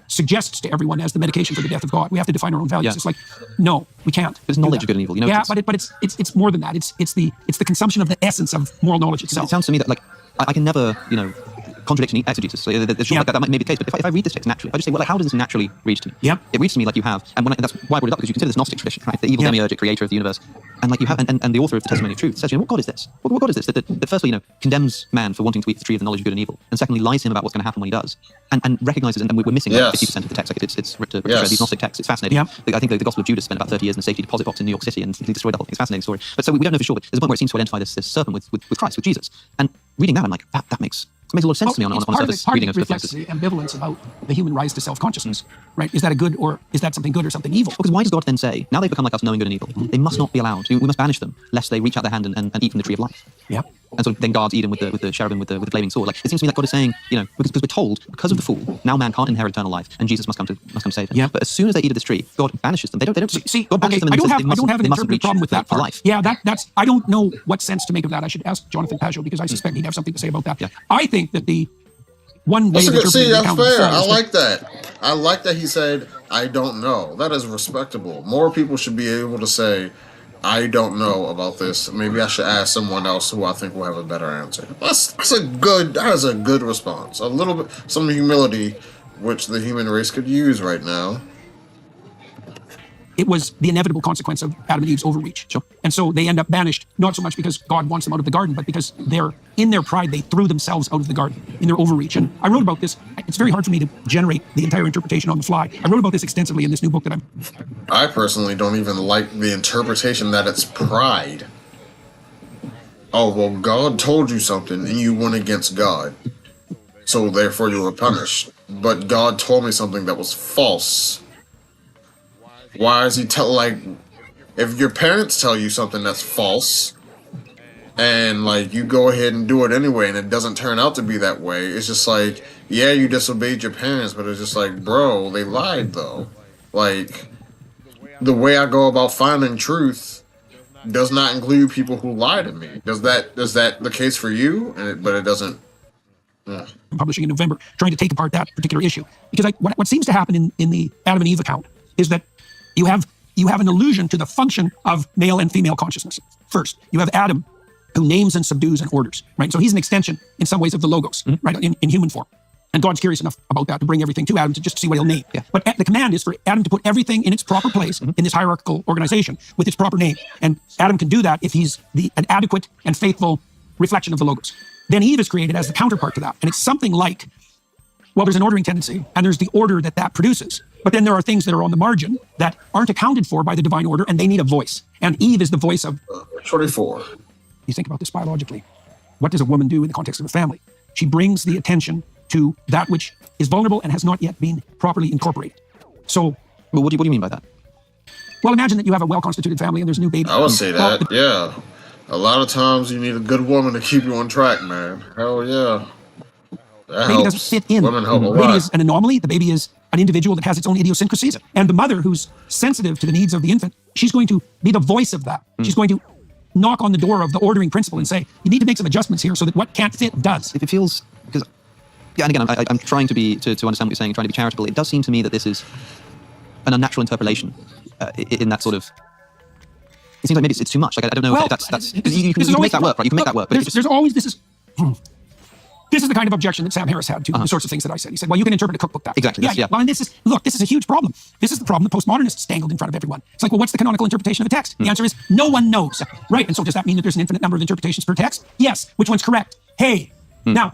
suggests to everyone as the medication for the death of God. We have to define our own values. Yeah. It's like, no, we can't. There's knowledge of good and evil. You know, yeah, but it's more than that. It's the consumption of the essence of moral knowledge itself. It sounds to me that like I can never, contradict any exegesis. So that might be the case. But if I read this text naturally, I just say, well, like, how does this naturally read to me? Yep. It reads to me like you have, and that's why I brought it up, because you consider this Gnostic tradition, right? The evil demiurgic creator of the universe, and like you have, and the author of the Testimony of Truth says, what God is this? What God is this? That firstly, condemns man for wanting to eat the tree of the knowledge of good and evil, and secondly, lies to him about what's going to happen when he does, and recognizes, and we're missing like 50% of the text. Like it's written to these Gnostic texts. It's fascinating. Yep. I think the Gospel of Judas spent about 30 years in a safety deposit box in New York City, and he destroyed the whole thing. It's a fascinating story. But so we don't know for sure. But there's a point where it seems to identify this serpent with Christ, with Jesus, and reading that, I'm like, that makes a lot of sense to me on a surface reading of reflects the ambivalence about the human rise to self-consciousness, right? Is that a good, or is that something good or something evil? Because why does God then say, now they've become like us, knowing good and evil, they must not be allowed, we must banish them, lest they reach out their hand and eat from the tree of life? Yeah. And so then guards Eden with the cherubim with the flaming sword. Like, it seems to me like God is saying, because we're told, because of the fall, now man can't inherit eternal life, and Jesus must come to save them. Yeah. But as soon as they eat of this tree, God banishes them. They don't see. God banishes them. I don't have an interpretive problem with that part. Life. Yeah, that's. I don't know what sense to make of that. I should ask Jonathan Pageau, because I suspect he'd have something to say about that. Yeah. I think that the one way of interpreting the account. That's fair. I like that. I like that he said, "I don't know." That is respectable. More people should be able to say, I don't know about this. Maybe I should ask someone else who I think will have a better answer. That is a good response. A little bit, some humility, which the human race could use right now. It was the inevitable consequence of Adam and Eve's overreach. Sure. And so they end up banished, not so much because God wants them out of the garden, but because in their pride, they threw themselves out of the garden in their overreach. And I wrote about this. It's very hard for me to generate the entire interpretation on the fly. I wrote about this extensively in this new book that I personally don't even like the interpretation that it's pride. Oh, well, God told you something and you went against God, so therefore you were punished. But God told me something that was false. Why is he if your parents tell you something that's false, and like you go ahead and do it anyway, and it doesn't turn out to be that way. It's just like, yeah, you disobeyed your parents, but it's just like, bro, they lied though. Like, the way I go about finding truth does not include people who lie to me. Is that the case for you? But it doesn't. Publishing in November, trying to take apart that particular issue, because what seems to happen in the Adam and Eve account is that you have an allusion to the function of male and female consciousness. First, you have Adam, who names and subdues and orders, right? So he's an extension in some ways of the logos, right, in human form. And God's curious enough about that to bring everything to Adam to just see what he'll name. Yeah. But the command is for Adam to put everything in its proper place in this hierarchical organization with its proper name. And Adam can do that if he's an adequate and faithful reflection of the logos. Then Eve is created as the counterpart to that. And it's something like, well, there's an ordering tendency, and there's the order that produces. But then there are things that are on the margin that aren't accounted for by the divine order, and they need a voice. And Eve is the voice of... 24. You think about this biologically. What does a woman do in the context of a family? She brings the attention to that which is vulnerable and has not yet been properly incorporated. So... Well, what do you mean by that? Well, imagine that you have a well-constituted family and there's a new baby. I would say that, yeah. A lot of times you need a good woman to keep you on track, man. Hell yeah. That baby helps. doesn't fit in. Women help a The lot. baby is an anomaly. The baby is an individual that has its own idiosyncrasies. And the mother, who's sensitive to the needs of the infant, she's going to be the voice of that. She's going to knock on the door of the ordering principle and say, you need to make some adjustments here so that what can't fit does. If it feels, because, yeah, and again, I'm trying to understand what you're saying, trying to be charitable. It does seem to me that this is an unnatural interpolation in that sort of. It seems like maybe it's too much. Like I don't know if that's you can make that work, right? You can make that work. But there's always this is the kind of objection that Sam Harris had to the sorts of things that I said. He said, well, you can interpret a cookbook that way. Exactly. Yeah. Well, and this is a huge problem. This is the problem that postmodernists dangled in front of everyone. It's like, well, what's the canonical interpretation of a text? The answer is no one knows. Right. And so does that mean that there's an infinite number of interpretations per text? Yes. Which one's correct? Hey. Now,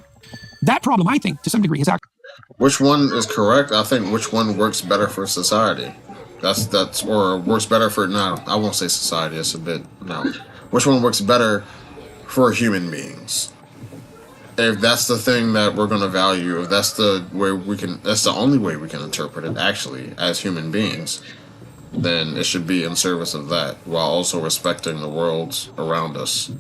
that problem, I think, to some degree, is actually... Which one is correct? I think which one works better for society. That's or works better for, no, I won't say society. It's a bit, no. Which one works better for human beings? If that's the thing that we're going to value, if that's the way that's the only way we can interpret it, actually, as human beings, then it should be in service of that, while also respecting the worlds around us.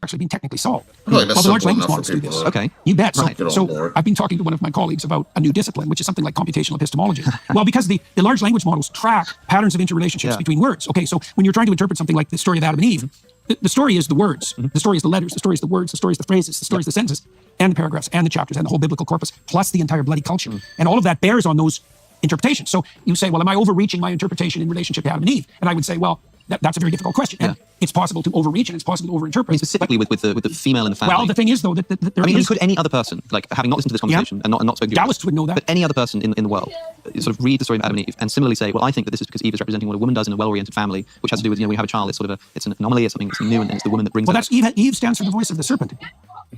Actually being technically solved. Like that's well, the large language enough models for do people this. to Okay. You bet. Right. So I've been talking to one of my colleagues about a new discipline, which is something like computational epistemology. Well, because the large language models track patterns of interrelationships between words. Okay, so when you're trying to interpret something like the story of Adam and Eve, the story is the words, the story is the letters, the story is the words, the story is the phrases, the story is the sentences, and the paragraphs, and the chapters, and the whole biblical corpus, plus the entire bloody culture. And all of that bears on those interpretations. So you say, well, am I overreaching my interpretation in relationship to Adam and Eve? And I would say, well, that's a very difficult question. And it's possible to overreach and it's possible to overinterpret. Specifically with the female in the family. Well, the thing is, though, that there could any other person, like having not listened to this conversation and not spoken to you, Taoists would know that. but any other person in the world, sort of read the story of Adam and Eve and similarly say, well, I think that this is because Eve is representing what a woman does in a well-oriented family, which has to do with, we have a child, it's an anomaly, it's something that's new, and it's the woman that brings it. Well, that's Eve stands for the voice of the serpent.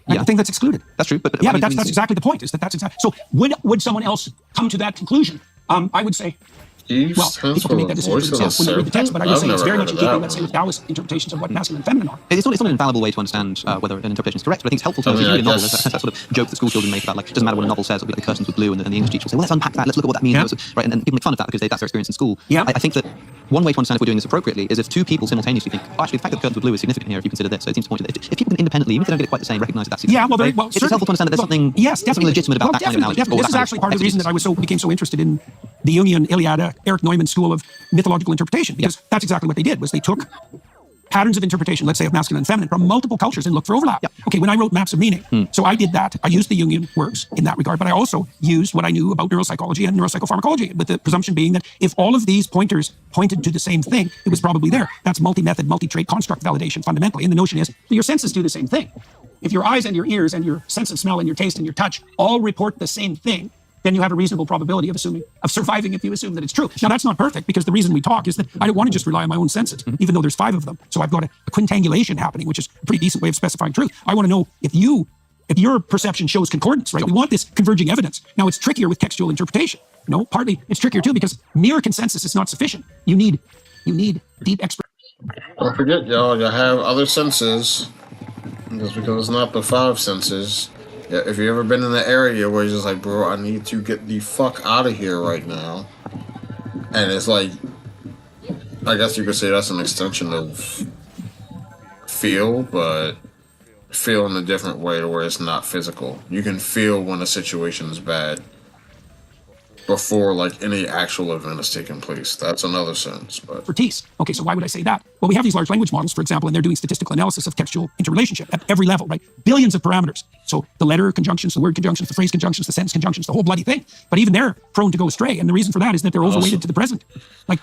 The thing that's excluded. That's true. But that's exactly the point, is that's exactly. So would someone else come to that conclusion? I would say, well, people can make that decision for themselves when they read the text, but I would say it's very much in keeping, let's say, with Taoist interpretations of what masculine and feminine are. It's not an infallible way to understand whether an interpretation is correct, but I think it's helpful to read a novel. There's that sort of joke that school children make about, like, it doesn't matter what a novel says, it'll be like the curtains were blue, and the English teacher will say, well, let's unpack that, let's look at what that means. Right? And people make fun of that because that's their experience in school. I think that one way to understand if we're doing this appropriately is if two people simultaneously think, actually, the fact that the curtains were blue is significant here if you consider this. So it seems to point to that. If people can independently, even if they don't get it quite the same, recognize that that's significant. It's helpful to understand that there's something legitimate about that kind of analogy. This is actually part of the reason that I became so interested in the Jungian Iliad, Eric Neumann's school of mythological interpretation, because that's exactly what they did, was they took patterns of interpretation, let's say of masculine and feminine, from multiple cultures and looked for overlap. Okay, when I wrote Maps of Meaning, so I did that. I used the Jungian works in that regard, but I also used what I knew about neuropsychology and neuropsychopharmacology, with the presumption being that if all of these pointers pointed to the same thing, it was probably there. That's multi-method, multi-trait construct validation fundamentally. And the notion is your senses do the same thing. If your eyes and your ears and your sense of smell and your taste and your touch all report the same thing, then you have a reasonable probability of surviving if you assume that it's true. Now, that's not perfect, because the reason we talk is that I don't want to just rely on my own senses, even though there's 5 of them. So I've got a quintangulation happening, which is a pretty decent way of specifying truth. I want to know if your perception shows concordance, right? We want this converging evidence. Now, it's trickier with textual interpretation. Partly it's trickier too, because mere consensus is not sufficient. You need deep expert. Don't forget, y'all have other senses, just because it's not the 5 senses. If you've ever been in an area where you're just like, bro, I need to get the fuck out of here right now, and it's like, I guess you could say that's an extension of feel, but feel in a different way to where it's not physical. You can feel when a situation is bad before like any actual event has taken place. That's another sense. But expertise. Okay, so why would I say that? Well, we have these large language models, for example, and they're doing statistical analysis of textual interrelationship at every level, right? Billions of parameters. So the letter conjunctions, the word conjunctions, the phrase conjunctions, the sentence conjunctions, the whole bloody thing. But even they're prone to go astray, and the reason for that is that they're overweighted to the present. Like,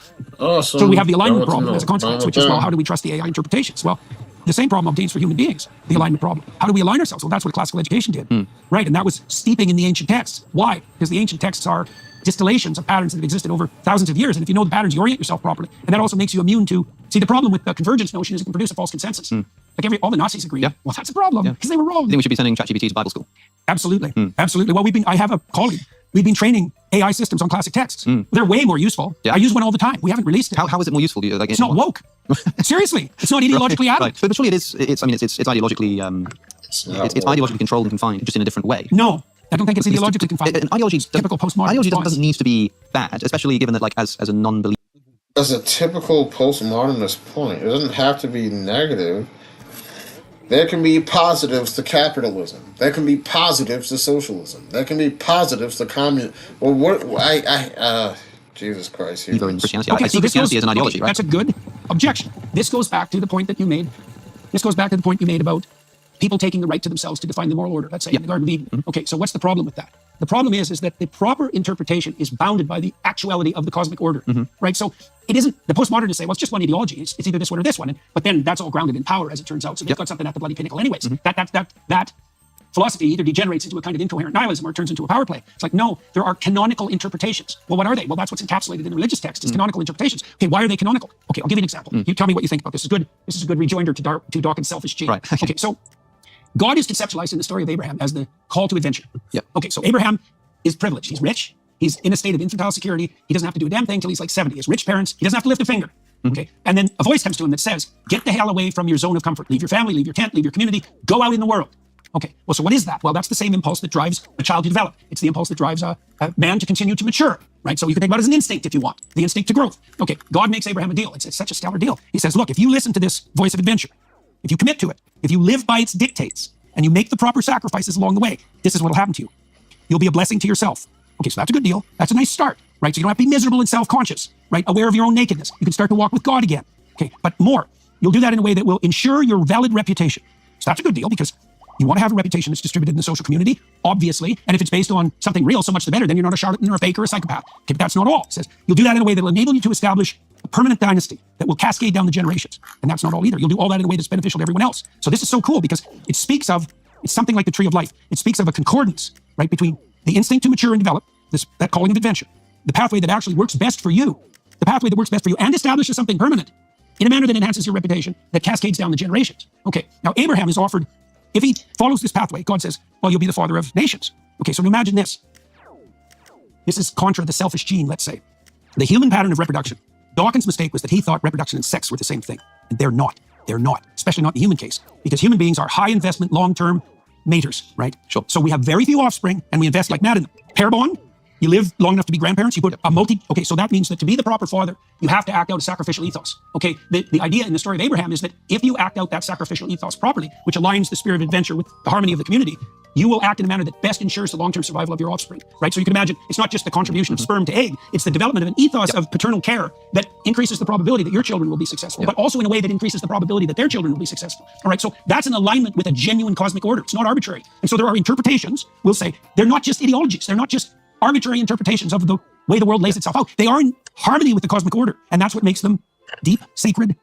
so we have the alignment problem as a consequence, which is, well, how do we trust the AI interpretations? Well, the same problem obtains for human beings, the alignment problem. How do we align ourselves? Well, that's what classical education did, right? And that was steeping in the ancient texts. Why? Because the ancient texts are distillations of patterns that have existed over thousands of years. And if you know the patterns, you orient yourself properly. And that also makes you immune to, see, the problem with the convergence notion is it can produce a false consensus. Like all the Nazis agree. Yeah. Well, that's a problem because they were wrong. I think we should be sending ChatGPT to Bible school. Absolutely. Absolutely. Well, I have a colleague. We've been training AI systems on classic texts. They're way more useful. Yeah. I use one all the time. We haven't released it. How is it more useful? Like, it's not woke. Seriously. It's not ideologically adamant. Right. But surely it is. It's ideologically. It's ideologically controlled and confined, just in a different way. No. I don't think it's ideologically confined. Ideology typical postmodern. Ideology doesn't need to be bad, especially given that, like, as a non-believer. As a typical postmodernist point, it doesn't have to be negative. There can be positives to capitalism. There can be positives to socialism. There can be positives to communism. Well, Jesus Christ. Even in Christianity. Okay, I see Christianity as an ideology, right? That's a good objection. This goes back to the point that you made. About people taking the right to themselves to define the moral order, let's say in the Garden of Eden. Okay, so what's the problem with that? The problem is that the proper interpretation is bounded by the actuality of the cosmic order, right? So it isn't, the postmodernists say, well, it's just one ideology. It's either this one or this one. But then that's all grounded in power, as it turns out. So they've got something at the bloody pinnacle anyways. That philosophy either degenerates into a kind of incoherent nihilism or turns into a power play. It's like, no, there are canonical interpretations. Well, what are they? Well, that's what's encapsulated in the religious text is canonical interpretations. Okay, why are they canonical? Okay, I'll give you an example. You tell me what you think about this. This is a good rejoinder to Dawkins' selfish gene. Right. Okay, so God is conceptualized in the story of Abraham as the call to adventure. Yeah. Okay, so Abraham is privileged. He's rich. He's in a state of infantile security. He doesn't have to do a damn thing till he's like 70. He has rich parents. He doesn't have to lift a finger. Okay, and then a voice comes to him that says, get the hell away from your zone of comfort. Leave your family, leave your tent, leave your community. Go out in the world. Okay, well, so what is that? Well, that's the same impulse that drives a child to develop. It's the impulse that drives a man to continue to mature, right? So you can think about it as an instinct if you want, the instinct to growth. Okay, God makes Abraham a deal. It's such a stellar deal. He says, look, if you listen to this voice of adventure, if you commit to it, if you live by its dictates, and you make the proper sacrifices along the way, this is what will happen to you. You'll be a blessing to yourself. Okay, so that's a good deal. That's a nice start, right? So you don't have to be miserable and self-conscious, right? Aware of your own nakedness. You can start to walk with God again. Okay, but more, you'll do that in a way that will ensure your valid reputation. So that's a good deal because you want to have a reputation that's distributed in the social community, obviously, and if it's based on something real, so much the better. Then you're not a charlatan or a fake or a psychopath. Okay, but that's not all. It says you'll do that in a way that will enable you to establish a permanent dynasty that will cascade down the generations. And that's not all either. You'll do all that in a way that's beneficial to everyone else. So this is so cool because it speaks of, it's something like the tree of life. It speaks of a concordance, right, between the instinct to mature and develop, that calling of adventure, the pathway that actually works best for you, and establishes something permanent in a manner that enhances your reputation, that cascades down the generations. Okay, now Abraham is offered, if he follows this pathway, God says, well, you'll be the father of nations. Okay, so imagine this. This is contra the selfish gene, let's say. The human pattern of reproduction. Dawkins' mistake was that he thought reproduction and sex were the same thing, and they're not. They're not, especially not in the human case, because human beings are high investment, long-term maters, right? Sure. So we have very few offspring, and we invest like mad in them. Pair bond, you live long enough to be grandparents, you put okay, so that means that to be the proper father, you have to act out a sacrificial ethos. Okay, the idea in the story of Abraham is that if you act out that sacrificial ethos properly, which aligns the spirit of adventure with the harmony of the community, you will act in a manner that best ensures the long-term survival of your offspring, right? So you can imagine, it's not just the contribution of sperm to egg, it's the development of an ethos of paternal care that increases the probability that your children will be successful, but also in a way that increases the probability that their children will be successful, all right? So that's an alignment with a genuine cosmic order. It's not arbitrary. And so there are interpretations, we'll say, they're not just ideologies, they're not just arbitrary interpretations of the way the world lays itself out. They are in harmony with the cosmic order, and that's what makes them deep, sacred,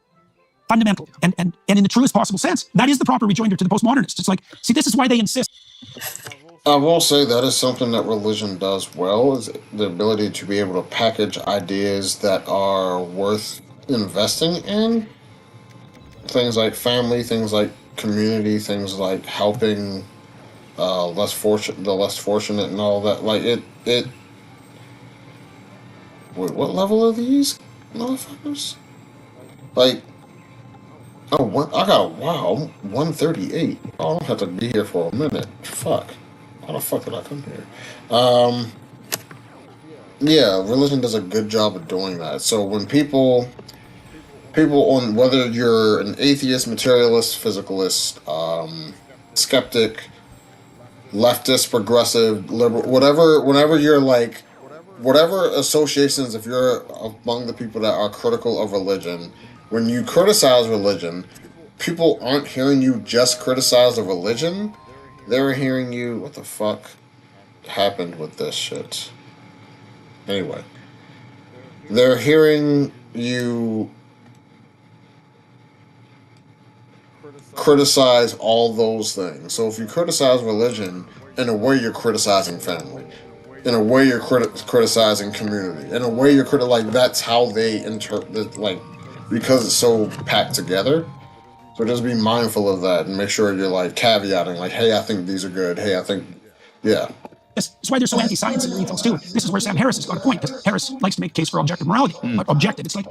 fundamental, and in the truest possible sense. That is the proper rejoinder to the postmodernists. It's like, see, this is why they insist. I will say that is something that religion does well, is the ability to be able to package ideas that are worth investing in. Things like family, things like community, things like helping the less fortunate and all that. Like it wait, what level are these motherfuckers? Like, I got 138. I don't have to be here for a minute. Fuck. How the fuck did I come here? Yeah, religion does a good job of doing that. So when people people on whether you're an atheist, materialist, physicalist, skeptic, leftist, progressive, liberal, whenever you're like, whatever associations, if you're among the people that are critical of religion, when you criticize religion, people aren't hearing you just criticize the religion. They're hearing you, what the fuck happened with this shit? Anyway, they're hearing you criticize all those things. So if you criticize religion, in a way you're criticizing family. In a way you're criticizing community. In a way you're like, that's how they interpret, like, because it's so packed together. So just be mindful of that and make sure you're like caveating, like, hey, I think these are good. Hey, I think, yeah. That's why they're so anti-science in the ethos too. This is where Sam Harris has got a point, because Harris likes to make a case for objective morality. But objective, it's like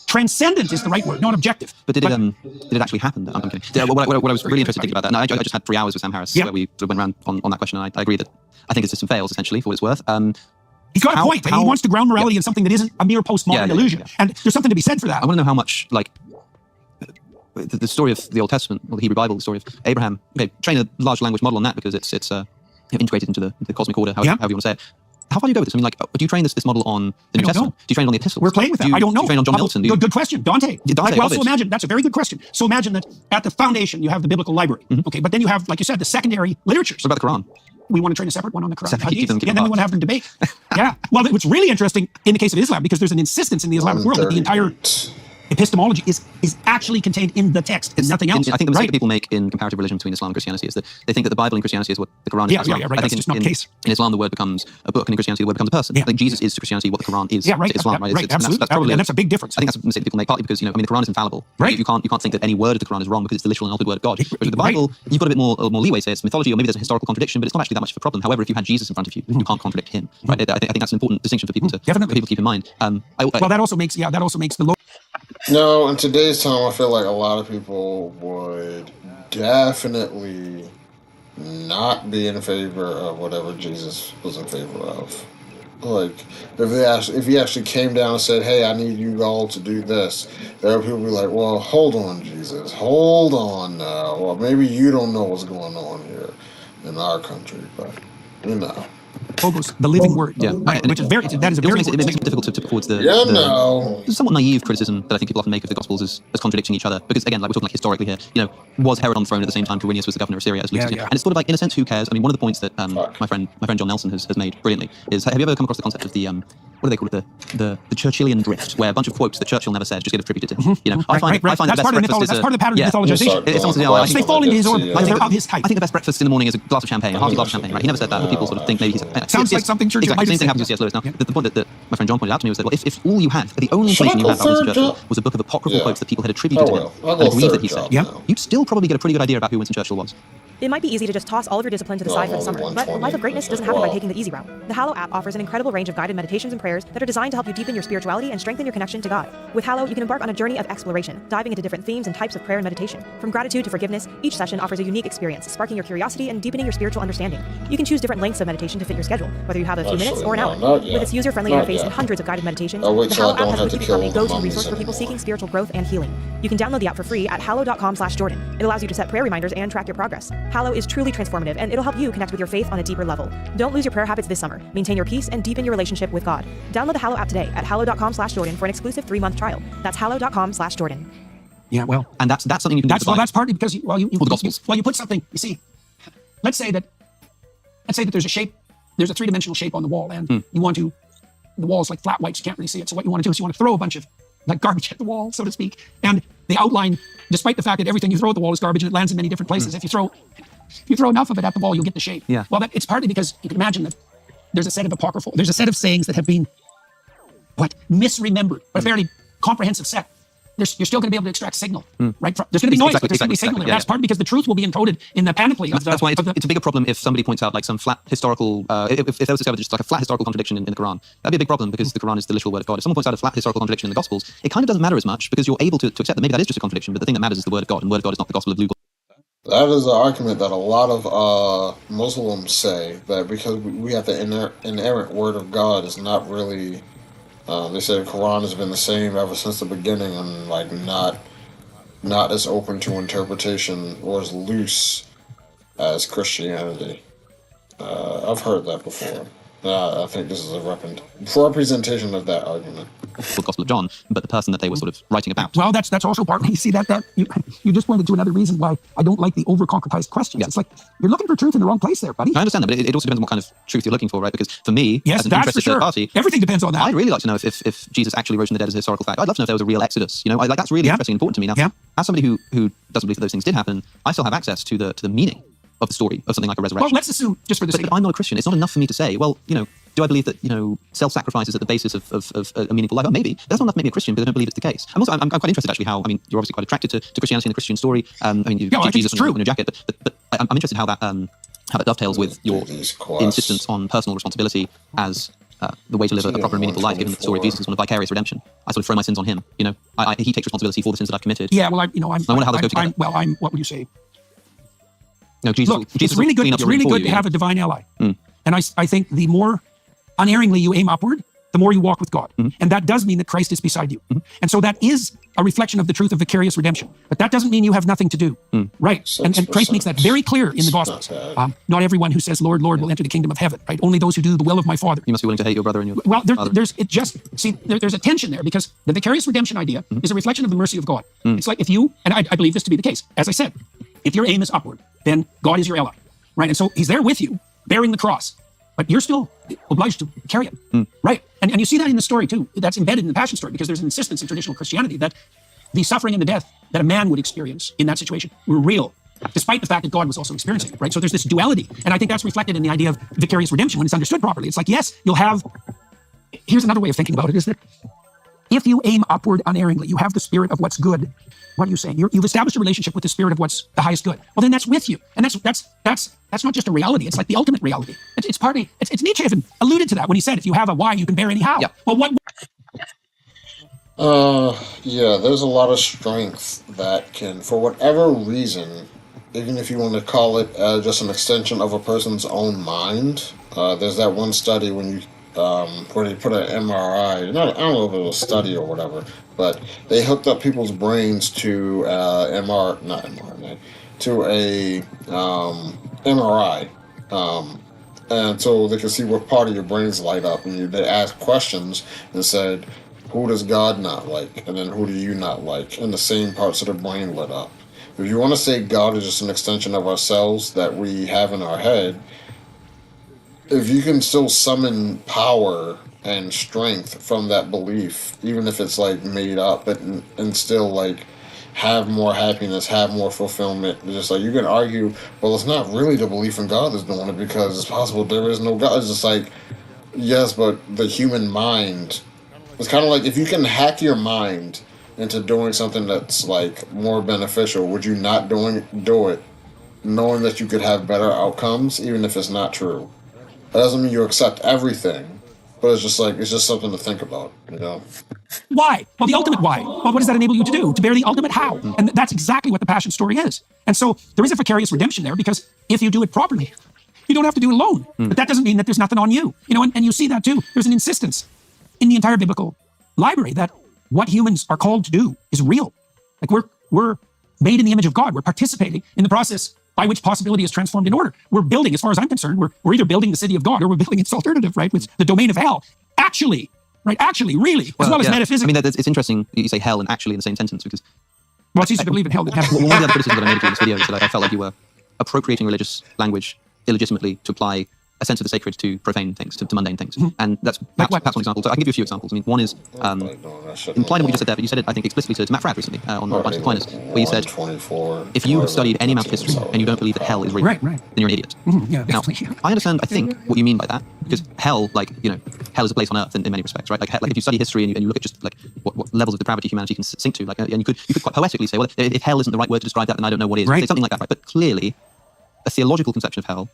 transcendent is the right word, not objective. But did it actually happen? I'm kidding. What I was really interested in thinking about that, and I just had 3 hours with Sam Harris where we sort of went around on that question, and I agree that I think his system fails, essentially, for what it's worth. He's got a point. He wants to ground morality in something that isn't a mere postmodern illusion. And there's something to be said for that. I want to know how much, like, the story of the Old Testament, or the Hebrew Bible, the story of Abraham, train a large language model on that because it's integrated into the cosmic order, however you want to say it. How far do you go with this? I mean, like, do you train this model on the New Testament? Do you train it on the epistles? We're playing with that. I don't know. Do you train on John Milton? Good question. Dante. Well, so imagine, that's a very good question. So imagine that at the foundation, you have the biblical library. Okay, but then you have, like you said, the secondary literatures. What about the Quran? We want to train a separate one on the Quran. And then we want to have them debate. Yeah. Well, what's really interesting in the case of Islam, because there's an insistence in the Islamic world that the entire epistemology is actually contained in the text and nothing else. I think the mistake that people make in comparative religion between Islam and Christianity is that they think that the Bible in Christianity is what the Quran is in Islam. Yeah, right. I think That's just not the case. In Islam, the word becomes a book, and in Christianity, the word becomes a person. I think Jesus is to Christianity what the Quran is to Islam. Right, absolutely. And that's a big difference. I think that's a mistake people make, partly because, the Quran is infallible. Right. You can't think that any word of the Quran is wrong because it's the literal and altered word of God. Whereas with the Bible, you've got a bit more leeway, say it's mythology, or maybe there's a historical contradiction, but it's not actually that much of a problem. However, if you had Jesus in front of you, you can't contradict him. Right? I think that's an important distinction for people to keep in mind. That also makes the No, in today's time, I feel like a lot of people would definitely not be in favor of whatever Jesus was in favor of. Like, if he actually came down and said, hey, I need you all to do this, there are people who be like, well, hold on, Jesus. Hold on now. Well, maybe you don't know what's going on here in our country, but, Logos, the living word, which is very. That is a very. It makes it difficult to put forward the somewhat naive criticism that I think people often make of the Gospels as contradicting each other. Because again, like we're talking like historically here, was Herod on the throne at the same time Quirinius was the governor of Syria as Lucius? And it's sort of like, in a sense, who cares? I mean, one of the points that my friend John Nelson has made brilliantly is, have you ever come across the concept of the what do they call it, the Churchillian drift, where a bunch of quotes that Churchill never said just get attributed to him? I find that's the best breakfast that's part of the pattern of mythologization. They fall into his orbit. They're of his type. I think the best breakfast in the morning is a glass of champagne, half a glass of champagne. Right? He never said that, but people sort of think maybe he's sounds like something Churchill might have said. Same thing happens with C.S. Lewis. Now, the point that my friend John pointed out to me was that, well, if all you had, the only information you had about Winston Churchill was a book of apocryphal quotes that people had attributed to him and agreed that he said, you'd still probably get a pretty good idea about who Winston Churchill was. It might be easy to just toss all of your discipline to the side for the summer, but a life of greatness doesn't happen by taking the easy route. The Hallow app offers an incredible range of guided meditations and prayers that are designed to help you deepen your spirituality and strengthen your connection to God. With Hallow, you can embark on a journey of exploration, diving into different themes and types of prayer and meditation. From gratitude to forgiveness, each session offers a unique experience, sparking your curiosity and deepening your spiritual understanding. You can choose different lengths of meditation to fit your schedule, whether you have a few minutes or an hour. With its user-friendly interface and hundreds of guided meditations, the Hallow app has quickly become a go-to resource for people seeking spiritual growth and healing. You can download the app for free at hallow.com/Jordan. It allows you to set prayer reminders and track your progress. Hallow is truly transformative, and it'll help you connect with your faith on a deeper level. Don't lose your prayer habits this summer. Maintain your peace and deepen your relationship with God. Download the Hallow app today at hallow.com/Jordan for an exclusive 3-month trial. That's hallow.com/Jordan. Yeah, well, and that's something you can do. That's partly because you put something. You see, let's say that there's a shape, there's a 3-dimensional shape on the wall, and the wall's like flat white, so you can't really see it. So what you want to do is you want to throw a bunch of like garbage at the wall, so to speak, and the outline, despite the fact that everything you throw at the wall is garbage and it lands in many different places, if you throw enough of it at the wall, you'll get the shape. Yeah. Well, it's partly because you can imagine that there's a set of sayings that have been misremembered, but a fairly comprehensive set. You're still going to be able to extract signal, right? There's going to be noise, but there's going to be signal there. That's partly because the truth will be encoded in the panoply. That's why it's a bigger problem if somebody points out like some flat historical, if there was discovered just like a flat historical contradiction in the Quran. That'd be a big problem because the Quran is the literal word of God. If someone points out a flat historical contradiction in the Gospels, it kind of doesn't matter as much because you're able to accept that maybe that is just a contradiction, but the thing that matters is the word of God, and the word of God is not the Gospel of Luke. That is an argument that a lot of Muslims say, that because we have the inerrant word of God is not really They say the Quran has been the same ever since the beginning, and like not as open to interpretation or as loose as Christianity. I've heard that before. I think this is a representation of that argument. The Gospel of John, but the person that they were sort of writing about. Well, that's also part. You see that you just pointed to another reason why I don't like the over-concretized questions. Yeah. It's like you're looking for truth in the wrong place there, buddy. I understand that, but it also depends on what kind of truth you're looking for, right? Because for me, yes, as an interested third party, everything depends on that. I'd really like to know if Jesus actually rose from the dead as a historical fact. I'd love to know if there was a real Exodus. You know, like that's really interesting and important to me. Now, as somebody who doesn't believe that those things did happen, I still have access to the meaning of the story of something like a resurrection. Well, let's assume, just for the sake. But I'm not a Christian. It's not enough for me to say, well, you know, do I believe that, you know, self-sacrifice is at the basis of a meaningful life? Well, maybe. That's not enough to make me a Christian because I don't believe it's the case. I'm quite interested, actually, how, I mean, you're obviously quite attracted to Christianity and the Christian story. I mean, you I Jesus true. in your jacket, but I'm interested how that dovetails with your insistence on personal responsibility as the way to live a proper and meaningful life, given that the story of Jesus is one of vicarious redemption. I sort of throw my sins on him, you know. He takes responsibility for the sins that I've committed. Yeah, well, I wonder how those go together. What would you say? No, Jesus. Look, it's really good. It's really good to have a divine ally, and I think the more unerringly you aim upward, the more you walk with God, and that does mean that Christ is beside you, and so that is a reflection of the truth of vicarious redemption. But that doesn't mean you have nothing to do, right? And Christ makes that very clear in the Gospels. Not everyone who says "Lord, Lord" will enter the kingdom of heaven, right? Only those who do the will of my Father. You must be willing to hate your brother and your well. father. There's a tension there because the vicarious redemption idea is a reflection of the mercy of God. It's like if you, and I believe this to be the case, as I said, if your aim is upward, then God is your ally, right? And so He's there with you, bearing the cross, but you're still obliged to carry it, right? And you see that in the story too. That's embedded in the Passion story because there's an insistence in traditional Christianity that the suffering and the death that a man would experience in that situation were real, despite the fact that God was also experiencing it, right? So there's this duality, and I think that's reflected in the idea of vicarious redemption when it's understood properly. It's like, yes, you'll have. Here's another way of thinking about it: is that if you aim upward unerringly, you have the spirit of what's good. What are you saying? You've established a relationship with the spirit of what's the highest good. Well, then that's with you, and that's not just a reality. It's like the ultimate reality. It's partly. It's Nietzsche even alluded to that when he said, "If you have a why, you can bear any how." Yeah. Well, what? Yeah, there's a lot of strength that can, for whatever reason, even if you want to call it just an extension of a person's own mind. There's that one study when you. Where they put an MRI, I don't know if it was a study or whatever, but they hooked up people's brains to to a MRI, and so they could see what part of your brains light up, and they asked questions and said, who does God not like, and then who do you not like, and the same parts of the brain lit up. If you want to say God is just an extension of ourselves that we have in our head, if you can still summon power and strength from that belief, even if it's like made up, and still like have more happiness, have more fulfillment, it's just like you can argue, well, it's not really the belief in God that's doing it because it's possible there is no God. It's just like, yes, but the human mind, it's kind of like if you can hack your mind into doing something that's like more beneficial, would you not do it knowing that you could have better outcomes, even if it's not true? That doesn't mean you accept everything, but it's just something to think about, you know? Why? Well, the ultimate why. Well, what does that enable you to do? To bear the ultimate how. And that's exactly what the Passion story is. And so there is a vicarious redemption there because if you do it properly, you don't have to do it alone. But that doesn't mean that there's nothing on you. You know, and you see that too. There's an insistence in the entire biblical library that what humans are called to do is real. Like we're made in the image of God. We're participating in the process by which possibility is transformed in order. We're building, as far as I'm concerned, we're either building the city of God or we're building its alternative, right? With the domain of hell. Actually, really, as well as metaphysically. I mean, it's interesting you say hell and actually in the same sentence because... Well, it's easy to believe in hell than heaven. One of the other criticisms that I made of you in this video is that I felt like you were appropriating religious language illegitimately to apply a sense of the sacred to profane things, to mundane things. And that's perhaps one example. So I can give you a few examples. I mean, one is implied in what you just said there, but you said it, I think, explicitly to Matt Fradd recently on Bunch of Aquinas, where you said, if you have studied any amount of history and you don't believe that hell is real, then you're an idiot. Yeah, now, definitely. I understand, I think, what you mean by that, because hell, like, you know, hell is a place on earth in many respects, right? Like if you study history and you look at just like what levels of depravity humanity can sink to, like, and you could quite poetically say, well, if hell isn't the right word to describe that, then I don't know what is. Say something like that, right? But clearly, a theological conception of hell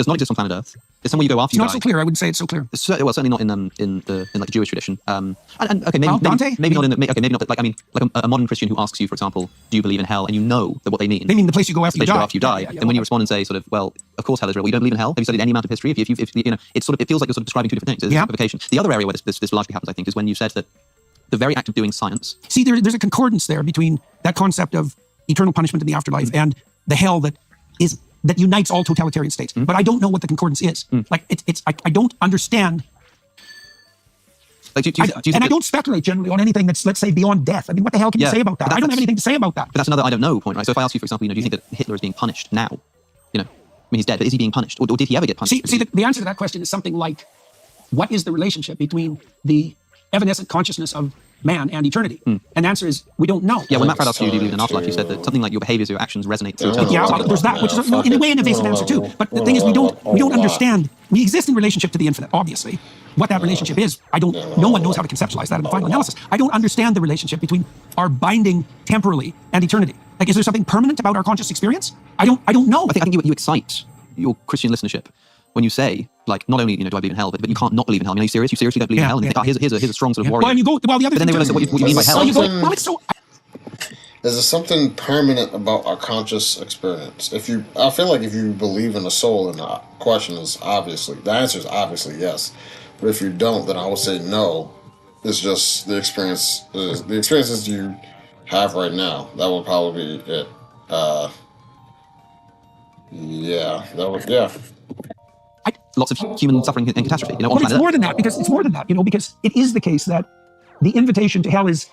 does not exist on planet Earth. It's somewhere you go after It's you not die. so clear. I wouldn't say it's so clear. Well, certainly not in like the Jewish tradition. And okay, Dante? maybe not in the, okay, maybe not. But like I mean, like a modern Christian who asks you, for example, do you believe in hell, and you know that what they mean. They mean the place you go after you die. Then when you respond and say sort of, well, of course hell is real. Well, you don't believe in hell. Have you studied any amount of history? If you know, it's sort of, it feels like you're sort of describing two different things. It's equivocation. The other area where this largely happens, I think, is when you said that the very act of doing science. See, there's a concordance there between that concept of eternal punishment in the afterlife and the hell that unites all totalitarian states. But I don't know what the concordance is. Like I don't understand. Like, I don't speculate generally on anything that's, let's say, beyond death. I mean, what the hell can you say about that? I don't have anything to say about that. But that's another I don't know point, right? So if I ask you, for example, do you think that Hitler is being punished now? I mean, he's dead, but is he being punished, or did he ever get punished? See, the answer to that question is something like, what is the relationship between the evanescent consciousness of man and eternity? And the answer is, we don't know. Yeah, when Matt Pratt asked you, do you believe in an afterlife, you said that something like your behaviors, your actions resonate through eternity. Yeah, there's that, which is in a way an evasive answer too. But the thing is, we don't understand. We exist in relationship to the infinite, obviously. What that relationship is, no one knows how to conceptualize that in the final analysis. I don't understand the relationship between our binding temporally and eternity. Like, is there something permanent about our conscious experience? I don't know. I think you excite your Christian listenership when you say, like, not only do I believe in hell, but you can't not believe in hell. I mean, are you serious? You seriously don't believe in hell? And you think, here's a strong sort of warrior. Well, and you go, the other but then they realize what you mean by hell. it's so. Is there something permanent about our conscious experience? I feel like if you believe in a soul, and the question is the answer is obviously yes. But if you don't, then I would say no. It's just the experiences you have right now. That would probably be it. Lots of human suffering and catastrophe. It's more than that, because because it is the case that the invitation to hell is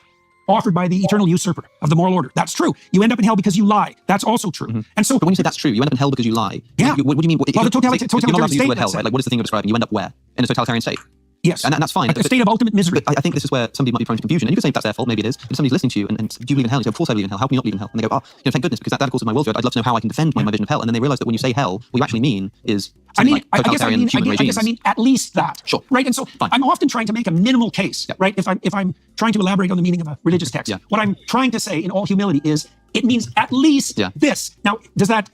offered by the eternal usurper of the moral order. That's true. You end up in hell because you lie. That's also true. And so, but when you say that's true, you end up in hell because you lie. Yeah. What do you mean? Well, the totalitarian you're not allowed to use the word state, hell, right? Like, what is the thing you're describing? You end up where? In a totalitarian state. Yes. And that's fine. A state of ultimate misery. But I think this is where somebody might be prone to confusion. And you can say if that's their fault, maybe it is. But if somebody's listening to you and do you believe in hell? And you say, of course I believe in hell. How can you not believe in hell? And they go, thank goodness, because that of course is my worldview. I'd love to know how I can defend my vision of hell. And then they realize that when you say hell, what you actually mean is totalitarian human regimes. I mean at least that. Sure. Right? And so fine. I'm often trying to make a minimal case, right? If I'm trying to elaborate on the meaning of a religious text, what I'm trying to say in all humility is it means at least this. Now, does that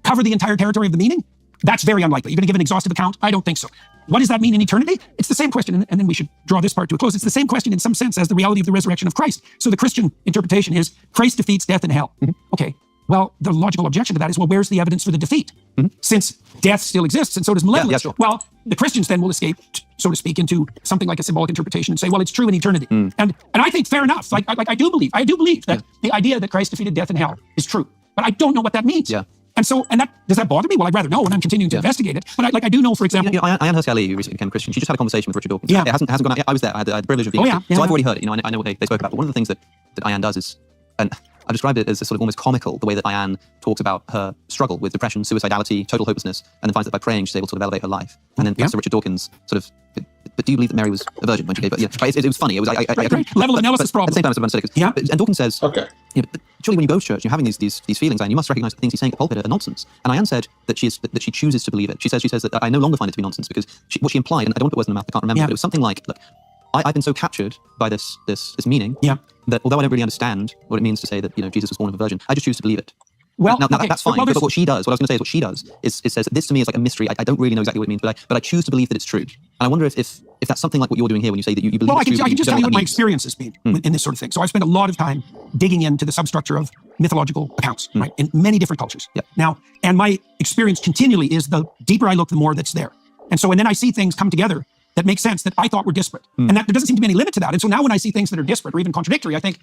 cover the entire territory of the meaning? That's very unlikely. You're going to give an exhaustive account? I don't think so. What does that mean in eternity? It's the same question, and then we should draw this part to a close. It's the same question in some sense as the reality of the resurrection of Christ. So the Christian interpretation is Christ defeats death and hell. Okay, well, the logical objection to that is, well, where's the evidence for the defeat? Since death still exists, and so does malevolence. Sure. Well, the Christians then will escape, so to speak, into something like a symbolic interpretation and say, well, it's true in eternity. And I think fair enough. Like I do believe that the idea that Christ defeated death and hell is true, but I don't know what that means. And so, does that bother me? Well, I'd rather know, and I'm continuing to investigate it. But I do know, for example, Ayaan Hirsi Ali, who recently became Christian, she just had a conversation with Richard Dawkins. Yeah. It hasn't gone out. I was there. I had the privilege of being there. So I've already heard it. I know what they spoke about. But one of the things that Ayaan does is, and I've described it as a sort of almost comical, the way that Ayaan talks about her struggle with depression, suicidality, total hopelessness, and then finds that by praying she's able to sort of elevate her life. And then Richard Dawkins sort of, but do you believe that Mary was a virgin when she gave birth? It was funny. It was level analysis problem. At the same time, it's understood. And Dawkins says, but surely when you go to church, you're having these feelings, and you must recognize that things he's saying at the pulpit are nonsense. And Ayaan said that she chooses to believe it. She says that I no longer find it to be nonsense, because what she implied, and I don't want to put words in her mouth, I can't remember, but it was something like, look, I've been so captured by this meaning that although I don't really understand what it means to say that Jesus was born of a virgin, I just choose to believe it. Well, now that's fine. But what she does, what I was going to say is, what she does is says that this to me is like a mystery. I don't really know exactly what it means, but I choose to believe that it's true. And I wonder if that's something like what you're doing here when you say that you believe. Well, it's true, I can just tell you what my experience has been in this sort of thing. So I spent a lot of time digging into the substructure of mythological accounts, right, in many different cultures. Now, and my experience continually is the deeper I look, the more that's there. And then I see things come together that make sense that I thought were disparate, and that there doesn't seem to be any limit to that. And so now when I see things that are disparate or even contradictory, I think,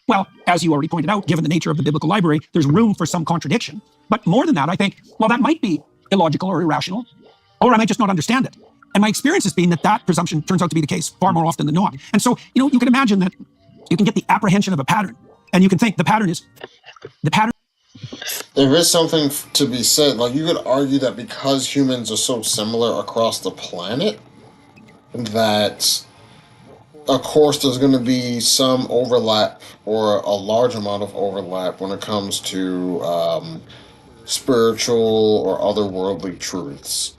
well, as you already pointed out, given the nature of the biblical library, there's room for some contradiction. But more than that, I think, well, that might be illogical or irrational, or I might just not understand it. And my experience has been that presumption turns out to be the case far more often than not. And so, you can imagine that you can get the apprehension of a pattern, and you can think the pattern. There is something to be said. Like, you could argue that because humans are so similar across the planet, that of course there's going to be some overlap, or a large amount of overlap, when it comes to spiritual or otherworldly truths.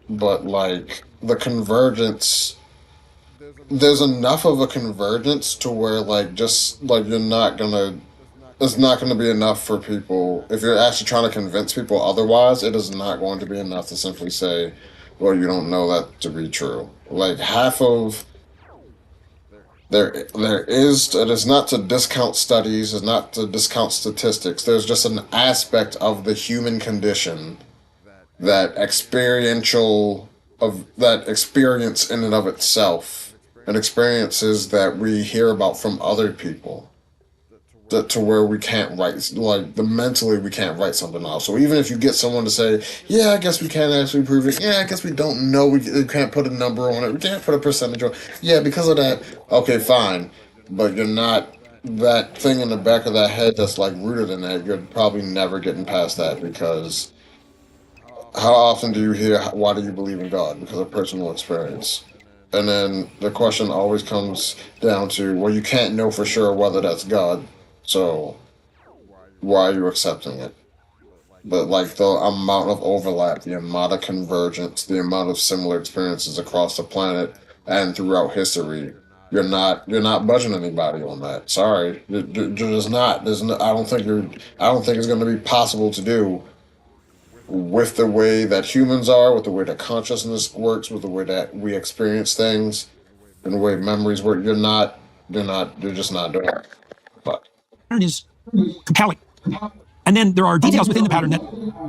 But like the convergence, there's enough of a convergence to where like just like you're not gonna it's not going to be enough for people. If you're actually trying to convince people otherwise, it is not going to be enough to simply say, well, you don't know that to be true. Like, half of there is, it is not to discount studies, it's not to discount statistics. There's just an aspect of the human condition that experience in and of itself, and experiences that we hear about from other people, to where we can't write, like, mentally we can't write something off. So even if you get someone to say, yeah, I guess we can't actually prove it, yeah, I guess we don't know, we can't put a number on it, we can't put a percentage on it, yeah, because of that, okay, fine, but you're not, that thing in the back of that head that's like rooted in that, you're probably never getting past that, because how often do you hear, why do you believe in God? Because of personal experience. And then the question always comes down to, well, you can't know for sure whether that's God, so why are you accepting it? But like the amount of overlap, the amount of convergence, the amount of similar experiences across the planet and throughout history, you're not budging anybody on that. Sorry, you're just not. There's no, I don't think it's going to be possible to do with the way that humans are, with the way that consciousness works, with the way that we experience things, and the way memories work. You're just not doing it. But pattern is compelling. And then there are details within the pattern that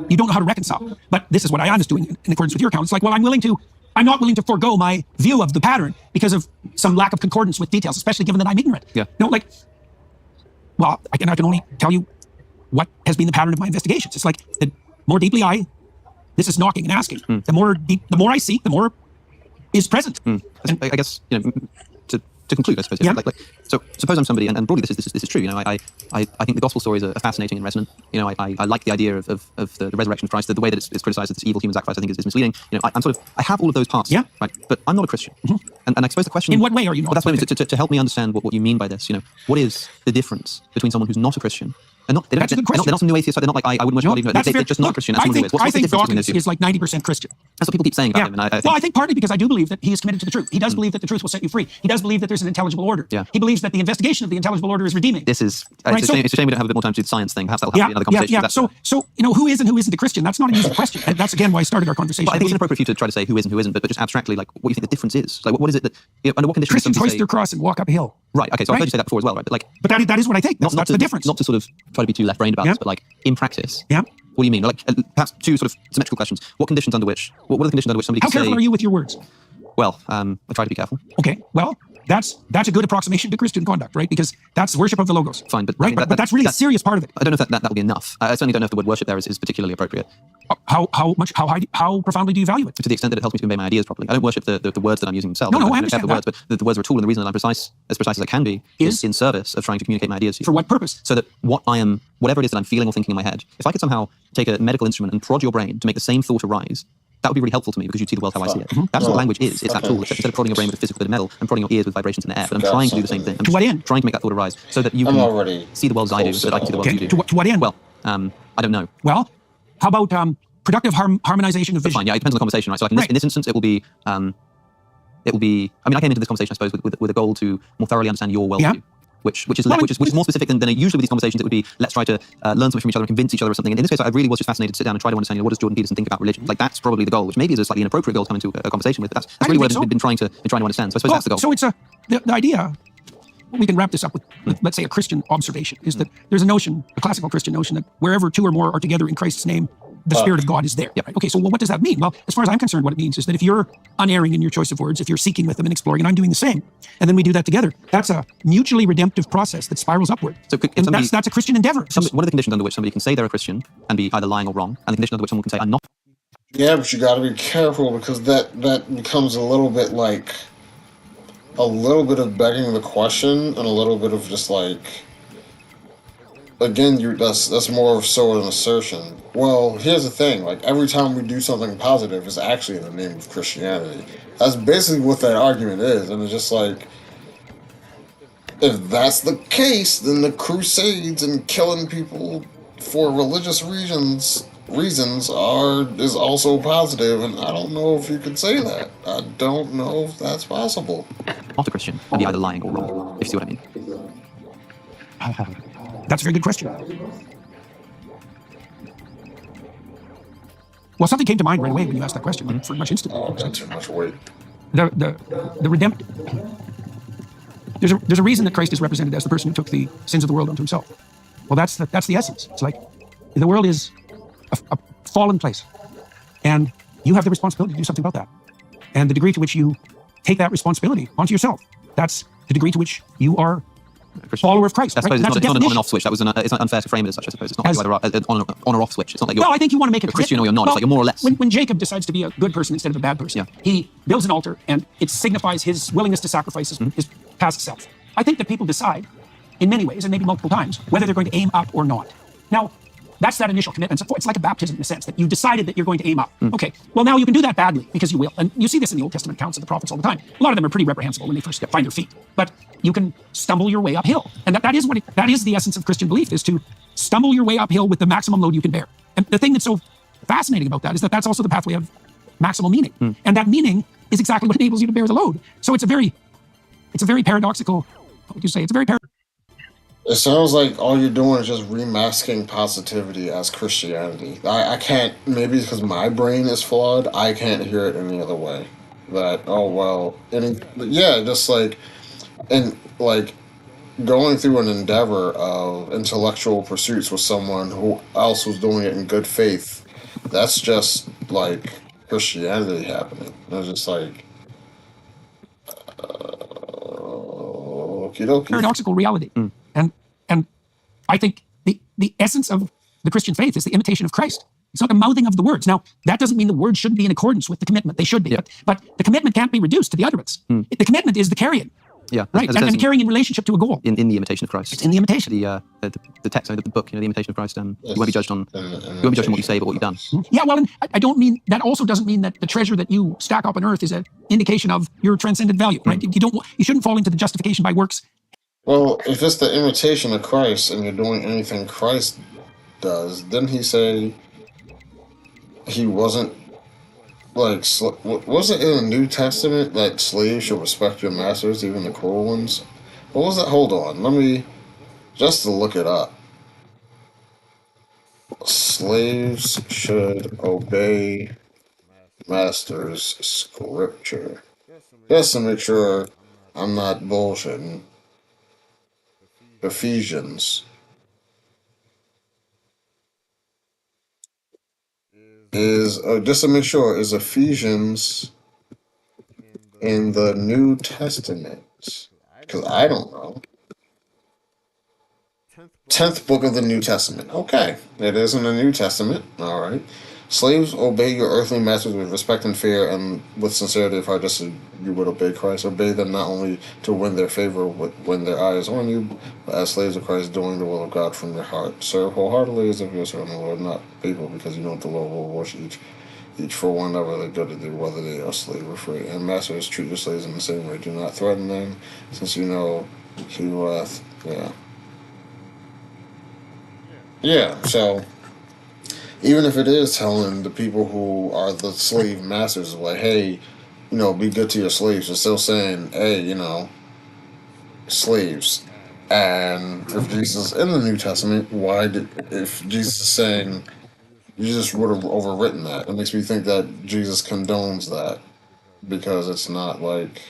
you don't know how to reconcile. But this is what Ion is doing in accordance with your account. It's like, well, I'm not willing to forego my view of the pattern because of some lack of concordance with details, especially given that I'm ignorant. Yeah. No, like, well, I can only tell you what has been the pattern of my investigations. It's like the more deeply this is knocking and asking. The more I seek, the more is present. And I guess, to conclude, I suppose. Yeah. So suppose I'm somebody, and broadly this is true. I think the gospel stories are fascinating and resonant. I like the idea of the resurrection of Christ. The way that it's criticized as this evil human sacrifice, I think is misleading. I have all of those parts. Yeah. Right. But I'm not a Christian. And I suppose the question, in what way are you not? Well, that's what I mean, to help me understand what you mean by this. What is the difference between someone who's not a Christian? They're not some new atheist. They're not like, I wouldn't worship God either. They're just not a Christian. That's I think Dawkins is like 90% Christian. That's what people keep saying about him. And I think partly because I do believe that he is committed to the truth. He does believe that the truth will set you free. He does believe that there's an intelligible order. Yeah. He believes that the investigation of the intelligible order is redeeming. This is it's a shame we don't have a bit more time to do the science thing. Perhaps that'll have to be another conversation. Yeah. So who is and who isn't a Christian? That's not an easy question. And that's again why I started our conversation. But I think it's inappropriate for you to try to say who is and who isn't, but just abstractly, like what you think the difference is. Like what is it that under what conditions Christians hoist their cross and walk up a hill. Right. Okay. So I've heard you say that before as well, right? But that is what I think. That's the difference. Not to sort of try to be too left-brained about this, but like in practice. Yeah. What do you mean? Like perhaps two sort of symmetrical questions. What are the conditions under which somebody can say? How careful are you with your words? Well, I try to be careful. Okay. Well, that's a good approximation to Christian conduct, right? Because that's worship of the logos. Fine, but right. But that's really a serious part of it. I don't know if that will be enough. I certainly don't know if the word worship there is particularly appropriate. How profoundly do you value it? To the extent that it helps me to convey my ideas properly. I don't worship the words that I'm using themselves. No, I understand the words, but the words are a tool, and the reason that I'm precise as I can be is in service of trying to communicate my ideas to you. For what purpose? So that whatever it is that I'm feeling or thinking in my head, if I could somehow take a medical instrument and prod your brain to make the same thought arise, that would be really helpful to me because you'd see the world how I see it. That's what language is. It's that tool. Instead of prodding your brain with a physical bit of metal, I'm prodding your ears with vibrations in the air. But I'm trying to do the same thing. To what end? Trying to make that thought arise so that you can see the world as I do, so that I can see the world as you do. To what end? Well, I don't know. Well, how about productive harmonization of vision? Fine, yeah, it depends on the conversation, right? So like in this instance, it will be. I mean, I came into this conversation, I suppose, with a goal to more thoroughly understand your worldview. Yeah. Which is more specific than usually with these conversations. It would be, let's try to learn something from each other and convince each other of something. And in this case, I really was just fascinated to sit down and try to understand, what does Jordan Peterson think about religion? Like that's probably the goal, which maybe is a slightly inappropriate goal to come into a conversation with. But that's really what I've been trying to understand. So I suppose that's the goal. So it's the idea. We can wrap this up with, let's say, a Christian observation is that there's a classical Christian notion that wherever two or more are together in Christ's name, the Spirit of God is there. Yeah. Okay, so what does that mean? Well, as far as I'm concerned, what it means is that if you're unerring in your choice of words, if you're seeking with them and exploring, and I'm doing the same, and then we do that together, that's a mutually redemptive process that spirals upward. So that's a Christian endeavor. What are the conditions under which somebody can say they're a Christian and be either lying or wrong, and the condition under which someone can say, I'm not? Yeah, but you got to be careful because that becomes a little bit of begging the question and a little bit of just like, again, that's more of so an assertion. Well, here's the thing, like every time we do something positive, it's actually in the name of Christianity. That's basically what that argument is, and it's just like, if that's the case, then the Crusades and killing people for religious reasons is also positive, and I don't know if you could say that. I don't know if that's possible. Not a Christian and be either lying or wrong, if you see what I mean. That's a very good question. Well, something came to mind right away when you asked that question, but pretty much instantly. Oh, that's too much weight. The redemption. There's a reason that Christ is represented as the person who took the sins of the world onto himself. Well, that's the essence. It's like the world is a fallen place, and you have the responsibility to do something about that. And the degree to which you take that responsibility onto yourself, that's the degree to which you are a follower of Christ. I suppose right? it's not an on and off switch. That was it's not unfair to frame it as such. I suppose it's not like an on or off switch. It's not like you're, well, I think you want to make it a Christian or you're not. It's like you're more or less. When Jacob decides to be a good person instead of a bad person, he builds an altar, and it signifies his willingness to sacrifice his past self. I think that people decide, in many ways, and maybe multiple times, whether they're going to aim up or not. Now, that's that initial commitment. It's like a baptism in a sense, that you decided that you're going to aim up. Okay, well, now you can do that badly, because you will. And you see this in the Old Testament accounts of the prophets all the time. A lot of them are pretty reprehensible when they first find their feet. But you can stumble your way uphill. And that is the essence of Christian belief, is to stumble your way uphill with the maximum load you can bear. And the thing that's so fascinating about that is that that's also the pathway of maximal meaning. And that meaning is exactly what enables you to bear the load. So it's a very paradoxical, what would you say? It's a very It sounds like all you're doing is just remasking positivity as Christianity. I can't, maybe because my brain is flawed, I can't hear it any other way. That, oh, well, just like, and like going through an endeavor of intellectual pursuits with someone who else was doing it in good faith, that's just like Christianity happening. It's just like, okie dokie. paradoxical reality. And I think the essence of the Christian faith is the imitation of Christ. It's not the mouthing of the words. Now, that doesn't mean the words shouldn't be in accordance with the commitment. They should be. But the commitment can't be reduced to the utterance. The commitment is the carrying. Yeah, right. And carrying in relationship to a goal. In the imitation of Christ. It's in the imitation. The text, the book, the imitation of Christ. You won't be judged on. You won't be judged on what you say, but what you've done. Yeah, well, and I don't mean that. Also, doesn't mean that the treasure that you stack up on earth is an indication of your transcendent value. Right? You shouldn't fall into the justification by works. Well, if it's the imitation of Christ and you're doing anything Christ does, didn't he say he wasn't like, was it in the New Testament that slaves should respect your masters, even the cruel ones? What was that? Hold on, let me, just to look it up. Slaves should obey masters' scripture. Just to make sure I'm not bullshitting. Ephesians is, just to make sure, is Ephesians in the New Testament? Because I don't know. 10th book of the New Testament. Okay, it is in the New Testament. All right. Slaves, obey your earthly masters with respect and fear and with sincerity of heart, just as you would obey Christ. Obey them not only to win their favor when their eye is on you, but as slaves of Christ, doing the will of God from your heart. Serve wholeheartedly as if you're serving the Lord, not people, because you know the Lord will worship each for whatever they go to do, whether they are slave or free. And masters, treat your slaves in the same way. Do not threaten them, since you know he wrath. Yeah, so even if it is telling the people who are the slave masters, like, hey, be good to your slaves, it's still saying, hey, slaves. And if Jesus is in the New Testament, if Jesus is saying, Jesus would have overwritten that. It makes me think that Jesus condones that, because it's not like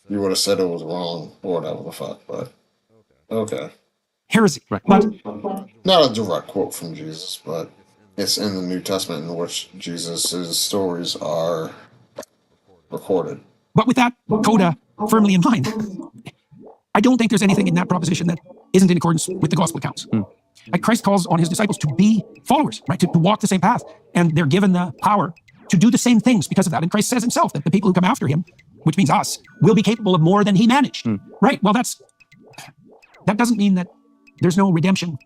you would have said it was wrong or whatever the fuck, but okay. Heresy. Right. But not a direct quote from Jesus, but it's in the New Testament in which Jesus' stories are recorded. But with that coda firmly in mind, I don't think there's anything in that proposition that isn't in accordance with the gospel accounts. Like, Christ calls on his disciples to be followers, right? To walk the same path. And they're given the power to do the same things because of that. And Christ says himself that the people who come after him, which means us, will be capable of more than he managed. Right? Well, that doesn't mean that there's no redemption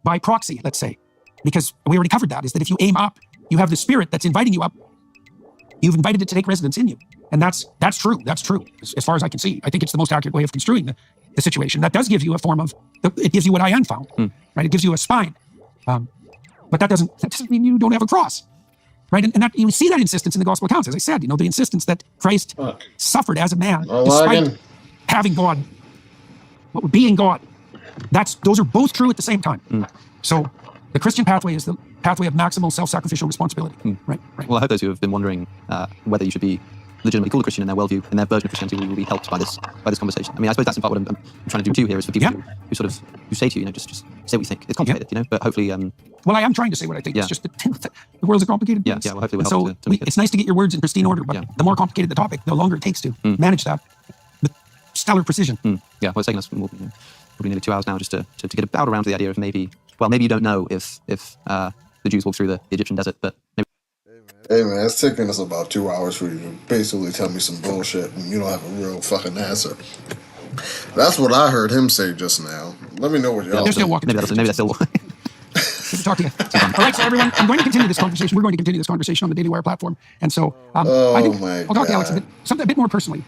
by proxy, let's say, because we already covered that, is that if you aim up, you have the Spirit that's inviting you up. You've invited it to take residence in you. And that's true. That's true. As far as I can see, I think it's the most accurate way of construing the situation. That does give you a form of, it gives you what I am found, right? It gives you a spine. But that doesn't mean you don't have a cross, right? And that, you see that insistence in the gospel accounts. As I said, the insistence that Christ suffered as a man, despite having God, being God. those are both true at the same time. So the Christian pathway is the pathway of maximal self-sacrificial responsibility. Right. Well, I hope those who have been wondering whether you should be legitimately called a Christian in their worldview, in their version of Christianity, will be helped by this conversation. I mean, I suppose that's in part what I'm trying to do too here, is for people who say to you, just say what you think. It's complicated, but hopefully. Well, I am trying to say what I think. It's just the world's a complicated place. Well, hopefully we'll help to make it's nice to get your words in pristine order, but the more complicated the topic, the longer it takes to manage that with stellar precision. Yeah, well, it's taken us probably nearly 2 hours now just to get about around to the idea of maybe you don't know if the Jews walked through the Egyptian desert, but maybe. Hey man, it's taking us about 2 hours for you to basically tell me some bullshit and you don't have a real fucking answer. That's what I heard him say just now. Let me know what y'all They're still walking. Maybe they're still walking. Good to talk to you. All right, so everyone, I'm going to continue this conversation. We're going to continue this conversation on the Daily Wire platform. And so I think I'll talk to Alex a bit more personally.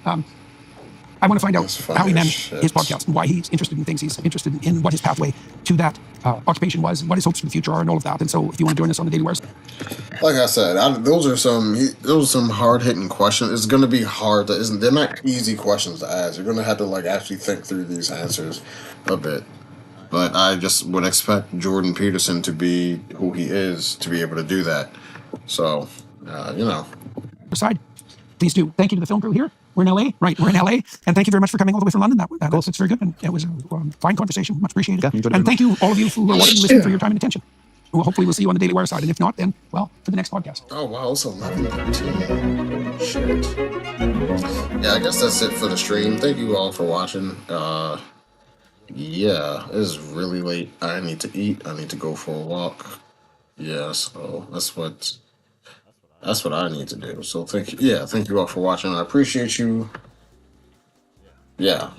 I want to find out how he managed his podcast and why he's interested in things. He's interested in what his pathway to that occupation was and what his hopes for the future are and all of that. And so if you want to join us on the Daily Wire. Like I said, those are some hard-hitting questions. It's going to be hard. They're not easy questions to ask. You're going to have to actually think through these answers a bit. But I just would expect Jordan Peterson to be who he is to be able to do that. So, Aside, please do. Thank you to the film crew here. We're in LA, right? We're in LA, and thank you very much for coming all the way from London. That's very good, and it was a fine conversation. Much appreciated. Yeah, and thank you, all of you who are watching and listening, for your time and attention. Well, hopefully we'll see you on the Daily Wire side, and if not, then for the next podcast. Oh wow, it's 11:13. Shit. Yeah, I guess that's it for the stream. Thank you all for watching. Yeah, it's really late. I need to eat. I need to go for a walk. Yeah, so that's what I need to do. So thank you all for watching. I appreciate you. Yeah.